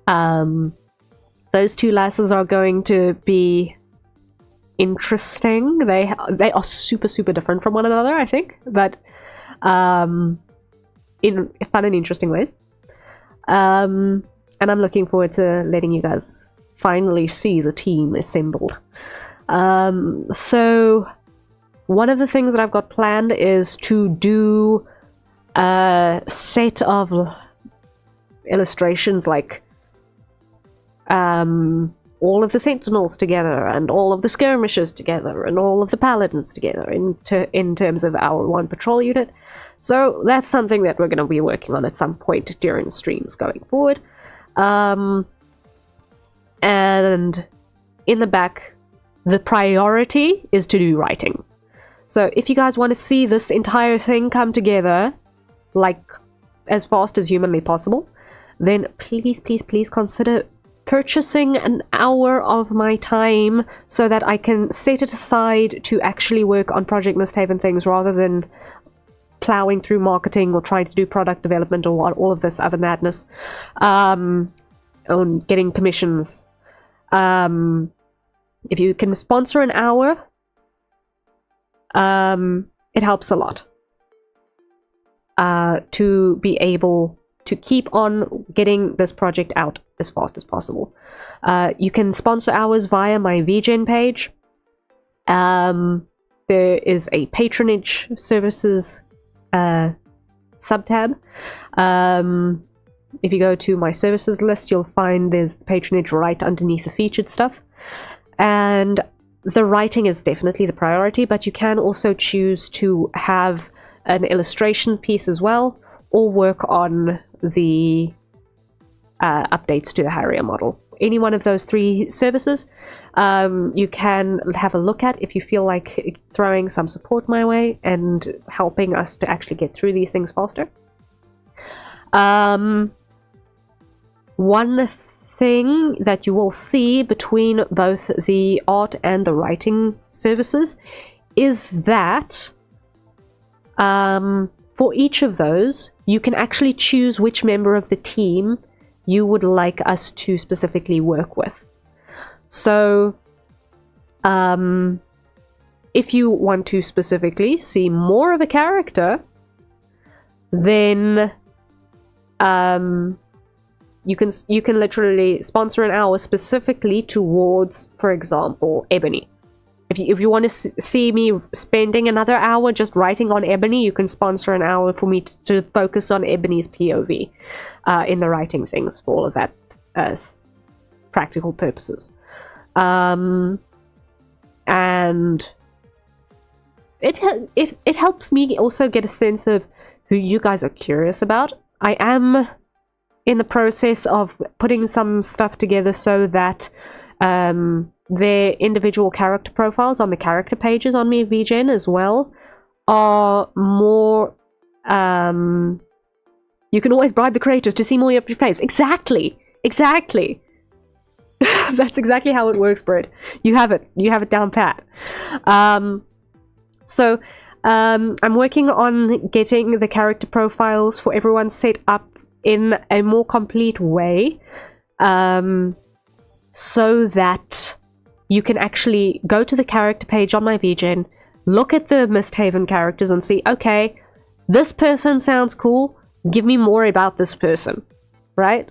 [SPEAKER 1] those two lasses are going to be interesting. They are super different from one another, I think, but in fun and interesting ways. And I'm looking forward to letting you guys finally see the team assembled. So one of the things that I've got planned is to do a set of illustrations, like all of the sentinels together and all of the skirmishers together and all of the paladins together in terms of our one patrol unit. So that's something that we're going to be working on at some point during streams going forward. And in the back, the priority is to do writing. So if you guys want to see this entire thing come together, like, as fast as humanly possible, then please, please, please consider purchasing an hour of my time so that I can set it aside to actually work on Project Mystehaven things rather than plowing through marketing or trying to do product development or all of this other madness, on getting commissions. If you can sponsor an hour, it helps a lot to be able to keep on getting this project out as fast as possible. You can sponsor hours via my VGen page. There is a patronage services subtab. If you go to my services list, you'll find there's patronage right underneath the featured stuff. And the writing is definitely the priority, but you can also choose to have an illustration piece as well, or work on the updates to the Harrier model. Any one of those three services you can have a look at if you feel like throwing some support my way and helping us to actually get through these things faster. One thing that you will see between both the art and the writing services is that for each of those, you can actually choose which member of the team you would like us to specifically work with. So, if you want to specifically see more of a character, then you can literally sponsor an hour specifically towards, for example, Ebony. If you want to see me spending another hour just writing on Ebony, you can sponsor an hour for me to focus on Ebony's POV in the writing things for all of that practical purposes. And it helps me also get a sense of who you guys are curious about. I am in the process of putting some stuff together so that their individual character profiles on the character pages on my VGen as well are more... you can always bribe the creators to see more of your faves. Exactly! Exactly! That's exactly how it works, Brett. You have it down pat. So I'm working on getting the character profiles for everyone set up in a more complete way, so that you can actually go to the character page on my VGen, look at the Mystehaven characters and see, okay, this person sounds cool, give me more about this person, right?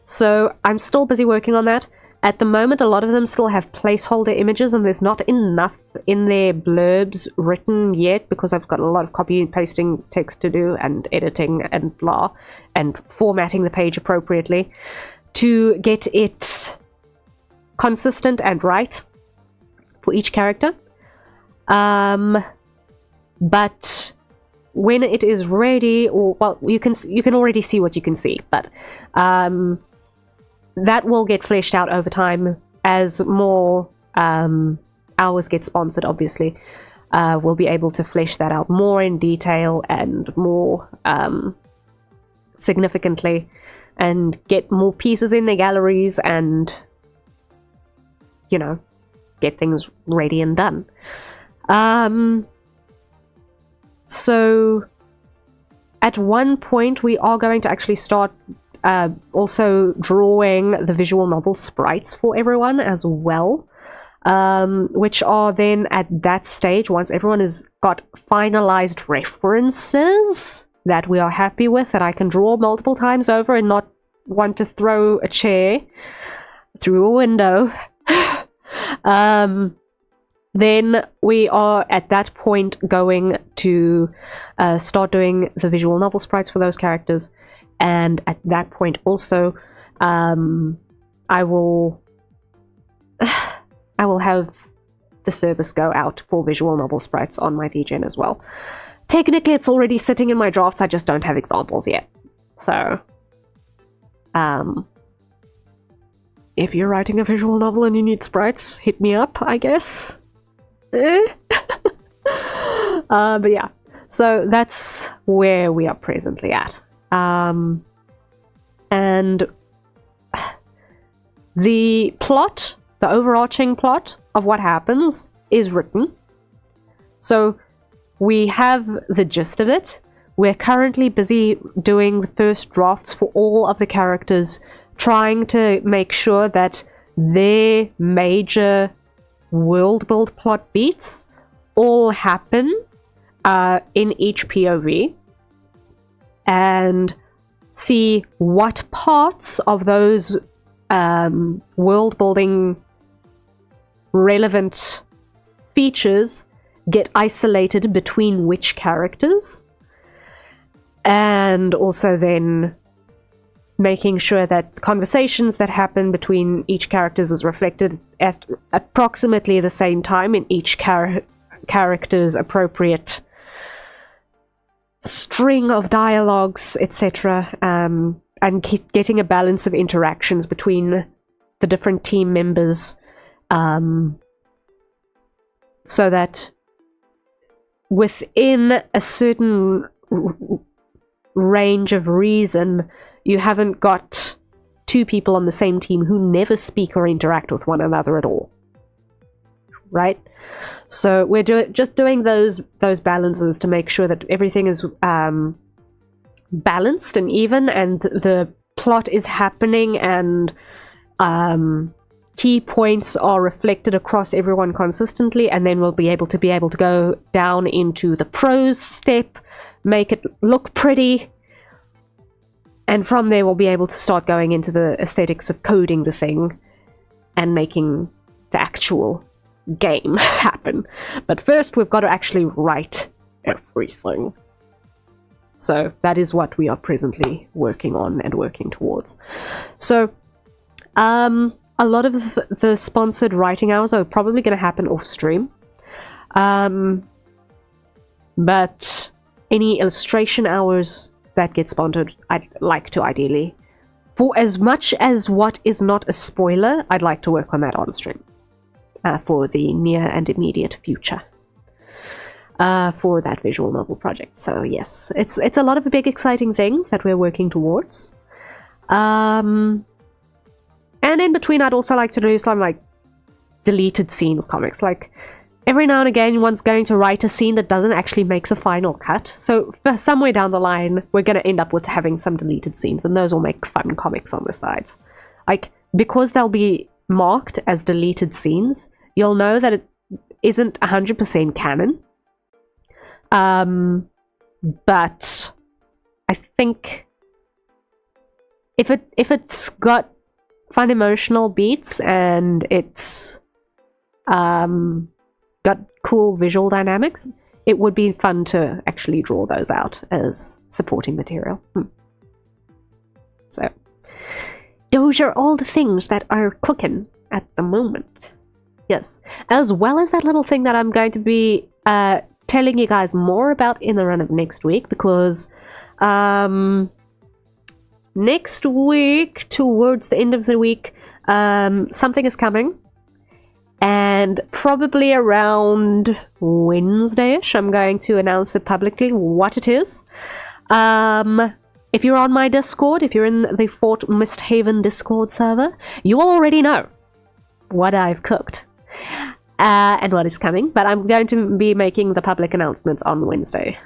[SPEAKER 1] So I'm still busy working on that. At the moment, a lot of them still have placeholder images, and there's not enough in their blurbs written yet, because I've got a lot of copy and pasting text to do, and editing and blah, and formatting the page appropriately to get it consistent and right for each character. But when it is ready, or well, you can already see what you can see, but that will get fleshed out over time as more hours get sponsored. Obviously, we'll be able to flesh that out more in detail and more significantly, and get more pieces in the galleries, and get things ready and done. So at one point we are going to actually start also drawing the visual novel sprites for everyone as well, which are then at that stage, once everyone has got finalized references that we are happy with, that I can draw multiple times over and not want to throw a chair through a window. Then we are at that point going to start doing the visual novel sprites for those characters, and at that point also I will have the service go out for visual novel sprites on my VGen as well. Technically it's already sitting in my drafts, I just don't have examples yet. So if you're writing a visual novel and you need sprites, hit me up, I guess. But yeah, so that's where we are presently at. And the plot, the overarching plot of what happens is written. So we have the gist of it. We're currently busy doing the first drafts for all of the characters, trying to make sure that their major world build plot beats all happen in each POV, and see what parts of those world building relevant features get isolated between which characters, and also then making sure that the conversations that happen between each characters is reflected at approximately the same time in each character's appropriate string of dialogues, etc., and getting a balance of interactions between the different team members, so that within a certain range of reason, you haven't got two people on the same team who never speak or interact with one another at all. Right? So we're just doing those balances to make sure that everything is balanced and even, and the plot is happening, and key points are reflected across everyone consistently, and then we'll be able to go down into the prose step, make it look pretty, and from there we'll be able to start going into the aesthetics of coding the thing and making the actual game happen. But first we've got to actually write everything. So that is what we are presently working on and working towards. So a lot of the sponsored writing hours are probably going to happen off stream, but any illustration hours that get sponsored, I'd like to ideally, for as much as what is not a spoiler, I'd like to work on that on stream for the near and immediate future, for that visual novel project. So yes, it's a lot of big exciting things that we're working towards. And in between, I'd also like to do some like deleted scenes comics. Like every now and again, one's going to write a scene that doesn't actually make the final cut. So for somewhere down the line, we're going to end up with having some deleted scenes, and those will make fun comics on the sides. Like, because they'll be marked as deleted scenes, you'll know that it isn't 100% canon. But I think if it's got fun emotional beats and it's got cool visual dynamics, it would be fun to actually draw those out as supporting material. So those are all the things that are cooking at the moment. Yes, as well as that little thing that I'm going to be telling you guys more about in the run of next week, because next week, towards the end of the week, something is coming, and probably around Wednesday-ish, I'm going to announce it publicly what it is. If you're on my Discord, if you're in the Fort Mystehaven Discord server, you will already know what I've cooked and what is coming, but I'm going to be making the public announcements on Wednesday.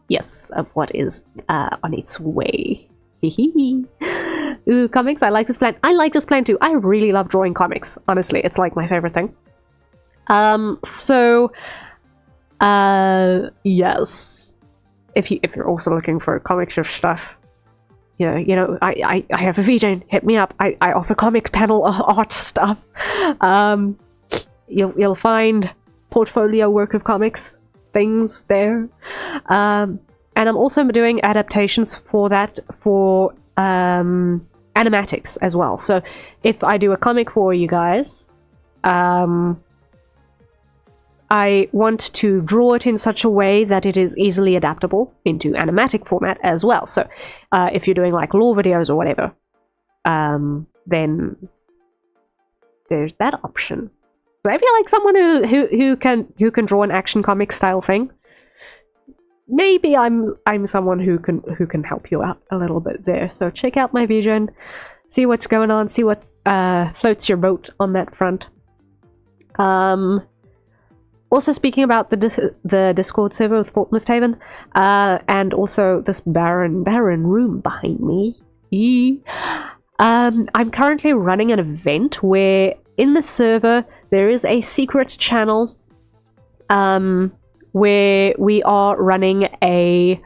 [SPEAKER 1] Yes, of what is on its way. Ooh, comics, I like this plan. I like this plan too. I really love drawing comics. Honestly, it's like my favorite thing. Yes. If you're also looking for comic strip stuff, you know, I have a VJ, hit me up. I offer comic panel art stuff. You'll find portfolio work of comics things there. And I'm also doing adaptations for that for animatics as well. So if I do a comic for you guys, I want to draw it in such a way that it is easily adaptable into animatic format as well. So if you're doing like lore videos or whatever, then there's that option. So if you're like someone who can draw an action comic style thing, maybe I'm someone who can help you out a little bit there. So check out my vision, see what's going on, see what floats your boat on that front. Also speaking about the Discord server with Fort Mystehaven, and also this barren room behind me. I'm currently running an event where in the server there is a secret channel where we are running a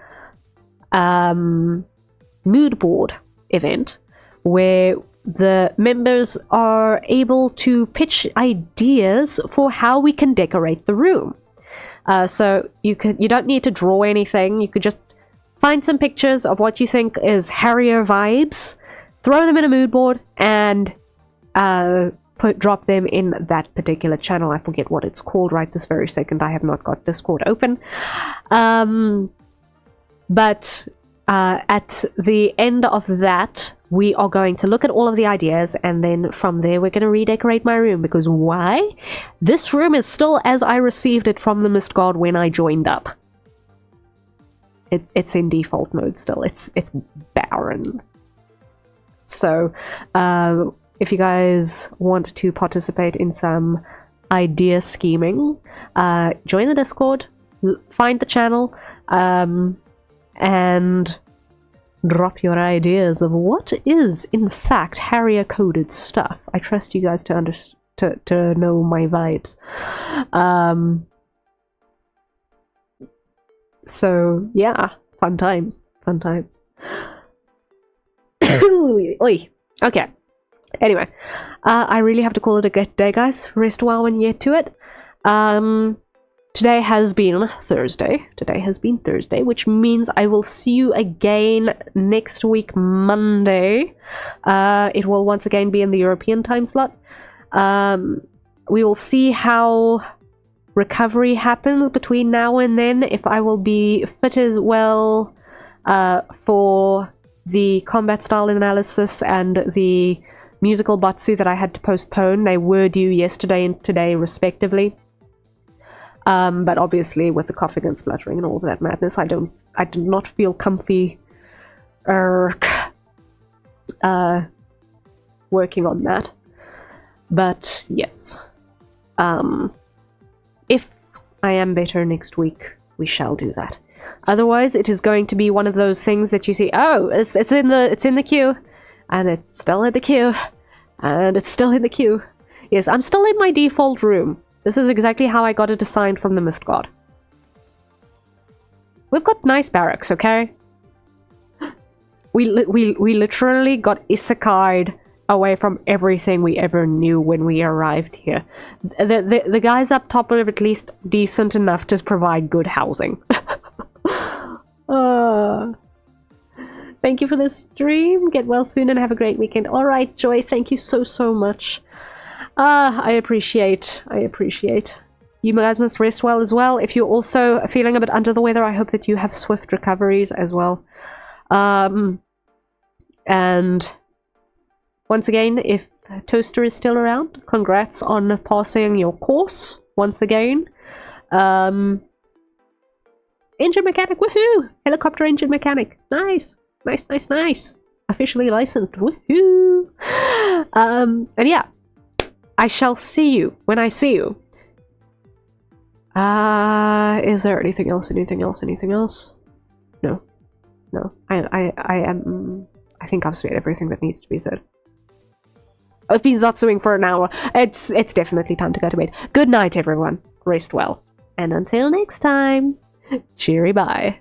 [SPEAKER 1] mood board event where the members are able to pitch ideas for how we can decorate the room. So you don't need to draw anything. You could just find some pictures of what you think is Harrier vibes, throw them in a mood board, and drop them in that particular channel. I forget what it's called right this very second. I have not got Discord open. But at the end of that, we are going to look at all of the ideas, and then from there we're going to redecorate my room, because why? This room is still as I received it from the Mist God when I joined up. It's in default mode still. It's barren. So if you guys want to participate in some idea scheming, join the Discord, find the channel, and drop your ideas of what is in fact Harrier coded stuff. I trust you guys to know my vibes. So yeah, fun times. Oi. Okay. Anyway, I really have to call it a good day, guys. Rest well when you get to it. Today has been Thursday. Which means I will see you again next week, Monday. It will once again be in the European time slot. We will see how recovery happens between now and then, if I will be fit as well for the combat style analysis and the musical batsu that I had to postpone. They were due yesterday and today respectively. But obviously with the coughing and spluttering and all of that madness, I do not feel comfy working on that. But yes, if I am better next week, we shall do that. Otherwise, it is going to be one of those things that you see, oh, it's in the queue, and it's still in the queue, and it's still in the queue. Yes, I'm still in my default room. This is exactly how I got it assigned from the Mist God. We've got nice barracks, okay? We literally got isekai'd away from everything we ever knew when we arrived here. The guys up top are at least decent enough to provide good housing. Thank you for the stream. Get well soon and have a great weekend. Alright, Joy, thank you so much. I appreciate. You guys must rest well as well. If you're also feeling a bit under the weather, I hope that you have swift recoveries as well. And once again, if Toaster is still around, congrats on passing your course once again. Engine mechanic, woohoo! Helicopter engine mechanic, nice. Officially licensed, woohoo! And yeah, I shall see you when I see you. Is there anything else? No. I think I've said everything that needs to be said. I've been zatsuing for an hour. It's definitely time to go to bed. Good night, everyone. Rest well. And until next time, cheery bye.